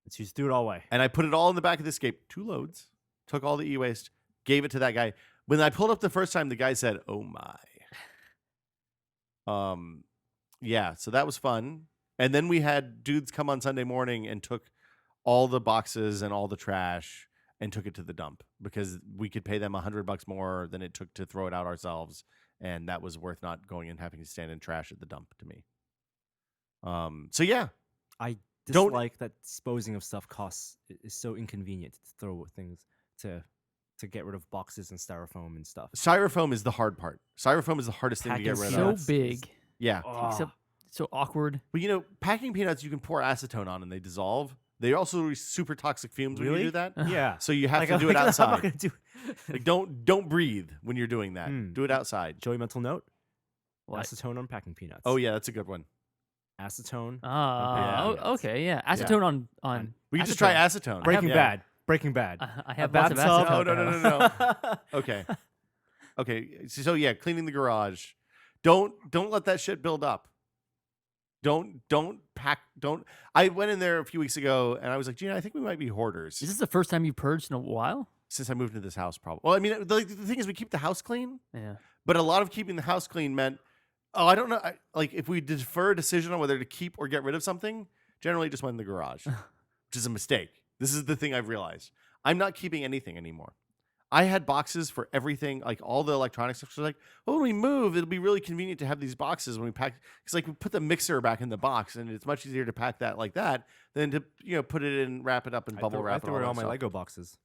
Let's just do it all away. and I put it all in the back of the Escape. 2 loads. Took all the e-waste, gave it to that guy. When I pulled up the first time, the guy said, "Oh my." Yeah. So that was fun. And then we had dudes come on Sunday morning and took all the boxes and all the trash and took it to the dump, because we could pay them $100 more than it took to throw it out ourselves, and that was worth not going and having to stand in trash at the dump to me. So yeah, I Don't- dislike that disposing of stuff is so inconvenient to throw things to get rid of boxes and styrofoam and stuff. styrofoam is the hard part. Styrofoam is the hardest thing to get Packing rid so of. Peanuts big, Yeah, takes up so awkward. but packing peanuts you can pour acetone on and they dissolve. They also release super toxic fumes when you Really? do that. Yeah. So you have Like, to do it I'm not outside. gonna do. Like don't breathe when you're doing that. Do it outside. Joey, mental note: What? acetone on packing peanuts. Oh yeah, that's a good one. acetone. Ah, Yeah. okay, yeah. Acetone on. We can just try acetone. Breaking Yeah. Bad. Breaking Bad. I have A lots of bathtub. acetone. Oh, no. Okay. Okay. So yeah, cleaning the garage. Don't let that shit build up. Don't pack. I went in there a few weeks ago and I was like, Gina, I think we might be hoarders Is this the first time you've purged in a while? since I moved into this house. Probably. Well, I mean, the thing is, we keep the house clean, Yeah. but a lot of keeping the house clean meant, I don't know. Like if we defer a decision on whether to keep or get rid of something, generally just went in the garage, which is a mistake. This is the thing I've realized. I'm not keeping anything anymore. I had boxes for everything, like all the electronics stuff. So like, when we move, it'll be really convenient to have these boxes when we pack. Because like we put the mixer back in the box, and it's much easier to pack that like that than to put it in, wrap it up, and bubble wrap. I threw and away all all that my stuff. Lego boxes.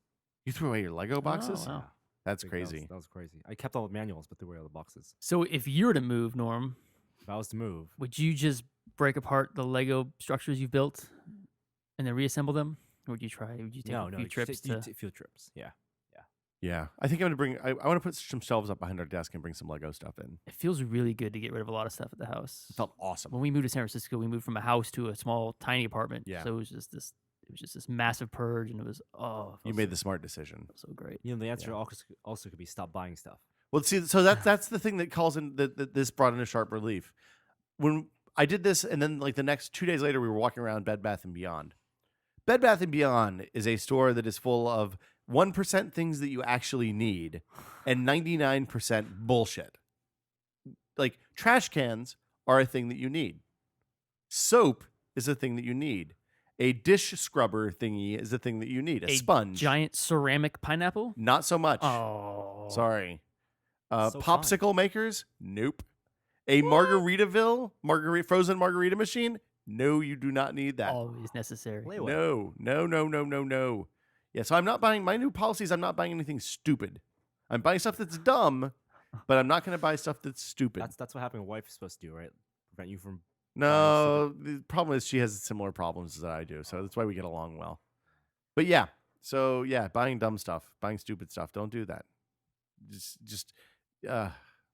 You threw away your Lego boxes? wow. That's Like, that was- crazy. That was crazy. I kept all the manuals, but threw away all the boxes. So if you were to move, Norm, If I was to move, would you just break apart the Lego structures you've built and then reassemble them? Or would you try? Would you take a few trips to? field trips. Yeah. Yeah, I think I'm gonna bring. I want to put some shelves up behind our desk and bring some Lego stuff in. It feels really good to get rid of a lot of stuff at the house. It felt awesome. When we moved to San Francisco, we moved from a house to a small, tiny apartment. Yeah. So it was just this massive purge, and it was You made the smart decision. so great. You know, the answer Yeah. also could be stop buying stuff. Well, see, so that's the thing that calls in that this brought in a sharp relief. When I did this, and then like the next 2 days later, we were walking around Bed Bath & Beyond. Bed Bath & Beyond is a store that is full of 1% things that you actually need and 99% bullshit. Like trash cans are a thing that you need. Soap is a thing that you need. A dish scrubber thingy is a thing that you need. A sponge. Giant ceramic pineapple? Not so much. Oh. Sorry. So fun. Popsicle makers? Nope. A Margaritaville frozen margarita machine? No, you do not need that. Always necessary. Layaway. No. Yeah, so I'm not buying my new policies. I'm not buying anything stupid. I'm buying stuff that's dumb, but I'm not going to buy stuff that's stupid. That's what having a wife is supposed to do, right? Prevent you from. No, the problem is she has similar problems that I do, so that's why we get along well. But yeah, so yeah, buying dumb stuff, buying stupid stuff. Don't do that.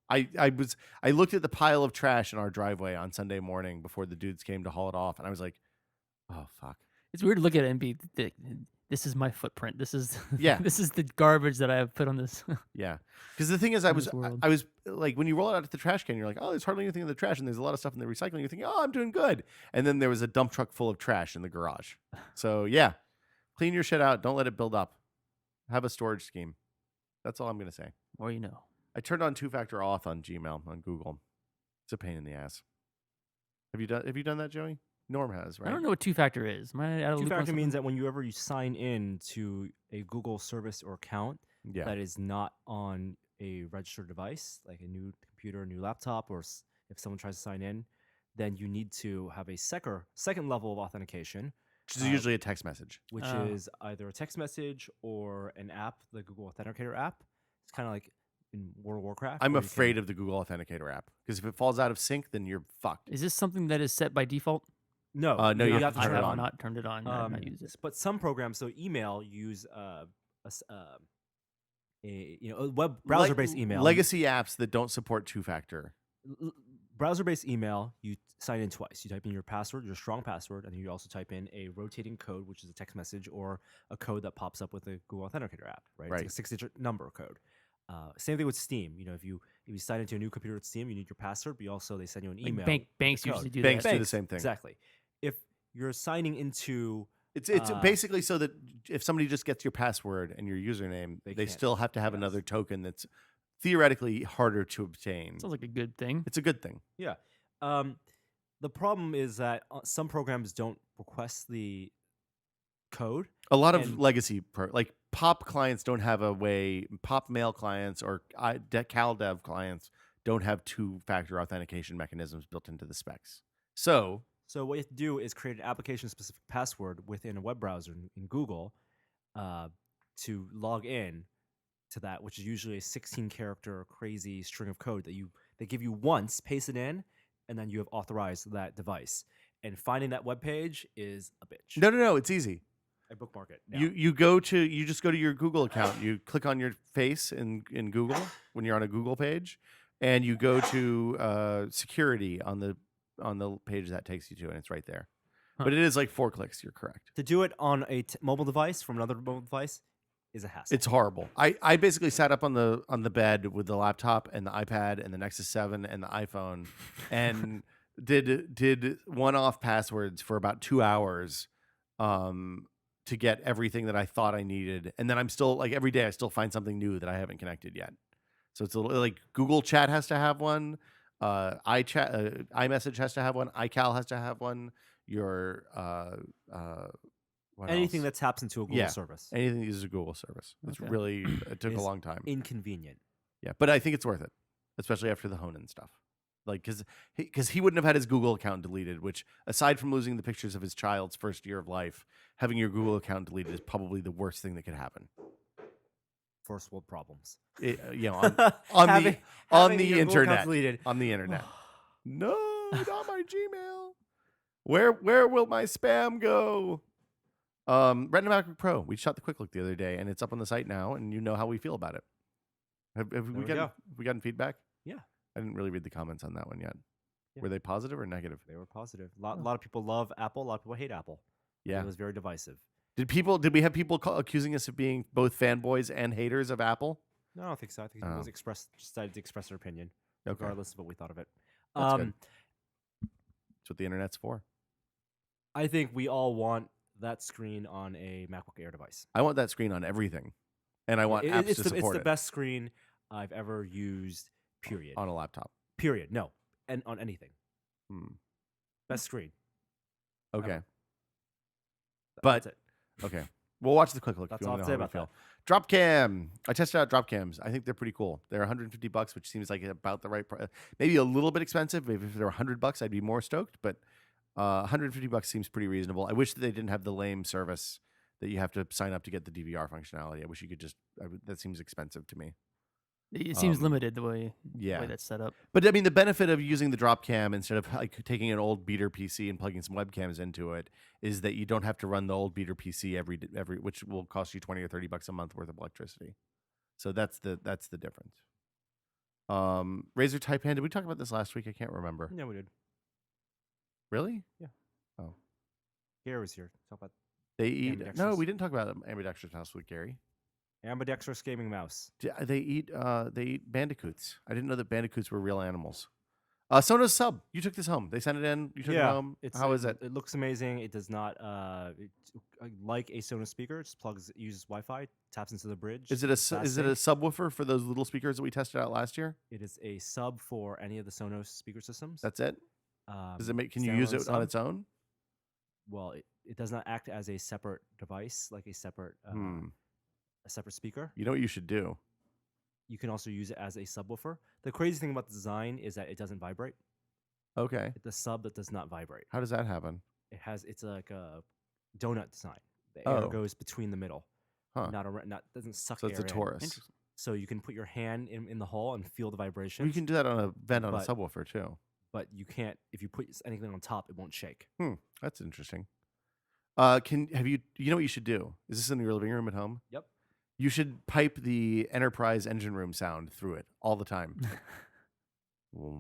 I looked at the pile of trash in our driveway on Sunday morning before the dudes came to haul it off, and I was like, oh fuck. It's weird to look at it and be, this is my footprint. This is Yeah. this is the garbage that I have put on this. Yeah, because the thing is, I In was this world. like, when you roll it out at the trash can, you're like, oh, there's hardly anything in the trash, and there's a lot of stuff in the recycling. You're thinking, oh, I'm doing good, and then there was a dump truck full of trash in the garage. So yeah, clean your shit out. Don't let it build up. Have a storage scheme. That's all I'm gonna say. Or you know. I turned on two-factor auth on Gmail on Google. It's a pain in the ass. Have you done that, Joey? Norm has, right? I don't know what two-factor is. Am I out of the loop on Two-factor means something? that whenever you sign in to a Google service or account Yeah. that is not on a registered device, like a new computer, a new laptop, or if someone tries to sign in, then you need to have a second level of authentication, Which is usually a text message. which Oh. is either a text message or an app, the Google Authenticator app. It's kind of like in World of Warcraft. I'm where you afraid can- of the Google Authenticator app because if it falls out of sync, then you're fucked. Is this something that is set by default? No, No, you you have have to to I turn it have on. not turned it on. I have not used it. But some programs, so email, use a web browser-based email. Legacy apps that don't support two-factor. Browser-based email, you sign in twice. You type in your password, your strong password, and then you also type in a rotating code, which is a text message or a code that pops up with the Google Authenticator app, right? Right. It's like a 6-digit number code. Same thing with Steam. You know, if you sign into a new computer with Steam, you need your password, but also they send you an Like email. banks code. usually do Banks that. do the same thing. Exactly. If you're signing into It's Uh, basically so that if somebody just gets your password and your username, They they can't- still have to have yes. another token that's theoretically harder to obtain. Sounds like a good thing. It's a good thing. Yeah. The problem is that some programs don't request the code. A lot of And- legacy, like POP clients don't have a way, POP mail clients or CalDev clients don't have two-factor authentication mechanisms built into the specs. So So what you have to do is create an application-specific password within a web browser in Google to log in to that, which is usually a 16-character crazy string of code that they give you once, paste it in, and then you have authorized that device. And finding that web page is a bitch. no, it's easy. I bookmark it. now. You just go to your Google account. You click on your face in Google when you're on a Google page, and you go to security on the page that takes you to, and it's right there. Huh. But it is like 4 clicks. You're correct. To do it on a mobile device from another mobile device is a hassle. It's horrible. I basically sat up on the bed with the laptop and the iPad and the Nexus 7 and the iPhone, and did one-off passwords for about 2 hours, to get everything that I thought I needed. And then I'm still like every day I still find something new that I haven't connected yet. So it's a little like Google Chat has to have one. iMessage has to have one. iCal has to have one. Your what Anything else? that taps into a Google Yeah. service. Anything that uses a Google service. It's Okay. really it took a Is long time. Inconvenient. Yeah, but I think it's worth it, especially after the Honan stuff. Like, because he wouldn't have had his Google account deleted, which, aside from losing the pictures of his child's first year of life, having your Google account deleted is probably the worst thing that could happen. First world problems. On Having the your Google account internet. deleted. On the internet. No, not my Gmail. Where will my spam go? Retina MacBook Pro. We shot the quick look the other day, and it's up on the site now, and you know how we feel about it. Have we we gotten go. we gotten feedback? Yeah. I didn't really read the comments on that one yet. Yeah. Were they positive or negative? They were positive. A lot of people love Apple. A lot of people hate Apple. Yeah. It was very divisive. Did we have people accusing us of being both fanboys and haters of Apple? No, I don't think so. I think Oh. people decided to express their opinion, Okay. regardless of what we thought of it. That's good. That's what the internet's for. I think we all want that screen on a MacBook Air device. I want that screen on everything, and I want apps it's to the, support it's the it best screen I've ever used. Period. on a laptop. Period. No, and on anything. Hmm. Best screen. Okay. Th- But- that's it. Okay. We'll watch the quick look. That's if you all want I'll to say know how we about feel. Dropcam. I tested out Dropcams. I think they're pretty cool. They're $150, which seems like about the right price. Maybe a little bit expensive. Maybe if they were $100, I'd be more stoked. But $150 seems pretty reasonable. I wish that they didn't have the lame service that you have to sign up to get the DVR functionality. I wish you could just. That seems expensive to me. It seems limited the way Yeah. that's set up. But I mean, the benefit of using the drop cam instead of like taking an old beater PC and plugging some webcams into it is that you don't have to run the old beater PC every which will cost you $20 or $30 a month worth of electricity. So that's the difference. Razer Taipan. Did we talk about this last week? I can't remember. Yeah, we did. Really? Gary was here. Talk about They eat. Ambidextrous. No, we didn't talk about ambidextrous mouse with Gary. ambidextrous gaming mouse. They eat bandicoots. I didn't know that bandicoots were real animals. Sonos Sub. You took this home. They sent it in. You took it home. How is it? It looks amazing. It does not like a Sonos speaker. It just uses Wi-Fi, taps into the bridge. Is it a subwoofer for those little speakers that we tested out last year? It is a sub for any of the Sonos speaker systems. That's it. Does it make? Can you standalone use it on sub. its own? Well, it does not act as a separate device, like a separate speaker. You know what you should do? You can also use it as a subwoofer. The crazy thing about the design is that it doesn't vibrate. Okay. It's a sub that does not vibrate. How does that happen? It's like a donut design. The air goes between the middle. Huh. Doesn't suck So it's a air in. torus. So you can put your hand in the hole and feel the vibration. You can do that on a vent on a But- subwoofer too. But you can't if you put anything on top, it won't shake. That's interesting. You know what you should do? Is this in your living room at home? Yep. You should pipe the Enterprise engine room sound through it all the time.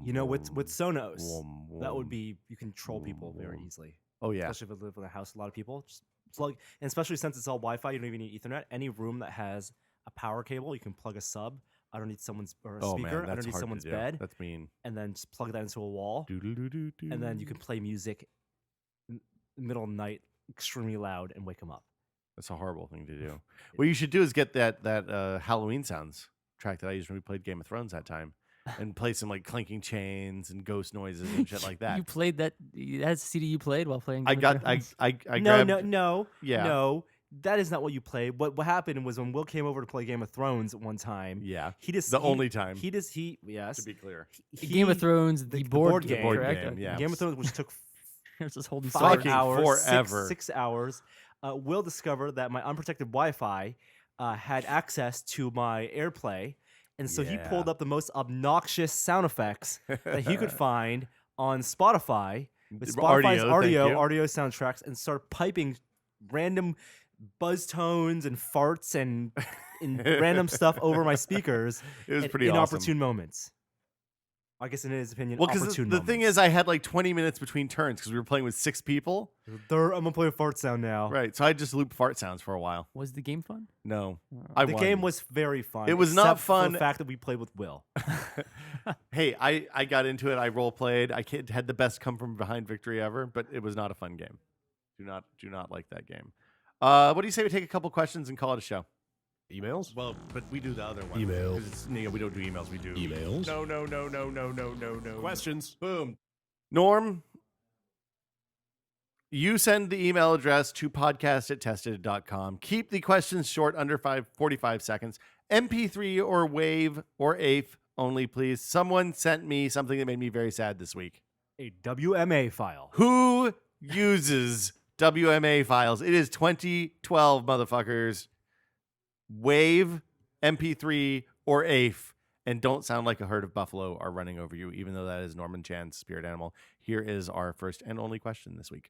You know, with Sonos, that would be you can troll people very easily. Oh yeah. Especially if you live in a house, a lot of people just plug, and especially since it's all Wi-Fi, you don't even need Ethernet. Any room that has a power cable, you can plug a sub underneath someone's or a Oh speaker man, that's underneath hard someone's to do. bed, That's mean. and then just plug that into a wall, and then you can play music in the middle of the night, extremely loud, and wake them up. That's a horrible thing to do. What you should do is get that Halloween sounds track that I used when we played Game of Thrones that time, and play some like clinking chains and ghost noises and shit like that. You played that? That's a CD you played while playing. I Game got of I Thrones? I No, grabbed, no, Yeah. no. That is not what you play. What happened was when Will came over to play Game of Thrones one time. Yeah. He just Only time. Yes. To be clear. Game of Thrones, the board game, board correct? game, yeah. Game of Thrones, which took It's just holding 5 Fucking hours, forever. 6 hours. Will discovered that my unprotected Wi-Fi had access to my AirPlay, and so he Yeah. pulled up the most obnoxious sound effects that he could find on Spotify with Spotify's audio soundtracks, and started piping random buzz tones and farts and random stuff over my speakers. It was at pretty awesome. inopportune moments. I guess in his opinion, Well, because opportune the thing moments. is, I had like 20 minutes between turns because we were playing with 6 people. I'm gonna play a fart sound now. Right. So I just looped fart sounds for a while. Was the game fun? No. I The won. game was very fun. It was not except for fun. the fact that we played with Will. Hey, I got into it. I role played. I had the best come from behind victory ever, but it was not a fun game. Do not like that game. What do you say we take a couple questions and call it a show? Emails? Well, but we do the other one. Emails. 'Cause it's, we don't do emails. We do Emails? No. Questions? Boom. Norm, you send the email address to podcast@tested.com. Keep the questions short, under 45 seconds. MP3 or WAV or AIF only, please. Someone sent me something that made me very sad this week. A WMA file. Who uses WMA files? It is 2012, motherfuckers. WAV, MP3, or AIF. And don't sound like a herd of buffalo are running over you, even though that is Norman Chan's spirit animal. Here is our first and only question this week.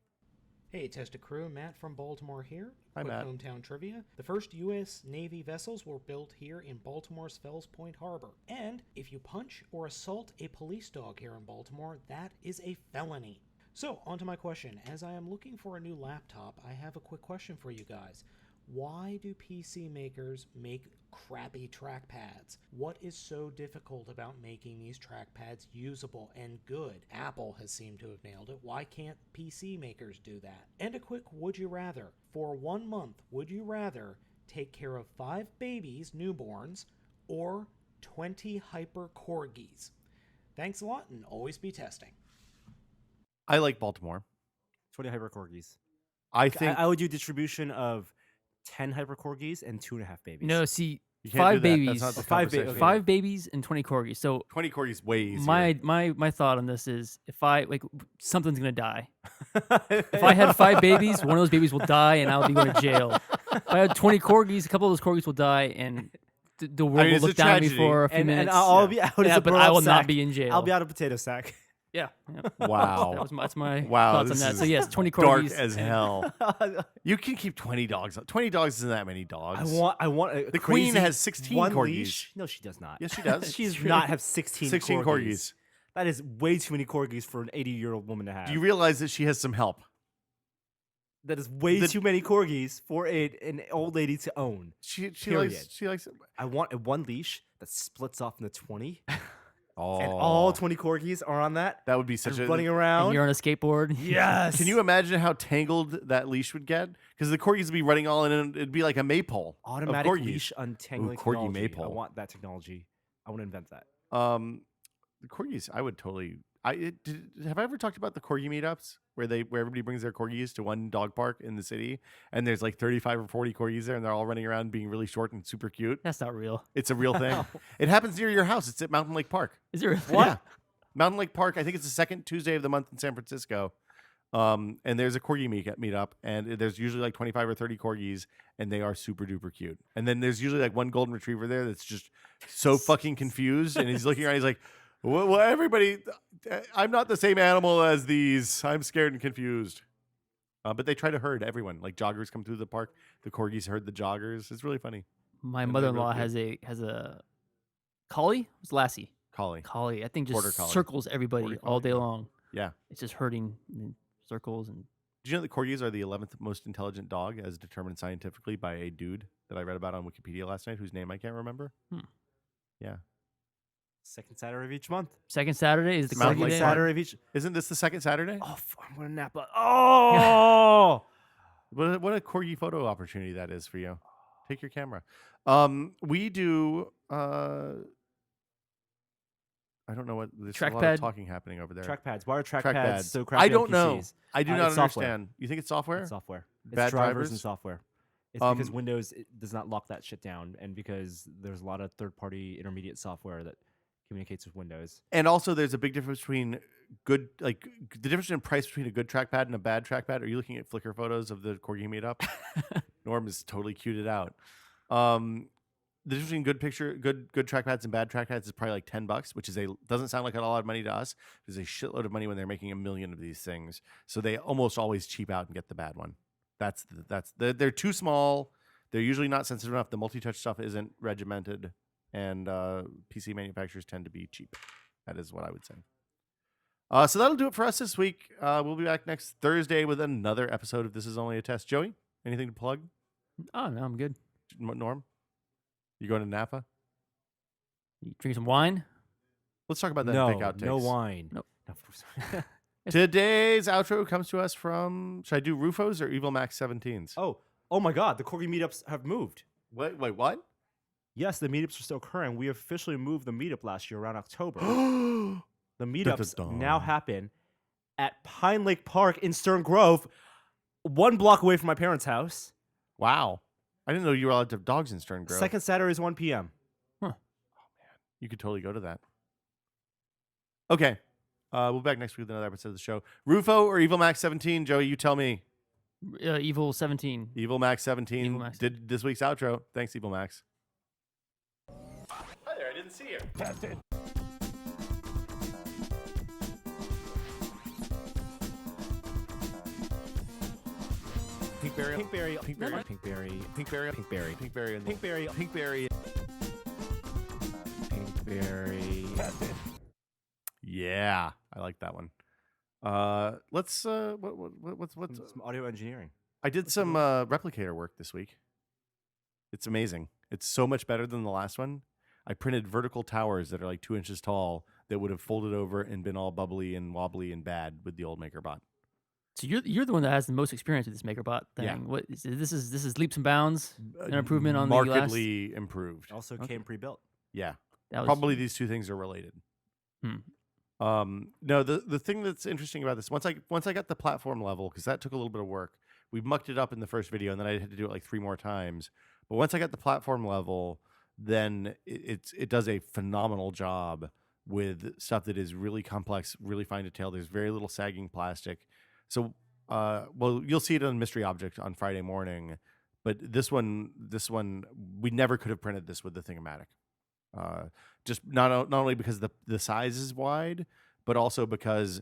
Hey, Tested crew, Matt from Baltimore here. Hi, Quick Matt. hometown trivia. The first U.S. Navy vessels were built here in Baltimore's Fells Point Harbor. And if you punch or assault a police dog here in Baltimore, that is a felony. So, on to my question. As I am looking for a new laptop, I have a quick question for you guys. Why do PC makers make crappy trackpads? What is so difficult about making these trackpads usable and good? Apple has seemed to have nailed it. Why can't PC makers do that? And a quick would you rather. For 1 month, would you rather take care of 5 babies, newborns, or 20 hyper corgis? Thanks a lot, and always be testing. I like Baltimore. 20 hyper corgis. I think I would do distribution of 10 hyper corgis and 2.5 babies. No, see, You can't 5 do that. babies. That's not the Five conversation. okay. 5 babies and 20 corgis. So 20 corgis way easier. my thought on this is if I like something's gonna die. If I had 5 babies, one of those babies will die and I'll be going to jail. If I had 20 corgis, a couple of those corgis will die and the world will it's a look down at me tragedy. for a few and minutes. I'll be out as yeah, a but burlap I will sack. not be in jail. I'll be out of potato sack. Yeah. Wow. That's my Wow, thoughts on this that. is So yes, 20 Dark corgis. as hell. You can keep 20 dogs. 20 dogs isn't that many dogs. I want a The queen crazy has 16 one corgis. leash. No, she does not. Yes, she does. She does not have 16 16 corgis. That is way too many corgis for an 80-year-old woman to have. Do you realize that she has some help? That is way The- too many corgis for an old lady to own. She Period. likes I want a one leash that splits off into 20, Oh, and all 20 corgis are on that. that would be such and a running And around. you're on a skateboard. Yes. Can you imagine how tangled that leash would get? Because the corgis would be running all in, and it'd be like a maypole. automatic of corgis. leash untangling Ooh, corgi technology? I maypole. want that technology. I want to invent that. The corgis, I would totally. Have I ever talked about the corgi meetups where everybody brings their corgis to one dog park in the city, and there's like 35 or 40 corgis there, and they're all running around being really short and super cute. That's not real. It's a real thing. It happens near your house. It's at Mountain Lake Park. Is it really? Yeah. Mountain Lake Park. I think it's the second Tuesday of the month in San Francisco. And there's a corgi meetup, and there's usually like 25 or 30 corgis, and they are super duper cute. And then there's usually like one golden retriever there that's just so fucking confused, and he's looking around. He's like, "Well, everybody, I'm not the same animal as these. I'm scared and confused." But they try to herd everyone. Like joggers come through the park, the corgis herd the joggers. It's really funny. My And they're real mother-in-law cute. has a collie. It's Lassie. Collie. Collie. I think Border just collie. circles everybody Border all collie, day yeah. long. Yeah. It's just herding in circles and Did you know that corgis are the 11th most intelligent dog, as determined scientifically by a dude that I read about on Wikipedia last night, whose name I can't remember? Hmm. Yeah. Second Saturday of each month. second Saturday is the Mountain corgi Lake day. Park. Saturday of each. Isn't this the second Saturday? Oh, I'm gonna nap. Oh. What a corgi photo opportunity that is for you. Take your camera. We do. I don't know what. There's a lot of Trackpad. talking happening over there. Trackpads. Why are trackpads Trackpads. so crappy? I don't know. on PCs? I do It's not software. understand. You think it's software? It's software. It's Bad drivers drivers? and software. It's because Um, Windows does not lock that shit down, and because there's a lot of third-party intermediate software that communicates with Windows. And also, there's a big difference between good, like the difference in price between a good trackpad and a bad trackpad. Are you looking at Flickr photos of the corgi meetup? Norm is totally cued it out. The difference between good trackpads and bad trackpads is probably like $10, which is doesn't sound like a lot of money to us. It's a shitload of money when they're making 1 million of these things. So they almost always cheap out and get the bad one. They're too small. They're usually not sensitive enough. The multi-touch stuff isn't regimented, and PC manufacturers tend to be cheap. That is what I would say. So that'll do it for us this week. We'll be back next Thursday with another episode of This Is Only a Test. Joey, anything to plug? Oh no, I'm good. Norm, you going to Napa? You drink some wine. Let's talk about that. No, and pick outtakes. no wine. Nope. No. Today's outro comes to us from. Should I do Rufos or Evil Max 17s? Oh my God! The corgi meetups have moved. Wait, what? Yes, the meetups are still occurring. We officially moved the meetup last year around October. Wow. The meetups Dun-dun-dun. now happen at Pine Lake Park in Stern Grove, 1 block away from my parents' house. I didn't know you were allowed to have dogs in Stern Grove. Second Saturday is 1 p.m. You could totally go to that. Okay. We'll be back next week with another episode of the show. Rufo or Evil Max 17? Joey, you tell me. Evil 17. Evil Max 17 Evil Max. did this week's outro. Thanks, Evil Max. Hi there, I didn't see you. Pinkberry, Pinkberry, Pinkberry, Pinkberry, Pinkberry, Pinkberry, Pinkberry, Pinkberry, Pinkberry. Pinkberry. Yeah, I like that one. Let's what's Some audio engineering. I did some replicator work this week. It's amazing. It's so much better than the last one. I printed vertical towers that are like 2 inches tall that would have folded over and been all bubbly and wobbly and bad with the old MakerBot. So you're the one that has the most experience with this MakerBot thing. Yeah. What is this is leaps and bounds, an improvement on the last. markedly improved. Also Okay. came pre-built. Yeah, That was, probably these two things are related. No, the thing that's interesting about this, once I got the platform level, because that took a little bit of work. We mucked it up in the first video, and then I had to do it like 3 more times. But once I got the platform level, then it does a phenomenal job with stuff that is really complex, really fine detail. There's very little sagging plastic. So, well, you'll see it on Mystery Object on Friday morning, but this one, we never could have printed this with the Thingomatic. Just not only because the size is wide, but also because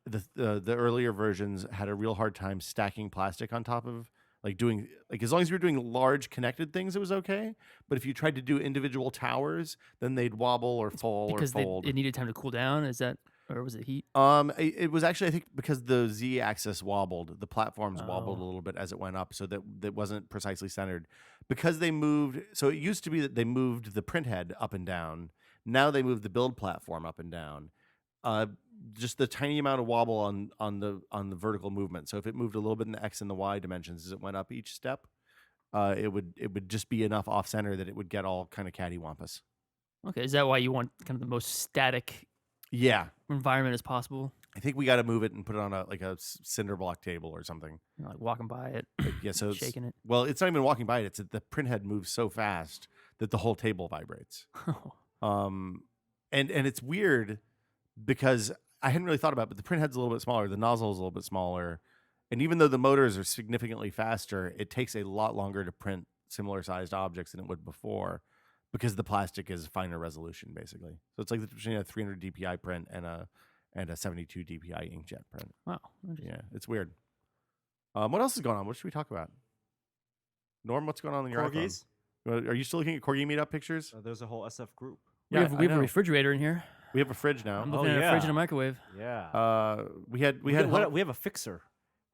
the earlier versions had a real hard time stacking plastic on top of doing as long as you were doing large connected things, it was okay. But if you tried to do individual towers, then they'd wobble or fall or Because fold. it needed time to cool down. Is that, or was it heat? It was actually, I think, because the Z-axis wobbled, the platforms wobbled a Oh. little bit as it went up, so that wasn't precisely centered. Because they moved, so it used to be that they moved the printhead up and down. Now they moved the build platform up and down. Just the tiny amount of wobble on the vertical movement. So if it moved a little bit in the X and the Y dimensions as it went up each step, it would just be enough off center that it would get all kind of cattywampus. Okay, is that why you want kind of the most static Yeah, environment as possible? I think we got to move it and put it on a cinder block table or something. You know, like walking by it, Yeah, so it's, shaking it. well, it's not even walking by it. It's that the printhead moves so fast that the whole table vibrates. And it's weird because I hadn't really thought about it, but the printhead's a little bit smaller, the nozzle is a little bit smaller, and even though the motors are significantly faster, it takes a lot longer to print similar sized objects than it would before because the plastic is finer resolution, basically. So it's like between a 300 DPI print and a 72 DPI inkjet print. Wow. Interesting. Yeah, it's weird. What else is going on? What should we talk about? Norm, what's going on in your Corgis? iPhone? Are you still looking at Corgi meetup pictures? There's a whole SF group. We have I a know. refrigerator in here. We have a fridge now. I'm Oh, looking at a fridge yeah. and a microwave. Yeah. We had we have a fixer.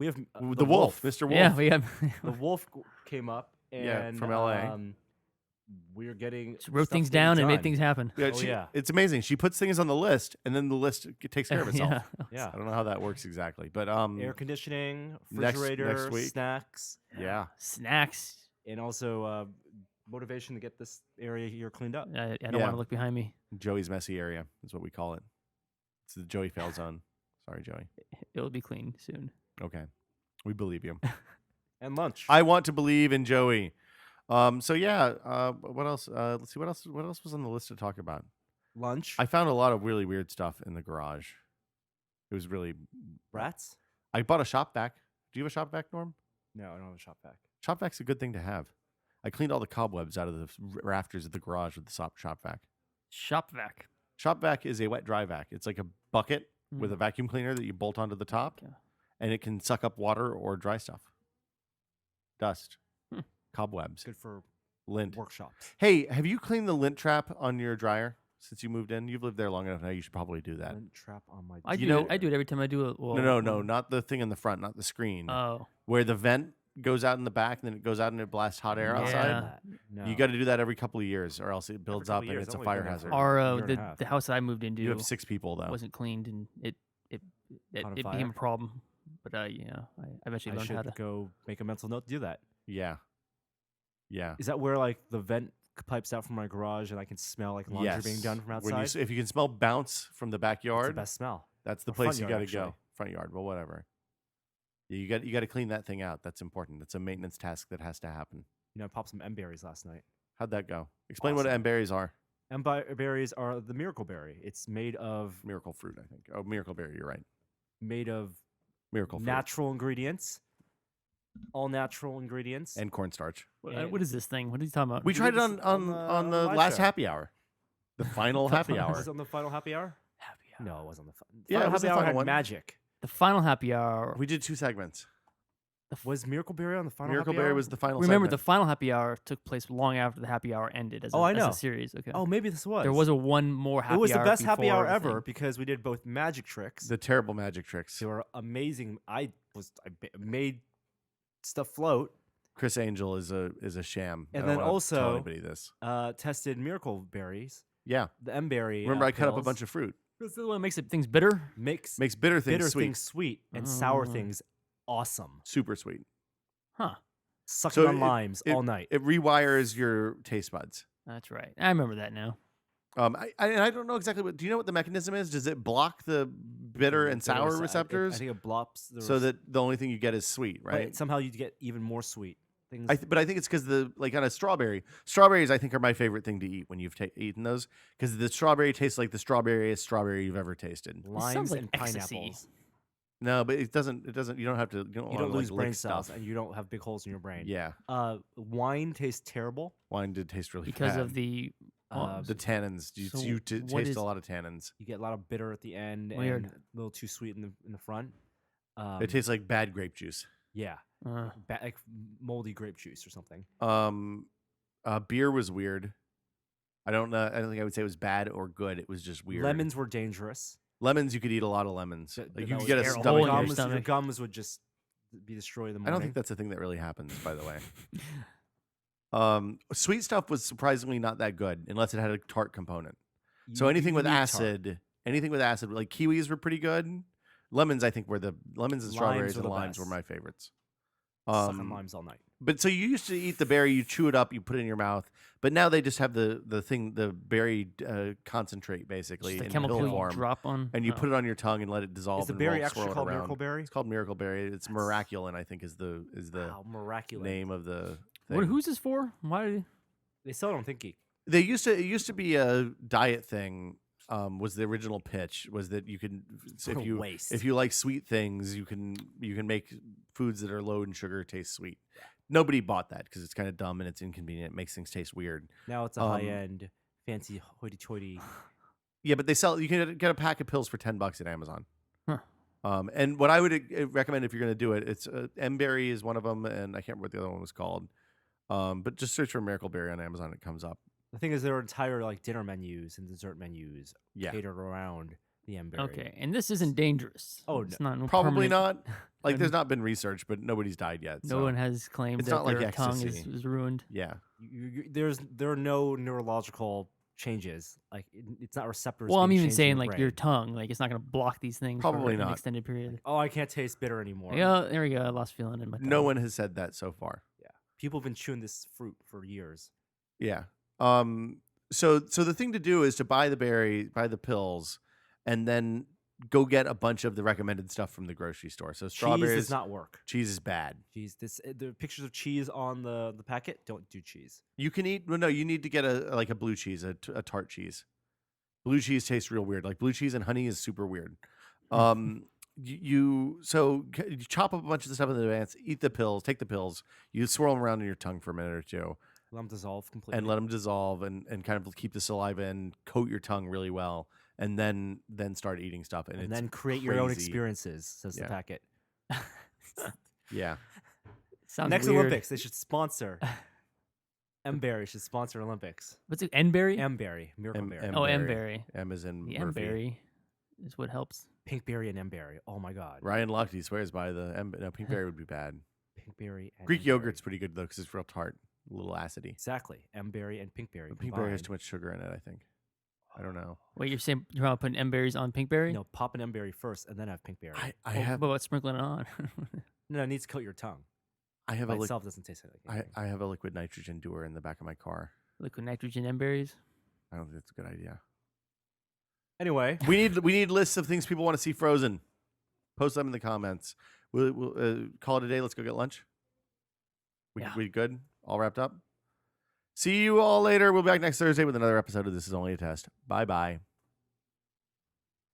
We have the wolf, Mr. Wolf. Yeah, we have. The wolf came up Yeah, and from LA. We're getting Just wrote stuff things getting down and made done. things happen. Yeah, Oh, yeah. It's amazing. She puts things on the list, and then the list takes care of itself. Yeah. Yeah. I don't know how that works exactly, but Air conditioning, next refrigerator, week. snacks, yeah. Snacks. and also motivation to get this area here cleaned up. I don't Yeah. want to look behind me. Joey's messy area is what we call it. It's the Joey fail zone. Sorry, Joey. It'll be clean soon. Okay, we believe you. And lunch. I want to believe in Joey. So yeah. What else? Let's see. What else? What else was on the list to talk about? lunch. I found a lot of really weird stuff in the garage. It was really. Rats? I bought a shop vac. Do you have a shop vac, Norm? No, I don't have a shop vac. Shop vac's a good thing to have. I cleaned all the cobwebs out of the rafters of the garage with the shop vac. Shop vac. Shop vac is a wet dry vac. It's like a bucket with a Mm. vacuum cleaner that you bolt onto the top, Okay. and it can suck up water or dry stuff, dust, Hmm. cobwebs, Good for lint. workshops. Hey, have you cleaned the lint trap on your dryer since you moved in? You've lived there long enough now. You should probably do that. Lint trap on my. I You do. know- I do it every time I do it. Well, No, not the thing in the front, not the screen, Oh, where the vent goes out in the back and then it goes out and it blasts hot air Yeah. outside. No. You got to do that every couple of years, or else it builds couple up and years. it's a I've only fire been there hazard. for- our year and a half. the house that I moved into You have 6 people though. wasn't cleaned, and it Caught on became fire? a problem. But I eventually I learned how should to. go make a mental note to do that. Yeah. Is that where like the vent pipes out from my garage and I can smell like laundry being done from When outside? if you can smell bounce from the It's backyard, the best smell. that's the Or front place you yard, got to go. actually. Front yard, well, whatever. Yeah, you got to clean that thing out. That's important. That's a maintenance task that has to happen. You know, I popped some M berries last night. How'd that go? Explain what Awesome. M berries are. M berries are the miracle berry. It's made of Miracle fruit, I think. Oh, miracle berry. You're right. miracle Fruit natural ingredients, all natural ingredients. and cornstarch. What is this thing? What are you talking about? We tried it this on on the the live last show. happy hour, the final happy Was hour. this on the final happy hour? Happy hour. No, it wasn't the Yeah, final it was happy the hour. final Had one. magic. The final happy hour. We did 2 segments. Was miracle berry on the final? Miracle happy berry hour? was the final. Remember, the segment. final happy hour took place long after the happy hour ended as, Oh, I as know. a series. Okay. Oh, maybe this was. There was a one more happy hour. It was the best happy hour before the ever thing. because we did both magic tricks. the terrible magic tricks. They were amazing. I made stuff float. Chris Angel is a sham. And I don't then wanna tell also- anybody this. Tested miracle berries. Yeah. The M berry. Remember, I cut up a bunch of fruit. This is the one that makes things bitter. makes Makes bitter things bitter sweet. things sweet and sour Oh. things awesome. Super sweet. Huh. Sucking So on limes all night. It rewires your taste buds. That's right. I remember that now. I don't know exactly what. Do you know what the mechanism is? Does it block the bitter and Bitter sour sa- receptors I think it blops the so that the only thing you get is sweet, but right? somehow you get even more sweet. things. But I think it's because on a strawberries I think are my favorite thing to eat when you've eaten those, because the strawberry tastes like the strawberryest strawberry you've ever tasted. This sounds limes like and ecstasy. pineapples. No, but it doesn't. You don't have to. You don't, You wanna, don't lose like, brain lick cells, stuff. and you don't have big holes in your brain. Yeah, Wine tastes terrible. wine did taste really because bad. of the the tannins. So You what taste is- a lot of tannins. You get a lot of bitter at the end, Weird. and a little too sweet in the front. It tastes like bad grape juice. Yeah, uh, like moldy grape juice or something. Beer was weird. I don't know. I don't think I would say it was bad or good. It was just weird. Lemons were dangerous. Lemons, you could eat a lot of lemons. Th- Like that you was could get a terrible. stomach. Hole in your ache. Your stomach. gums would just be destroyed in the morning. I don't think that's a thing that really happens, by the way. Sweet stuff was surprisingly not that good unless it had a tart component. So You- anything you with need tart. acid, like kiwis were pretty good. Lemons, I think, were the lemons and Limes strawberries were and the limes were best. my favorites. Suck on limes all night. But so you used to eat the berry, you chew it up, you put it in your mouth. But now they just have the berry concentrate basically just a in chemical pill you form, drop on. and you Oh. put it on your tongue and let it dissolve. Is the and berry roll, actually swirl it called around. Miracle Berry? It's called miracle berry. It's That's- miraculin, I think, is the Wow, miraculous. name of the What, thing. who's this for? Why? They sell it on Thinky. It used to be a diet thing. Was the original pitch was that you can What a waste. if you like sweet things, you can make foods that are low in sugar taste sweet. Nobody bought that because it's kind of dumb and it's inconvenient. It makes things taste weird. Now it's a high-end, fancy, hoity-toity. Yeah, but you can get a pack of pills for $10 at Amazon. Huh. And what I would recommend if you're going to do it, it's M-berry is one of them, and I can't remember what the other one was called. But just search for Miracle Berry on Amazon; it comes up. The thing is, there are entire like dinner menus and dessert menus Yeah. catered around the M-berry. Okay, and this isn't dangerous. Oh, it's not Probably permanent- not. Like, and there's not been research, but nobody's died yet. No so. one has claimed It's that not like their tongue ecstasy. is ruined. Yeah. There are no neurological changes. Like it's not receptors. Well, I'm being even changed in saying your like your brain. tongue, like it's not going to block these things Probably for an not. extended period. Oh, I can't taste bitter anymore. Yeah, there we go. I lost feeling in my tongue. No one has said that so far. People have been chewing this fruit for years. Yeah. So the thing to do is to buy the pills, and then go get a bunch of the recommended stuff from the grocery store. So Cheese strawberries. does not work. Cheese is bad. Cheese. The pictures of cheese on the packet don't do cheese. You can eat. Well, no, you need to get a blue cheese, a tart cheese. Blue cheese tastes real weird. Like blue cheese and honey is super weird. You chop up a bunch of the stuff in advance. Eat the pills. Take the pills. You swirl them around in your tongue for a minute or two, Let them dissolve completely. and let them dissolve, and kind of keep the saliva and coat your tongue really well, and then start eating stuff. And and it's then create your own crazy. experiences. Says Yeah. the packet. Yeah. Sounds Next weird. Olympics, they should sponsor. M-berry should sponsor Olympics. What's it? N-berry? M-berry, Miracle M- Berry, M- Oh, berry. M-berry. M is in The Murphy. M-berry is what helps. Pinkberry and M-berry. Oh my God, Ryan Lochte swears by the no, pinkberry would be bad. Pinkberry and Greek M-berry. yogurt's pretty good though because it's real tart, a little acidy. Exactly, M-berry and pinkberry. But pinkberry has combined. too much sugar in it. I think. I don't know. Wait, you're saying you're about putting M-berries on pinkberry? No, pop an M-berry first, and then have pinkberry. I Well, have But what's sprinkling it on? No, it needs to coat your tongue. I have By a itself doesn't taste like anything. I have a liquid nitrogen doer in the back of my car. Liquid nitrogen M-berries? I don't think that's a good idea. Anyway, We need lists of things people want to see frozen. Post them in the comments. We'll call it a day. Let's go get lunch. Yeah. We good? All wrapped up? See you all later. We'll be back next Thursday with another episode of This Is Only a Test. Bye-bye.